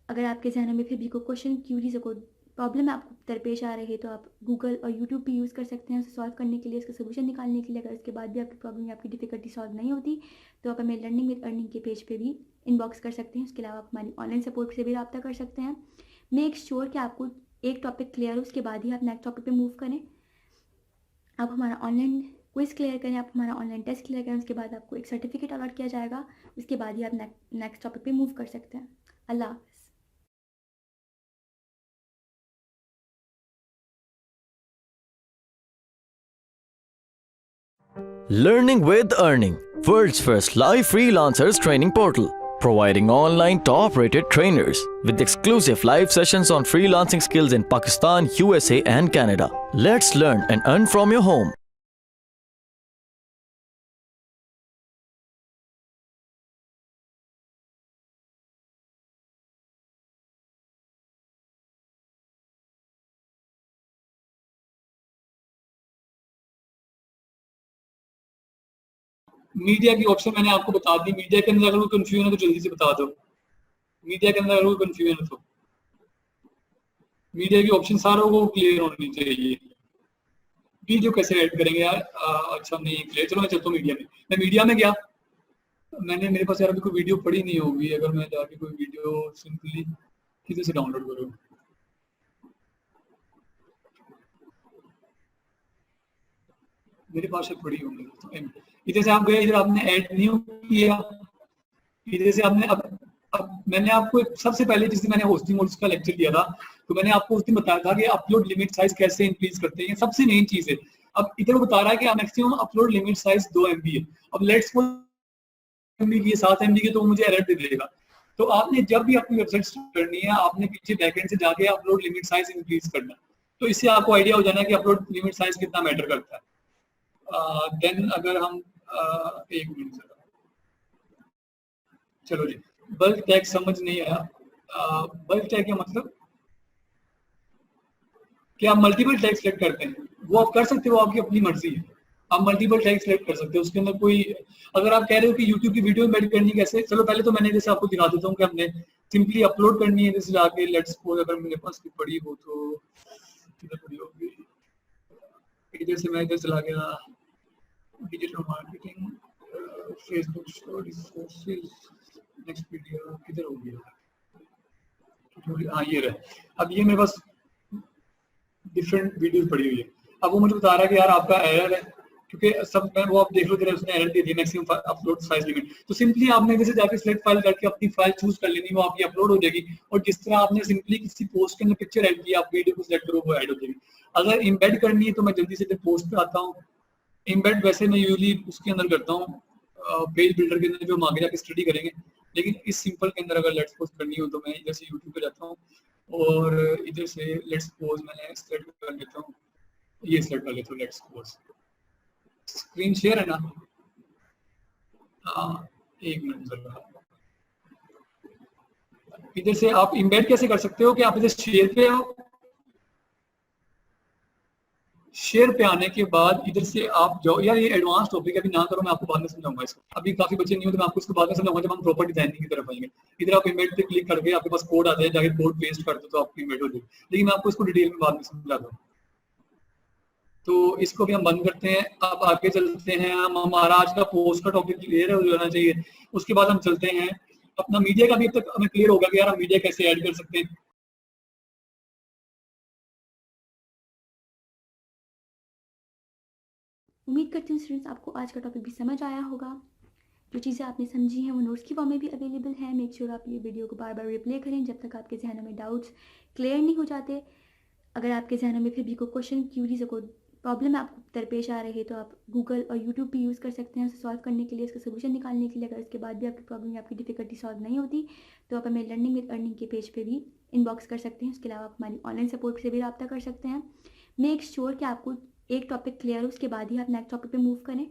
अगर आपके जहनों में फिर भी कोई क्वेश्चन, क्यूरीज, कोई प्रॉब्लम आपको दरपेश आ रही है तो आप गूगल और यूट्यूब भी यूज़ कर सकते हैं उसे सॉल्व करने के लिए, उसका सोल्यूशन निकालने के लिए। अगर उसके बाद भी आपकी प्रॉब्लम या आपकी डिफिकल्टी सॉल्व नहीं होती तो आप हमें लर्निंग विद अर्निंग के पेज पे भी इनबॉक्स कर सकते हैं। उसके अलावा आप हमारी ऑनलाइन सपोर्ट से भी रब्ता कर सकते हैं। मेक श्योर कि आपको एक टॉपिक क्लियर हो, उसके बाद ही आप नेक्स्ट टॉपिक पे मूव करें। आप हमारा ऑनलाइन क्विज क्लियर करें, आप हमारा ऑनलाइन टेस्ट क्लियर करें, उसके बाद आपको एक सर्टिफिकेट अलॉट किया जाएगा। उसके बाद ही आप नेक्स्ट टॉपिक पे मूव कर सकते हैं। अल्लाह हाफ़िज़। Learning with Earning, world's first live freelancers training portal, providing online top-rated trainers with exclusive live sessions on freelancing skills in Pakistan, USA and Canada. Let's learn and earn from your home. Media की option मैंने आपको बता दी। Media के अंदर अगर कोई confusion है तो जल्दी से बता दो। मीडिया के अंदर अगर कोई कंफ्यूजन है तो मीडिया की ऑप्शन सारों को क्लियर होनी चाहिए। वीडियो कैसे ऐड करेंगे यार? अच्छा नहीं क्लियर, चलो मैं चलता हूँ मीडिया में। मैं मीडिया में गया, मैंने मेरे पास यार अभी कोई वीडियो पड़ी नहीं होगी। अगर मैं जाके कोई वीडियो सिंपली किसी से डाउनलोड करूँ, मेरे पास से पड़ी होंगी। इधर से आप गए, इधर आपने ऐड न्यू किया, इधर से आपने अब मैंने आपको सबसे पहले जिस दिन मैंने होस्टिंग मोड्स का लेक्चर दिया था तो मैंने आपको उस दिन बताया था कि अपलोड लिमिट साइज कैसे इंक्रीज करते हैं, सबसे मेन चीज है। अब इधर वो बता रहा है कि maximum upload limit size 2 MB है। अब लेट्स MB की 7 MB की तो मुझे एरर दे देगा। तो आपने जब भी अपनी वेबसाइट स्टार्ट करनी है आपने पीछे बैकएंड से जाके अपलोड लिमिट साइज इंक्रीज करना। तो इससे आपको आइडिया हो जाना है कि अपलोड लिमिट साइज कितना मैटर करता है। देन अगर हम एक मिनट, चलो जी, बल्क टैग समझ नहीं आया। बल्क टैग का मतलब कि आप मल्टीपल टैग सिलेक्ट करते हैं, वो आप कर सकते हो, आपकी अपनी मर्जी है। आप मल्टीपल टैग सिलेक्ट कर सकते हो, उसके अंदर कोई, अगर आप कह रहे हो कि यूट्यूब की वीडियो एडिट करनी कैसे, चलो पहले तो मैंने जैसे आपको दिखा देता हूँ कि हमने सिंपली अपलोड करनी है। जैसे जाके लेट्स सपोज अगर मेरे पास की पड़ी हो तो किधर पड़ी होगी, इधर से मैं इधर चला गया, digital marketing, Facebook story, sources, next video किधर हो गया, हाँ ये रहा। अब ये मेरे पास डिफरेंट वीडियोस पड़ी हुई है। अब वो मुझे बता रहा है कि यार आपका एरर है, क्योंकि सब में वो आप देख लो जरा उसने error they the maximum upload size limit. तो सिंपली आपने जैसे जाके सिलेक्ट फाइल करके अपनी फाइल चूज कर लेनी, वो आपकी अपलोड हो जाएगी। और जिस तरह आपने सिंपली किसी पोस्ट के अंदर पिक्चर ऐड की, आप वीडियो को सिलेक्ट करो वो ऐड हो जाएगी। अगर इम्बेड करनी है तो मैं जल्दी से पोस्ट पे आता हूँ। इम्बेड वैसे मैं यूजली उसके अंदर करता हूँ पेज बिल्डर के अंदर, जो हम आगे जाके स्टडी करेंगे। लेकिन इस सिंपल के अंदर अगर लेट्स पोस्ट करनी हो तो मैं इधर से यूट्यूब पे जाता हूँ और इधर से लेट्स सपोज मैंने सेलेक्ट कर लेता हूँ, ये सेलेक्ट कर लेता हूँ लेट्स सपोज। स्क्रीन शेयर है ना? हाँ, एक मिनट जरा। इधर से आप इम्बेड कैसे कर सकते हो कि आप इधर शेयर पे आओ, शेयर पे आने के बाद इधर से आप जाओ। यार ये एडवांस टॉपिक है, अभी ना करो, मैं आपको बाद में समझाऊंगा इसको। अभी काफी बच्चे नहीं हो तो मैं आपको इसको बाद में समझाऊंगा जब हम प्रॉपर डिजाइनिंग की तरफ आएंगे। इधर आप इमेज पे क्लिक करके आपके पास कोड आ जाए, जाके कोड पेस्ट कर दो तो आपकी इमेज हो जाएगी। लेकिन मैं आपको इसको डिटेल में बाद में समझा दूँ। तो इसको भी हम बंद करते हैं। अब आगे चलते हैं हम, हमारा आज का पोस्ट का टॉपिक क्लियर हो जाना चाहिए। उसके बाद हम चलते हैं अपना मीडिया का भी अब तक हमें क्लियर होगा कि यार हम मीडिया कैसे ऐड कर सकते हैं। उम्मीद करती हूँ स्टूडेंट्स आपको आज का टॉपिक भी समझ आया होगा। जो चीज़ें आपने समझी हैं वो नोट्स की फॉर्म में भी अवेलेबल है। मेक श्योर आप ये वीडियो को बार बार रिप्ले करें जब तक आपके जहनों में डाउट्स क्लियर नहीं हो जाते। अगर आपके जहनों में फिर भी कोई क्वेश्चन, क्यूरीज, कोई प्रॉब्लम आपको दरपेश आ रही है तो आप गूगल और यूट्यूब भी यूज़ कर सकते हैं उसे सॉल्व करने के लिए, उसका सोल्यूशन निकालने के लिए। अगर उसके बाद भी आपकी प्रॉब्लम या आपकी डिफिकल्टी सॉल्व नहीं होती तो आप हमें लर्निंग विद अर्निंग के पेज पे भी इनबॉक्स कर सकते हैं। उसके अलावा आप हमारी ऑनलाइन सपोर्ट से भी रब्ता कर सकते हैं। मेक श्योर कि आपको एक टॉपिक क्लियर हो, उसके बाद ही आप नेक्स्ट टॉपिक पे मूव करें।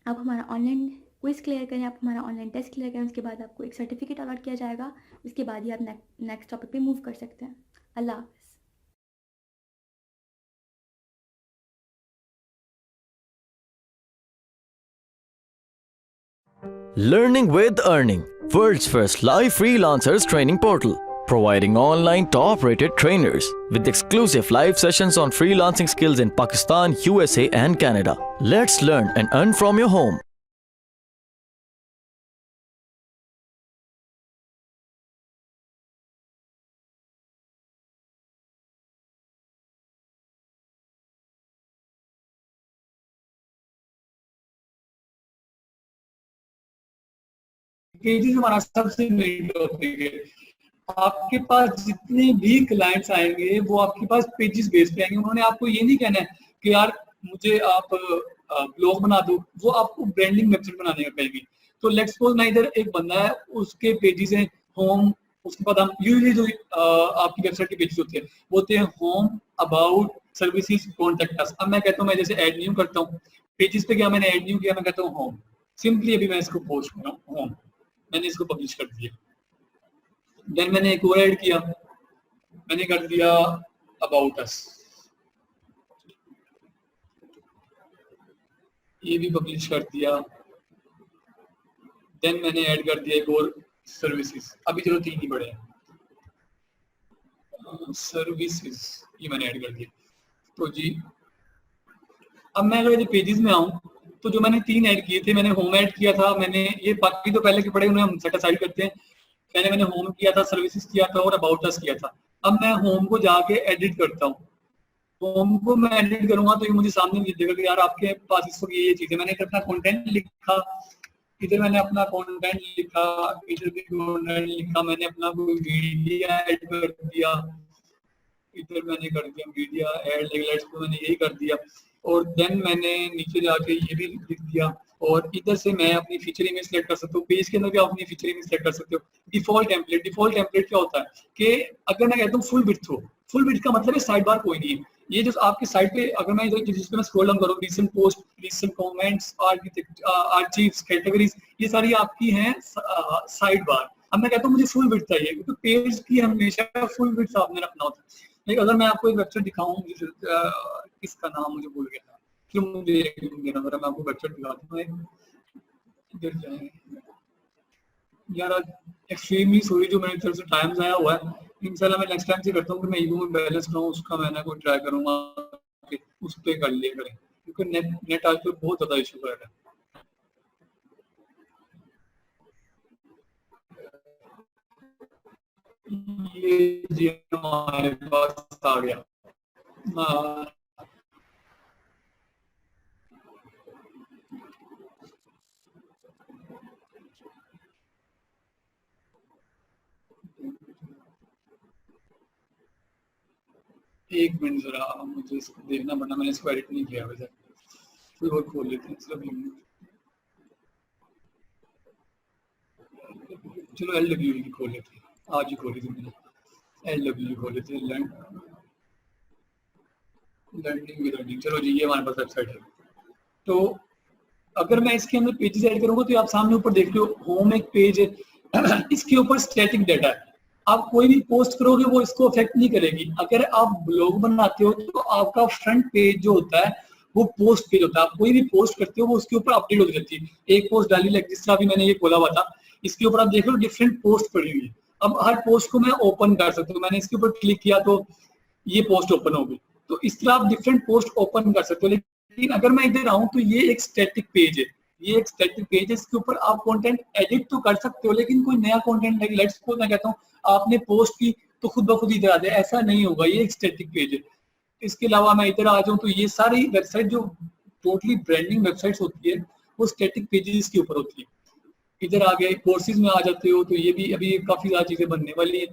आप हमारा ऑनलाइन क्विज क्लियर करें, आप हमारा ऑनलाइन टेस्ट क्लियर करें, उसके बाद आपको एक सर्टिफिकेट अलॉट किया जाएगा। उसके बाद ही आप नेक्स्ट टॉपिक पे मूव कर सकते हैं। अल्लाह हाफ़िज़। Learning with Earning, world's first live freelancers training portal, providing online top-rated trainers with exclusive live sessions on freelancing skills in Pakistan, USA and Canada. Let's learn and earn from your home. Pages हमारा सबसे main topic है। आपके पास जितने भी clients आएंगे वो आपके पास pages base पे आएंगे। उन्होंने आपको ये नहीं कहना है कि यार मुझे आप ब्लॉग बना दो, वो आपको ब्रांडिंग वेबसाइट बनाने का कहेंगे। तो लेट्स सपोज मैं इधर एक बंदा है, उसके पेजेस हैं होम, उसके बाद हम यूजुअली जो आपकी वेबसाइट के पेजेस होते हैं वो होते हैं home, about, services, contact us. अब मैं कहता हूँ मैं जैसे ऐड न्यू करता हूँ, पेजेस पे क्या मैंने ऐड न्यू किया, मैं कहता हूँ होम। सिंपली अभी मैं इसको पोस्ट कर रहा हूँ होम, मैंने इसको पब्लिश कर दिया। देन मैंने एक और ऐड किया, मैंने कर दिया अबाउट अस, ये भी पब्लिश कर दिया। देन मैंने ऐड कर दिया एक और सर्विसेज, अभी चलो 3 ही बड़े हैं, सर्विसेज, ये मैंने ऐड कर दिया। तो जी अब मैं अगर पेजेस में आऊं तो जो मैंने 3 ऐड किए थे, मैंने होम ऐड किया था, मैंने ये बाकी तो पहले के पड़े उन्हें हम सेट असाइड करते हैं। पहले मैंने होम किया था, सर्विसेज किया था और अबाउट अस किया था। अब मैं होम को जाके एडिट करता हूँ। होम को मैं एडिट करूंगा तो ये मुझे सामने दिख जाएगा कि यार आपके पास इस वक्त ये चीज है। मैंने अपना कंटेंट लिखा, इधर मैंने अपना कंटेंट लिखा, इधर भी कंटेंट लिखा, मैंने अपना कोई वीडियो ऐड कर दिया, इधर मैंने कर दिया मीडिया ऐड, लेट्स को मैंने यही कर दिया। और देन मैंने नीचे जाके ये भी लिख दिया। और इधर से मैं अपनी फीचर इमेज सेलेक्ट कर सकता हूँ। पेज के अंदर भी आप अपनी फीचर इमेज सेलेक्ट कर सकते हो। डिफॉल्ट टेम्पलेट, डिफॉल्ट टेम्पलेट क्या होता है कि अगर मैं कहता हूँ फुल विड्थ हो, फुल विड्थ का मतलब है साइड बार कोई नहीं है। ये जो आपकी साइड पे अगर मैं इधर जिस पे मैं स्क्रॉल डाउन करूँ, recent post, recent comments, archives, categories, ये सारी आपकी हैं साइड बार। अब मैं कहता हूँ मुझे फुल विड्थ चाहिए क्योंकि पेज की हमेशा फुल विड्थ आपने रखना होता है। लेकिन अगर मैं आपको एक वेबसाइट दिखाऊं, इसका नाम मुझे भूल गया था, फिर मुझे देना पड़ा, मैं आपको वेबसाइट दिखाता हूँ। इधर जाएंगे यार, एक्सट्रीमली सॉरी जो मेरी तरफ से टाइम ज़ाया हुआ है। इंशाल्लाह मैं नेक्स्ट टाइम से करता हूँ कि मैं ईगो में बैलेंस बनाऊँ, उसका मैंने कोई ट्राई करूँगा कि उस पर कर लिया करें, क्योंकि नेट आजकल बहुत ज़्यादा इशू कर रहा है। ये जी हमारे पास आ गया। एक मिनट जरा मुझे इसको देखना पड़ना, मैंने इसको एडिट नहीं किया वैसे। कोई और खोल लेते हैं सिर्फ ये। चलो LW की खोल लेते हैं, आज ही खोली थी मैंने। LW खोल लेते हैं, लर्निंग विद अर्निंग। चलो जी, ये हमारे पास वेबसाइट है। तो अगर मैं इसके अंदर पेजेस ऐड करूंगा तो आप सामने ऊपर देख रहे हो, होम एक पेज है इसके ऊपर स्टैटिक डाटा है। आप कोई भी पोस्ट करोगे वो इसको अफेक्ट नहीं करेगी। अगर आप ब्लॉग बनाते हो तो आपका फ्रंट पेज जो होता है वो पोस्ट पेज होता है। आप कोई भी पोस्ट करते हो वो उसके ऊपर अपडेट होती रहती है। एक पोस्ट डाली, लाइक जिस तरह अभी मैंने ये खोला हुआ था, इसके ऊपर आप देख रहे हो डिफरेंट पोस्ट पड़ी हुई है। अब हर पोस्ट को मैं ओपन कर सकता हूँ। मैंने इसके ऊपर क्लिक किया तो ये पोस्ट ओपन हो गई। तो इस तरह आप डिफरेंट पोस्ट ओपन कर सकते हो। लेकिन अगर मैं इधर आऊं तो ये एक स्टैटिक पेज है, ये एक स्टैटिक पेज है। इसके ऊपर आप कंटेंट एडिट तो कर सकते हो, लेकिन कोई नया कंटेंट नहीं। लेट्स सपोज मैं कहता हूँ आपने पोस्ट की तो खुद ब खुद इधर आ जाए, ऐसा नहीं होगा। ये एक स्टैटिक पेज है। इसके अलावा मैं इधर आ जाऊं तो ये सारी वेबसाइट जो टोटली ब्रांडिंग वेबसाइट्स होती है वो स्टैटिक पेजेस के ऊपर होती है। इधर आ गए कोर्सेज में आ जाते हो तो ये भी अभी काफी ज्यादा चीजें बनने वाली है।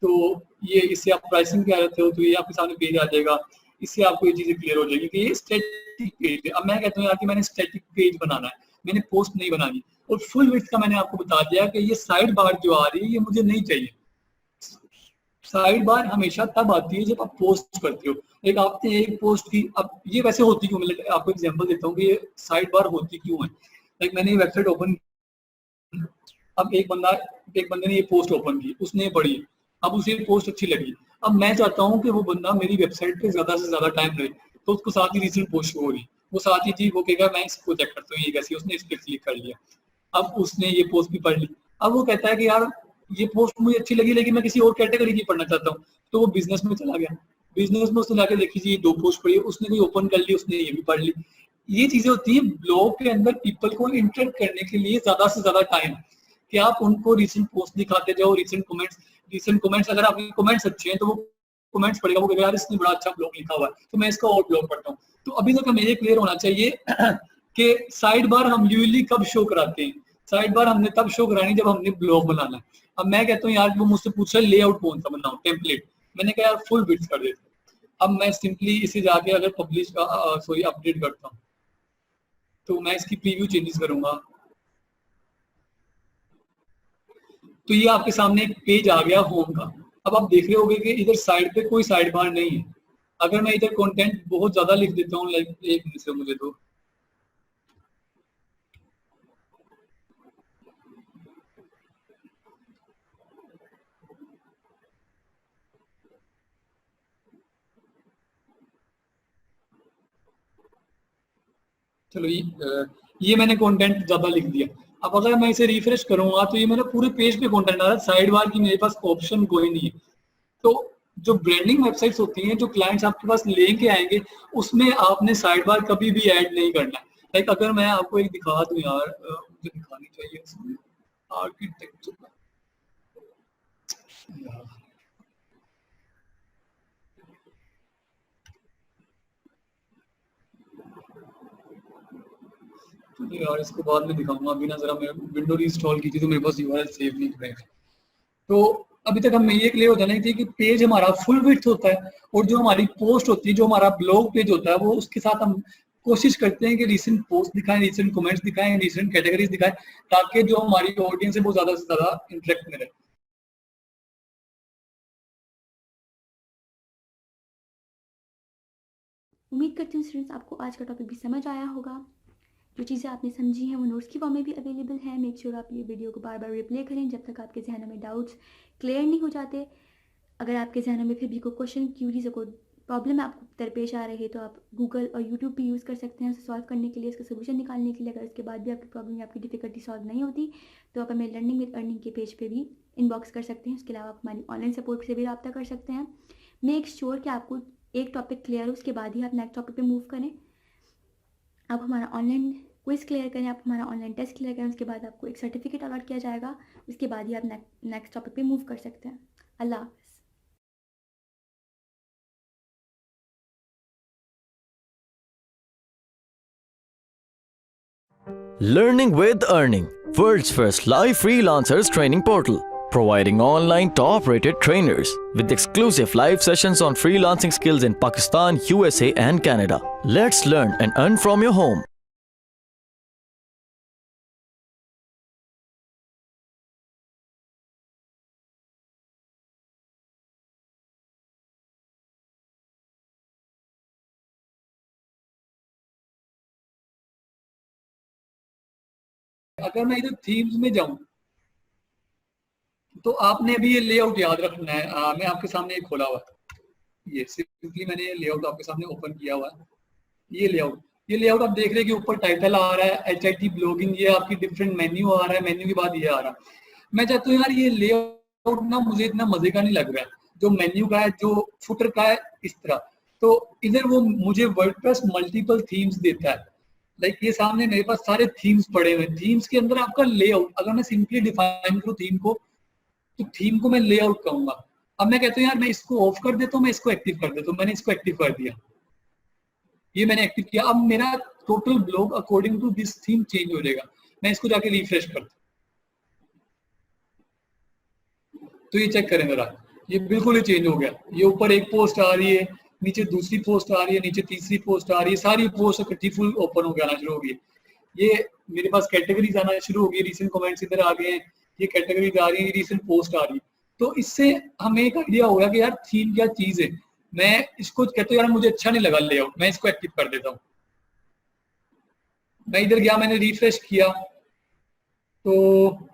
तो ये इससे आप प्राइसिंग पे आ जाते हो तो ये आपके सामने पेज आ जाएगा। इससे आपको ये चीजें क्लियर हो जाएगी कि ये स्टैटिक पेज है। अब मैं कहता हूँ यार कि मैंने स्टैटिक पेज बनाना है, मैंने पोस्ट नहीं बनानी। और फुल विड्थ का मैंने आपको बता दिया कि ये साइड बार जो आ रही है ये मुझे नहीं चाहिए। साइड बार हमेशा तब आती है जब आप पोस्ट करते हो। एक आपने एक पोस्ट की, अब ये वैसे होती क्यों, मैं आपको एग्जांपल देता हूँ कि ये साइड बार होती क्यों है। लाइक मैंने ये वेबसाइट ओपन, अब एक बंदे ने ये पोस्ट ओपन की, उसने पढ़ी, अब उसे पोस्ट अच्छी लगी। अब मैं चाहता हूँ कि वो बंदा मेरी वेबसाइट पे ज्यादा से ज्यादा टाइम रहे, तो उसको साथ ही रीसेंट पोस्ट हो रही, वो साथ ही चीज वो कहेगा मैं इसको चेक करता हूँ ये कैसी, उसने इस पर क्लिक कर लिया। अब उसने ये पोस्ट भी पढ़ ली। अब वो कहता है कि यार ये पोस्ट मुझे अच्छी लगी लेकिन मैं किसी और कैटेगरी की पढ़ना चाहता हूँ, तो वो बिजनेस में चला गया। बिजनेस में उसने जाके देखी जी 2 पोस्ट पढ़ी, उसने कोई ओपन कर ली, उसने ये भी पढ़ ली। ये चीजें होती है ब्लॉग के अंदर पीपल को इंटरेक्ट करने के लिए ज्यादा से ज्यादा टाइम, कि आप उनको रिसेंट पोस्ट दिखाते जाओ, रिसेंट कमेंट्स अगर आपके कमेंट्स अच्छे हैं तो वो कमेंट्स पढ़ेगा, वो कहेगा यार इसने बड़ा अच्छा ब्लॉग लिखा हुआ है तो मैं इसका और ब्लॉग पढ़ता हूँ। तो अभी तक हमें ये क्लियर होना चाहिए कि साइड बार हम यूजली कब शो कराते हैं। साइड बार हमने तब शो करानी जब हमने ब्लॉग बनाना है। अब मैं कहता हूँ यार वो मुझसे पूछ रहा है लेआउट कौन सा बनाऊं, टेम्पलेट। मैंने कहा यार फुल विड्थ कर देते। अब मैं सिंपली इसे जाके अगर पब्लिश अपडेट करता हूँ तो मैं इसकी प्रीव्यू चेंजेस करूंगा तो ये आपके सामने एक पेज आ गया होम का। अब आप देख रहे होंगे कि इधर साइड पे कोई साइड बार नहीं है। अगर मैं इधर कंटेंट बहुत ज्यादा लिख देता हूँ, लाइक एक मिनट से मुझे तो चलो ये मैंने कंटेंट ज्यादा लिख दिया। अब अगर मैं इसे रिफ्रेश करूंगा तो ये मेरे पूरे पेज पे कंटेंट आ रहा है, साइड बार की मेरे पास ऑप्शन कोई नहीं है। तो जो ब्रांडिंग वेबसाइट्स होती हैं, जो क्लाइंट्स आपके पास लेके आएंगे, उसमें आपने साइड बार कभी भी ऐड नहीं करना है। लाइक अगर मैं आपको एक दिखा दूं यार, मुझे दिखानी चाहिए इसमें आर्किटेक्चर। यार इसको बाद में दिखाऊंगा, अभी ना जरा मैं विंडो इंस्टॉल की थी तो मेरे पास यूआरएल सेव नहीं करेगा। तो अभी तक हमें ये क्लियर हो जाना चाहिए कि पेज हमारा फुल विड्थ होता है और जो हमारी पोस्ट होती है, जो हमारा ब्लॉग पेज होता है, वो उसके साथ हम कोशिश करते हैं कि रिसेंट पोस्ट दिखाएं, रिसेंट कमेंट्स दिखाएं, रिसेंट कैटेगरीज दिखाएं, ताकि जो हमारी ऑडियंस है वो ज्यादा से ज्यादा इंटरेक्ट में रहे। उम्मीद करती हूँ स्टूडेंट्स आपको आज का टॉपिक भी समझ आया होगा। जो चीज़ें आपने समझी हैं वो नोट्स की फॉर्म में भी अवेलेबल है। मेक श्योर आप ये वीडियो को बार बार रिप्ले करें जब तक आपके जहनों में डाउट्स क्लियर नहीं हो जाते। अगर आपके जहनों में फिर भी कोई क्वेश्चन, क्यूरीज, कोई प्रॉब्लम आपको दरपेश आ रही है तो आप गूगल और यूट्यूब पे यूज़ कर सकते हैं उसे सॉल्व करने के लिए, उसका सोल्यूशन निकालने के लिए। अगर उसके बाद भी आपकी प्रॉब्लम या आपकी डिफिकल्टी सॉल्व नहीं होती तो आप हमें लर्निंग विद अर्निंग के पेज पे भी इनबॉक्स कर सकते हैं। उसके अलावा आप हमारी ऑनलाइन सपोर्ट से भी रब्ता कर सकते हैं। मेक श्योर कि आपको एक टॉपिक क्लियर हो, उसके बाद ही आप नेक्स्ट टॉपिक पे मूव करें। आप हमारा ऑनलाइन क्विज क्लियर करें, आप हमारा ऑनलाइन टेस्ट क्लियर करें, उसके बाद आपको एक सर्टिफिकेट अलॉट किया जाएगा। उसके बाद ही आप नेक्स्ट टॉपिक पे मूव कर सकते हैं। अल्लाह हाफ़िज़। Learning with Earning, world's first live freelancers training portal. providing online top-rated trainers with exclusive live sessions on freelancing skills in Pakistan, USA and Canada. Let's learn and earn from your home. अगर मैं इधर themes में जाऊं तो आपने अभी ये layout याद रखना है। मैं आपके सामने ये खोला हुआ है, ये सिंपली मैंने ये लेआउट आपके सामने ओपन किया हुआ है। ये लेआउट आप देख रहे हैं कि ऊपर टाइटल आ रहा है HIT ब्लॉगिंग, ये आपकी डिफरेंट मेन्यू आ रहा है, मेन्यू के बाद ये आ रहा है। मैं चाहता हूँ यार ये लेआउट ना मुझे इतना मजे का नहीं लग रहा है, जो मेन्यू का है, जो फुटर का है, इस तरह। तो इधर वो मुझे वर्डप्रेस मल्टीपल थीम्स देता है। लाइक ये सामने मेरे पास सारे थीम्स पड़े हुए हैं, थीम्स के अंदर आपका लेआउट, अगर मैं सिंपली डिफाइन करूँ थीम को, तो थीम को मैं लेआउट कहूंगा। अब मैं कहता हूँ यार मैं इसको ऑफ कर देता हूँ, मैं इसको एक्टिव कर देता हूँ। मैंने इसको एक्टिव कर दिया, ये मैंने एक्टिव किया। अब मेरा total blog according to this theme change हो जाएगा। मैं इसको जाके रिफ्रेश करता हूँ तो ये चेक करें जरा, ये बिल्कुल ही चेंज हो गया। ये ऊपर एक पोस्ट आ रही है, नीचे दूसरी पोस्ट आ रही है, नीचे तीसरी पोस्ट आ रही है, सारी पोस्ट इकट्ठी फुल ओपन हो आना शुरू हो गई। ये मेरे पास कैटेगरीज आना शुरू हो गई, रीसेंट कमेंट्स इधर आ गए हैं, ये कैटेगरीज आ रही है, रीसेंट पोस्ट आ रही है। तो इससे हमें एक आइडिया होगा कि यार थीम क्या चीज है। मैं इसको कहते यार मुझे अच्छा नहीं लगा लेआउट, मैं इसको एक्टिव कर देता हूँ। मैं इधर गया, मैंने रिफ्रेश किया तो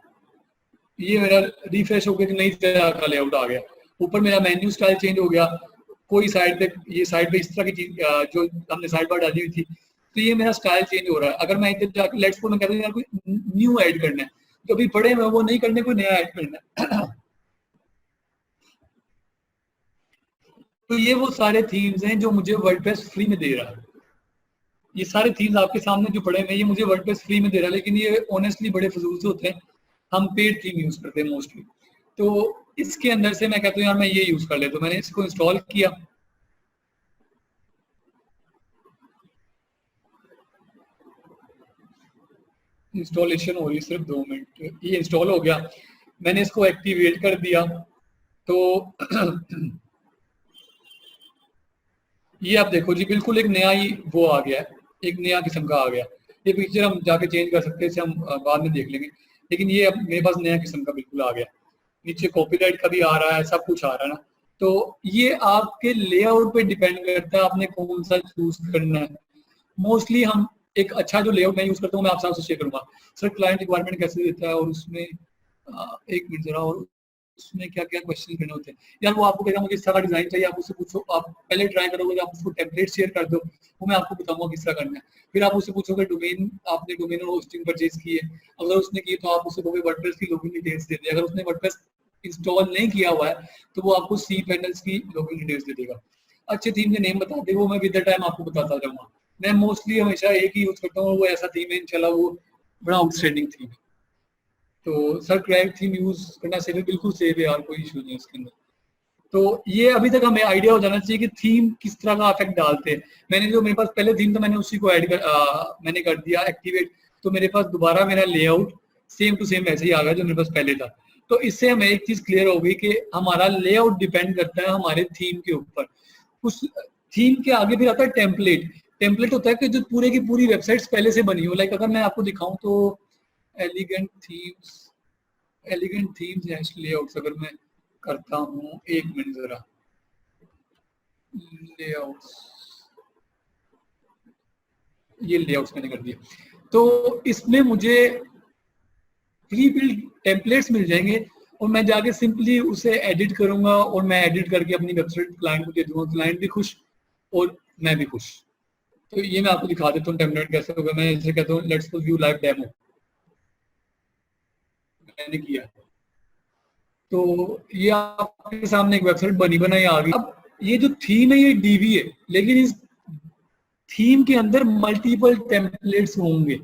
ये मेरा रिफ्रेश हो गया कि नई तरह का लेआउट आ गया। ऊपर मेरा मेन्यू स्टाइल चेंज हो गया, कोई साइड पे, ये साइड पे इस तरह की चीज जो हमने साइड बार डाली हुई थी, तो ये मेरा स्टाइल चेंज हो रहा है। अगर मैं इधर जाकर लेट्स सपोज मैं कहता हूँ यार कोई न्यू ऐड करना है, जो अभी पड़े हुए वो नहीं करने, कोई नया ऐड करना है तो ये वो सारे थीम्स हैं जो मुझे वर्डप्रेस फ्री में दे रहा है। ये सारे थीम्स आपके सामने जो पड़े हुए हैं ये मुझे वर्डप्रेस फ्री में दे रहा है, लेकिन ये ऑनेस्टली बड़े फजूल से होते हैं। हम पेड थीम यूज करते हैं मोस्टली। तो इसके अंदर से मैं कहता हूँ यार मैं ये यूज कर लेता हूँ। मैंने इसको इंस्टॉल किया, इंस्टॉलेशन हो रही है सिर्फ 2 मिनट। ये इंस्टॉल हो गया, मैंने इसको एक्टिवेट कर दिया तो ये आप देखो जी बिल्कुल एक नया ही वो आ गया है, एक नया किस्म का आ गया। ये पिक्चर हम जाके चेंज कर सकते हैं, इसे हम बाद में देख लेंगे, लेकिन ये अब मेरे पास नया किस्म का बिल्कुल आ गया। नीचे कॉपीराइट का भी आ रहा है, सब कुछ आ रहा है ना। तो ये आपके लेआउट पे डिपेंड करता है आपने कौन सा चूज करना है। मोस्टली हम एक अच्छा जो लेआउट मैं यूज करता हूँ मैं आपसे शेयर करूंगा। सर क्लाइंट रिक्वायरमेंट कैसे देता है और उसमें एक मिनट जरा, और उसमें क्या क्या क्वेश्चन करने होते हैं यार, वो आपको कहेगा मुझे इस तरह का डिजाइन चाहिए, आप उससे पूछो, आप पहले ट्राई करोगे तो आप उसको टेम्पलेट शेयर कर दो, वो मैं आपको बताऊंगा किस तरह करना है। फिर आप उससे पूछोगे डोमेन, आपने डोमेन और होस्टिंग परचेज की है, अगर उसने की तो आप उससे कहोगे वर्डप्रेस की लॉगिन डिटेल्स दे दे। अगर उसने वर्डप्रेस इंस्टॉल नहीं किया हुआ है तो वो आपको सी पैनल्स की लॉगिन डिटेल्स दे देगा। अच्छे थीम के नेम बता दे, वो मैं विद द टाइम आपको बताता जाऊंगा। मैं मोस्टली हमेशा एक ही यूज करता हूँ, वो ऐसा थीम है इंशाल्लाह वो बड़ा आउटस्टैंडिंग थीम है। तो सर क्राइट थीम यूज करना सेफ है, बिल्कुल सेफ है यार, कोई इशू नहीं है उसके अंदर। तो ये अभी तक हमें आइडिया हो जाना चाहिए कि थीम किस तरह का इफेक्ट डालते हैं। मैंने जो मेरे पास पहले थीम था मैंने उसी को मैंने कर दिया एक्टिवेट, तो मेरे पास दोबारा मेरा लेआउट सेम टू सेम वैसे ही आ गया जो मेरे पास पहले था। तो इससे हमें एक चीज क्लियर हो गई कि हमारा लेआउट डिपेंड करता है हमारे थीम के ऊपर। उस थीम के आगे फिर आता है टेम्पलेट। टेम्पलेट होता है कि जो पूरे की पूरी वेबसाइट्स पहले से बनी हो। लाइक अगर मैं आपको दिखाऊं तो एलिगेंट थीम्स हैश लेआउट्स अगर मैं करता हूँ, एक मिनट जरा, लेआउट्स, ये लेआउट्स मैंने कर दिया। तो इसमें मुझे प्री बिल्ड टेम्पलेट्स मिल जाएंगे और मैं जाके सिंपली उसे एडिट करूंगा और मैं एडिट करके अपनी वेबसाइट क्लाइंट को दे दूंगा। क्लाइंट भी खुश और मैं भी खुश। तो ये मैं आपको दिखा देता हूँ टेम्पलेट कैसे होगा। मैं इसे कहता हूँ लेट्स व्यू लाइव डेमो, मैंने किया तो ये आपके सामने एक वेबसाइट बनी बनाई आ गई। अब ये जो थीम है ये डीवी है, लेकिन इस थीम के अंदर मल्टीपल टेम्पलेट्स होंगे।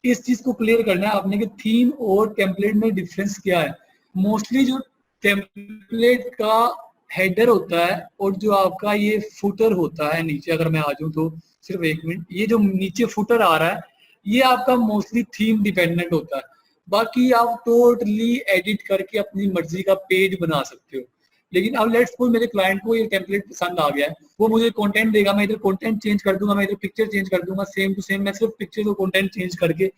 इस चीज को क्लियर करना है आपने कि थीम और टेम्पलेट में डिफरेंस क्या है। मोस्टली जो टेम्पलेट का हेडर होता है और जो आपका ये फुटर होता है नीचे, अगर मैं आ जाऊं तो सिर्फ एक मिनट, ये जो नीचे फुटर आ रहा है ये आपका मोस्टली थीम डिपेंडेंट होता है। बाकी आप टोटली एडिट करके अपनी मर्जी का पेज बना सकते हो। लेकिन अब लेट्स सपोज मेरे क्लाइंट को ये टेम्पलेट पसंद आ गया है, वो मुझे कंटेंट देगा, मैं इधर कंटेंट चेंज कर दूंगा, मैं इधर पिक्चर चेंज कर दूंगा, सेम टू सेम मैं सिर्फ पिक्चर और कंटेंट चेंज करके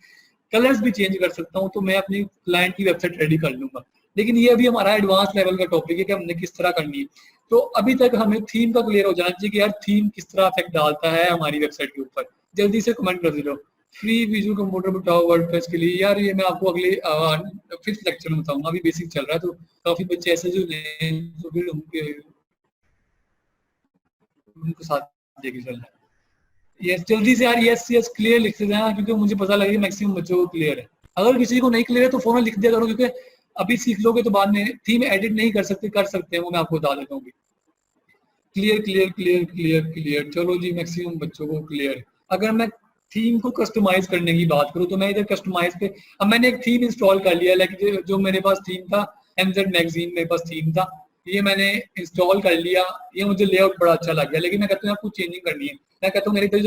कलर्स भी चेंज कर सकता हूँ, तो मैं अपनी क्लाइंट की वेबसाइट रेडी कर लूंगा। लेकिन ये अभी हमारा एडवांस लेवल का टॉपिक है कि हमने किस तरह करनी है। तो अभी तक हमें थीम का क्लियर हो जाना चाहिए कि यार थीम किस तरह इफेक्ट डालता है हमारी वेबसाइट के ऊपर। जल्दी से कमेंट कर दो फ्री विजुअल कंप्यूटर बताओ वर्डप्रेस के लिए। यार ये मैं आपको अगले 5th लेक्चर में बताऊंगा, अभी बेसिक चल रहा है, तो काफी बच्चे ऐसे जो तो फिर उनको साथ लेके चलना है। यस जल्दी से यार यस यस क्लियर लिख देना हैं, क्योंकि मुझे पता लगे मैक्सिमम बच्चों को क्लियर है। अगर किसी को नहीं क्लियर है तो फौरन लिख दिया करो, क्योंकि अभी सीख लोगे तो बाद में थीम एडिट नहीं कर सकते, कर सकते हैं वो मैं आपको बता देता हूँ। Clear clear clear clear clear, चलो जी मैक्सिमम बच्चों को क्लियर है। अगर मैं थीम को कस्टमाइज करने की बात करूँ तो मैं इधर कस्टमाइज पे, अब मैंने एक थीम इंस्टॉल कर लिया, लेकिन जो मेरे पास थीम था MZ मैगजीन मेरे पास थीम था, ये मैंने इंस्टॉल कर लिया, ये मुझे लेआउट बड़ा अच्छा लग गया, लेकिन मैं कहता हूँ आपको चेंजिंग करनी है। मैं कहता हूँ मेरे इधर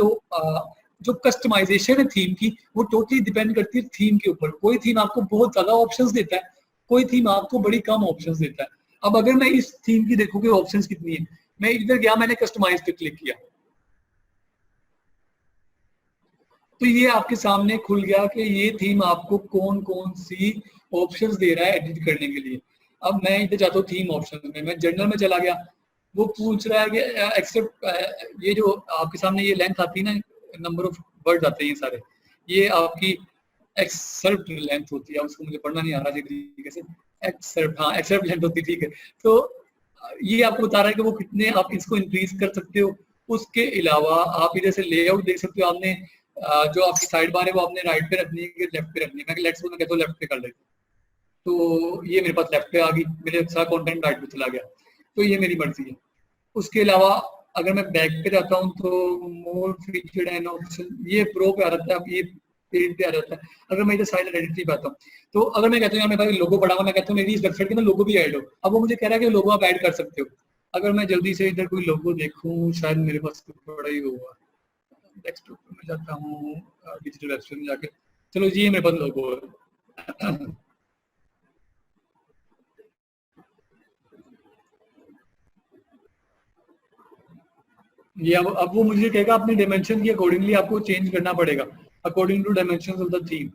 जो कस्टमाइजेशन है थीम की वो टोटली डिपेंड करती है थीम के ऊपर। कोई थीम आपको बहुत ज्यादा ऑप्शंस देता है, कोई थीम आपको बड़ी कम ऑप्शंस देता है। अब अगर मैं इस थीम की देखूँ कि ऑप्शंस कितनी है, मैं इधर गया, मैंने कस्टमाइज पे क्लिक किया, तो ये आपके सामने खुल गया कि ये थीम आपको कौन कौन सी ऑप्शंस दे रहा है एडिट करने के लिए। अब मैं इधर जाता हूँ थीम ऑप्शंस में, मैं जनरल में चला गया, वो पूछ रहा है कि एक्सेप्ट, ये जो आपके सामने ये लेंथ आती है ना, नंबर ऑफ वर्ड्स आते हैं ये सारे, ये आपकी एक्सेप्ट लेंथ होती है, उसको मुझे पढ़ना नहीं आ रहा तरीके से, एक्सेप्ट, हाँ एक्सेप्ट लेंथ होती है, ठीक है। तो ये आपको बता रहा है कि वो कितने आप इसको इंक्रीज कर सकते हो। उसके अलावा आप इधर से लेआउट देख सकते हो, आपने जो आपकी साइड बार है वो आपने राइट पे रखनी है कि लेफ्ट पे रखनी है। मैं लेट्स मैं कहता हूँ लेफ्ट पे कर लेता हूँ, तो ये मेरे पास लेफ्ट पे आ गई, मेरे सारा कंटेंट राइट पे चला गया, तो ये मेरी मर्जी है। उसके अलावा अगर मैं बैक पे जाता हूँ तो मोर फीचर्ड एंड ऑप्शन, ये प्रो पे आ जाता है, अब ये पेज पे आ जाता है। अगर मैं इधर साइड एडिट पे आता हूँ, तो अगर मैं कहता हूँ मेरे पास लोगो पड़ा हुआ, मैं कहता हूँ मेरी इस वेबसाइट के ना लोगो भी ऐड हो, अब वो मुझे कह रहा है कि लोगो आप ऐड कर सकते हो। अगर मैं जल्दी से इधर कोई लोगो देखूँ, शायद मेरे पास बड़ा ही होगा, डेस्कटॉप पे मैं जाता हूँ, डिजिटल वेबसाइट में जाके, चलो जी ये मेरे पास लोगो है। ये अब वो मुझे कहेगा अपने डायमेंशन की अकॉर्डिंगली आपको चेंज करना पड़ेगा, according to dimensions of the theme.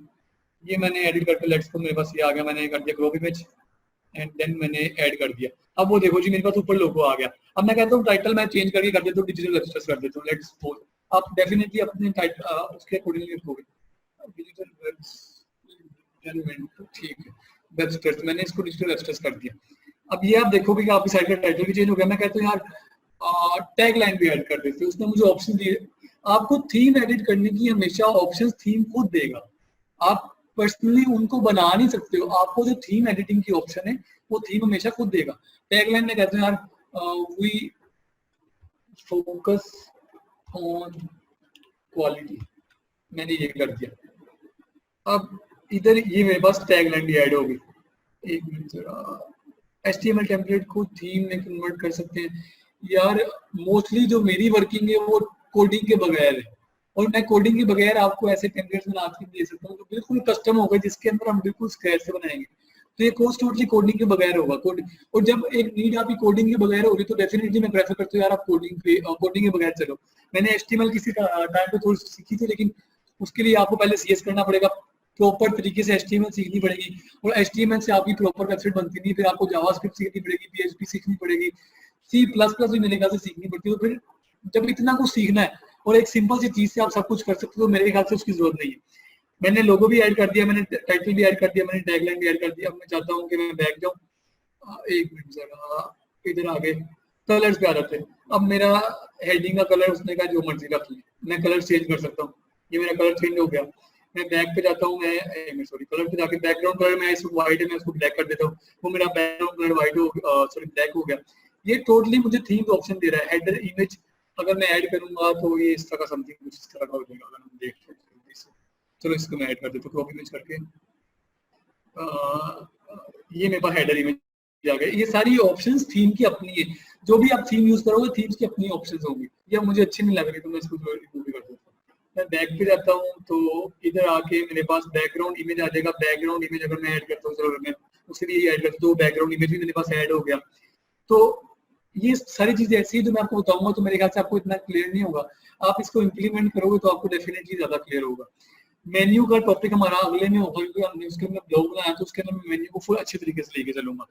ये मैंने एडिट करके लेट्स को मेरे पास ये आ गया, मैंने कर दिया क्रॉप इमेज एंड देन मैंने ऐड कर दिया। अब वो देखो जी मेरे पास ऊपर लोगो आ गया। अब मैं कहता हूँ टाइटल मैं चेंज करके कर देता हूँ, डिजिटल वेबसाइट कर देता हूँ, लेट्स सपोज आप डेफिनेटली अपने टाइटल उसके अकॉर्डिंगली रखोगे, डिजिटल वेबसाइट, ठीक है, वेबसाइट मैंने इसको डिजिटल वेबसाइट कर दिया। अब ये आप देखोगे कि आपकी साइट का टाइटल भी चेंज हो गया। मैं कहता हूँ यार टैग लाइन भी ऐड कर देते, उसने मुझे ऑप्शन दिए। आपको थीम एडिट करने की हमेशा ऑप्शंस थीम खुद देगा, आप पर्सनली उनको बना नहीं सकते हो। आपको जो थीम एडिटिंग की ऑप्शन है वो थीम हमेशा खुद देगा। टैग लाइन में कहते हैं यार वी फोकस ऑन क्वालिटी, मैंने ये कर दिया। अब इधर ये मेरे पास टैग लाइन भी ऐड होगी। एक मिनट जरा, HTML टेम्पलेट को थीम में कन्वर्ट कर सकते हैं। यार मोस्टली जो मेरी वर्किंग है वो कोडिंग के बगैर है, और मैं कोडिंग के बगैर आपको ऐसे टेम्पलेट्स बना के दे सकता हूँ जो बिल्कुल कस्टम होगा, जिसके अंदर हम बिल्कुल स्क्रैच से बनाएंगे। तो ये कोर्स टोटली कोडिंग के बगैर होगा। और जब एक नीड आपकी कोडिंग के बगैर हो रही तो डेफिनेटली मैं प्रेफर करता हूँ यार आप कोडिंग के बगैर चलो। मैंने HTML किसी टाइम पे थोड़ी सीखी थी, लेकिन उसके लिए आपको पहले CS करना पड़ेगा, प्रॉपर तरीके से HTML सीखनी पड़ेगी, और HTML से आपकी प्रॉपर वेबसाइट बनती नहीं। फिर आपको जावास्क्रिप्ट सीखनी पड़ेगी, PHP सीखनी पड़ेगी, C++ भी मेरे ख्याल से सीखनी पड़ती है। तो फिर जब इतना कुछ सीखना है और एक सिंपल सी चीज से आप सब कुछ कर सकते हो, तो मेरे ख्याल से उसकी जरूरत नहीं है। मैंने लोगो भी ऐड कर दिया, मैंने टाइटल भी ऐड कर दिया, मैंने टैगलाइन भी ऐड कर दिया। अब मैं चाहता हूँ कि मैं बैक जाऊँ, एक मिनट जरा इधर आगे कलर्स पे आ जाते हैं। अब मेरा हेडिंग का कलर उसने कहा जो मर्जी रख ले, मैं कलर चेंज कर सकता हूँ। ये मेरा कलर चेंज हो गया। मैं बैक पे जाता हूँ, मैं सॉरी कलर पे जाके बैकग्राउंड कलर मैं इसको व्हाइट है, मैं इसको ब्लैक कर देता हूँ, वो मेरा बैकग्राउंड कलर व्हाइट हो सॉरी ब्लैक हो गया। ये टोटली मुझे थीम का ऑप्शन दे रहा है। हेडर इमेज अगर मैं ऐड करूंगा तो ये इस तरह का समथिंग कुछ इस तरह का हो जाएगा। अगर हम देख लें चलो इसको मैं ऐड कर देता हूँ क्रॉप इमेज करके। ये मेरे पास हेडर इमेज आ गया। ये सारी ऑप्शंस थीम की अपनी है, जो भी आप थीम यूज करोगे थीम्स की अपनी ऑप्शंस होंगी। ये मुझे अच्छी नहीं लग रही तो मैं इसको रिमूव भी कर देता हूँ। मैं बैक पे जाता हूँ तो इधर आके मेरे पास बैकग्राउंड इमेज आ जाएगा। बैकग्राउंड इमेज अगर मैं ऐड करता हूँ, चलो मैं उसके लिए ऐड करता हूँ, तो बैकग्राउंड इमेज भी मेरे पास ऐड हो गया। तो ये सारी चीजें ऐसी है जो मैं आपको बताऊंगा तो मेरे ख्याल से आपको इतना क्लियर नहीं होगा। आप इसको इम्प्लीमेंट करोगे तो आपको डेफिनेटली ज्यादा क्लियर होगा। मेन्यू का टॉपिक हमारा अगले में होगा, क्योंकि हमने उसके अंदर ब्लॉग बनाया तो उसके अंदर मैं मेन्यू को फुल अच्छे तरीके से लेके चलूंगा।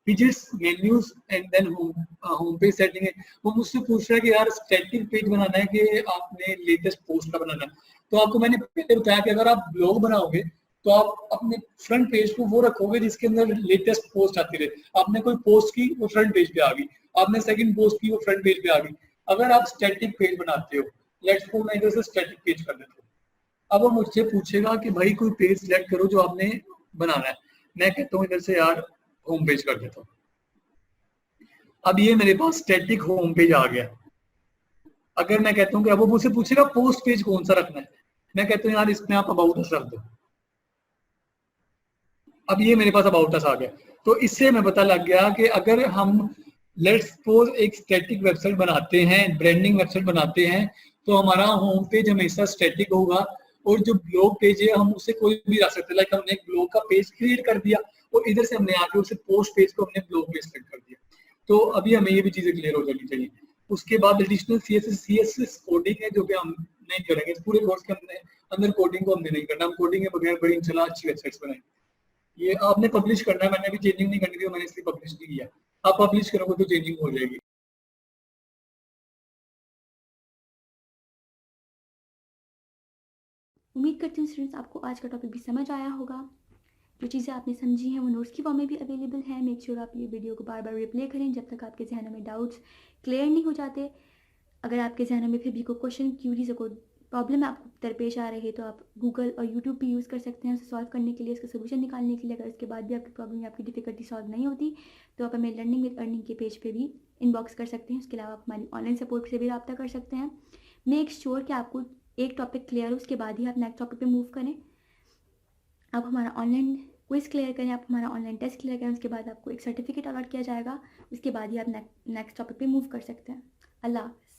Widgets, menus and then home page setting है। वो मुझसे पूछ रहा है कि यार स्टैटिक पेज बनाना है कि आपने लेटेस्ट पोस्ट का बनाना है। तो आपको मैंने पहले बताया कि अगर आप ब्लॉग बनाओगे तो आप अपने फ्रंट पेज को वो रखोगे जिसके अंदर लेटेस्ट पोस्ट आती रहे। आपने कोई पोस्ट की, वो फ्रंट पेज पे आ गई। आपने सेकंड पोस्ट की, वो फ्रंट पेज पे आ गई। अगर आप स्टैटिक पेज बनाते हो, लेट्स सपोज मैं इधर से स्टैटिक पेज कर देता हूँ, अब वो मुझसे पूछेगा कि भाई कोई पेज सिलेक्ट करो जो आपने बनाना है। मैं कहता हूँ इधर से यार होम पेज कर देता हूँ। अब ये मेरे पास स्टैटिक होम पेज आ गया। अगर मैं कहता हूँ कि अब वो मुझसे पूछेगा पोस्ट पेज कौन सा रखना है, मैं कहता हूँ यार इसमें आप अबाउट अस रख दो। अब ये मेरे पास अबाउट अस आ गया। तो इससे मैं पता लग गया कि अगर हम लेट्स सपोज एक स्टैटिक वेबसाइट बनाते हैं, ब्रांडिंग वेबसाइट बनाते हैं, तो हमारा होम पेज हमेशा स्टैटिक होगा और जो ब्लॉग पेज है हम उसे कोई भी रख सकते हैं। लाइक हमने एक ब्लॉग का पेज क्रिएट कर दिया और इधर से हमने आके उसे पोस्ट पेज को हमने ब्लॉग पेज सेलेक्ट कर दिया। तो अभी हमें ये भी चीजें क्लियर हो जानी चाहिए। उसके बाद एडिशनल सीएसएस कोडिंग है जो कि हम नहीं करेंगे इस पूरे कोर्स के अंदर कोडिंग को हमने नहीं करना। हम कोडिंग के बगैर बड़ी इंशाल्लाह अच्छी वेबसाइट्स बनाएंगे। ये आपने पब्लिश करना है, मैंने अभी चेंजिंग नहीं करनी थी, मैंने इसलिए पब्लिश नहीं किया। आप पब्लिश करोगे तो चेंजिंग हो जाएगी। उम्मीद करती हूँ स्टूडेंट्स आपको आज का टॉपिक भी समझ आया होगा। जो चीज़ें आपने समझी हैं वो नोट्स की फॉर्म में भी अवेलेबल है। मेक श्योर आप ये वीडियो को बार बार रिप्ले करें जब तक आपके जहनों में डाउट्स क्लियर नहीं हो जाते। अगर आपके जहनों में फिर भी कोई क्वेश्चन, क्यूरीज और कोई प्रॉब्लम आपको दरपेश आ रही है तो आप गूगल और यूट्यूब भी यूज़ कर सकते हैं उसे सॉल्व करने के लिए, उसका सोल्यूशन निकालने के लिए। अगर उसके बाद भी आपकी प्रॉब्लम या आपकी डिफिकल्टी सॉल्व नहीं होती तो आप हमें लर्निंग विद अर्निंग के पेज पे भी इनबॉक्स कर सकते हैं। उसके अलावा आप हमारी ऑनलाइन सपोर्ट से भी रब्ता कर सकते हैं। मेक श्योर कि आपको एक टॉपिक क्लियर हो, उसके बाद ही आप नेक्स्ट टॉपिक पे मूव करें। आप हमारा ऑनलाइन क्विज क्लियर करें, आप हमारा ऑनलाइन टेस्ट क्लियर करें, उसके बाद आपको एक सर्टिफिकेट अलॉट किया जाएगा। उसके बाद ही आप नेक्स्ट टॉपिक पे मूव कर सकते हैं। अल्लाह हाफ़िज़।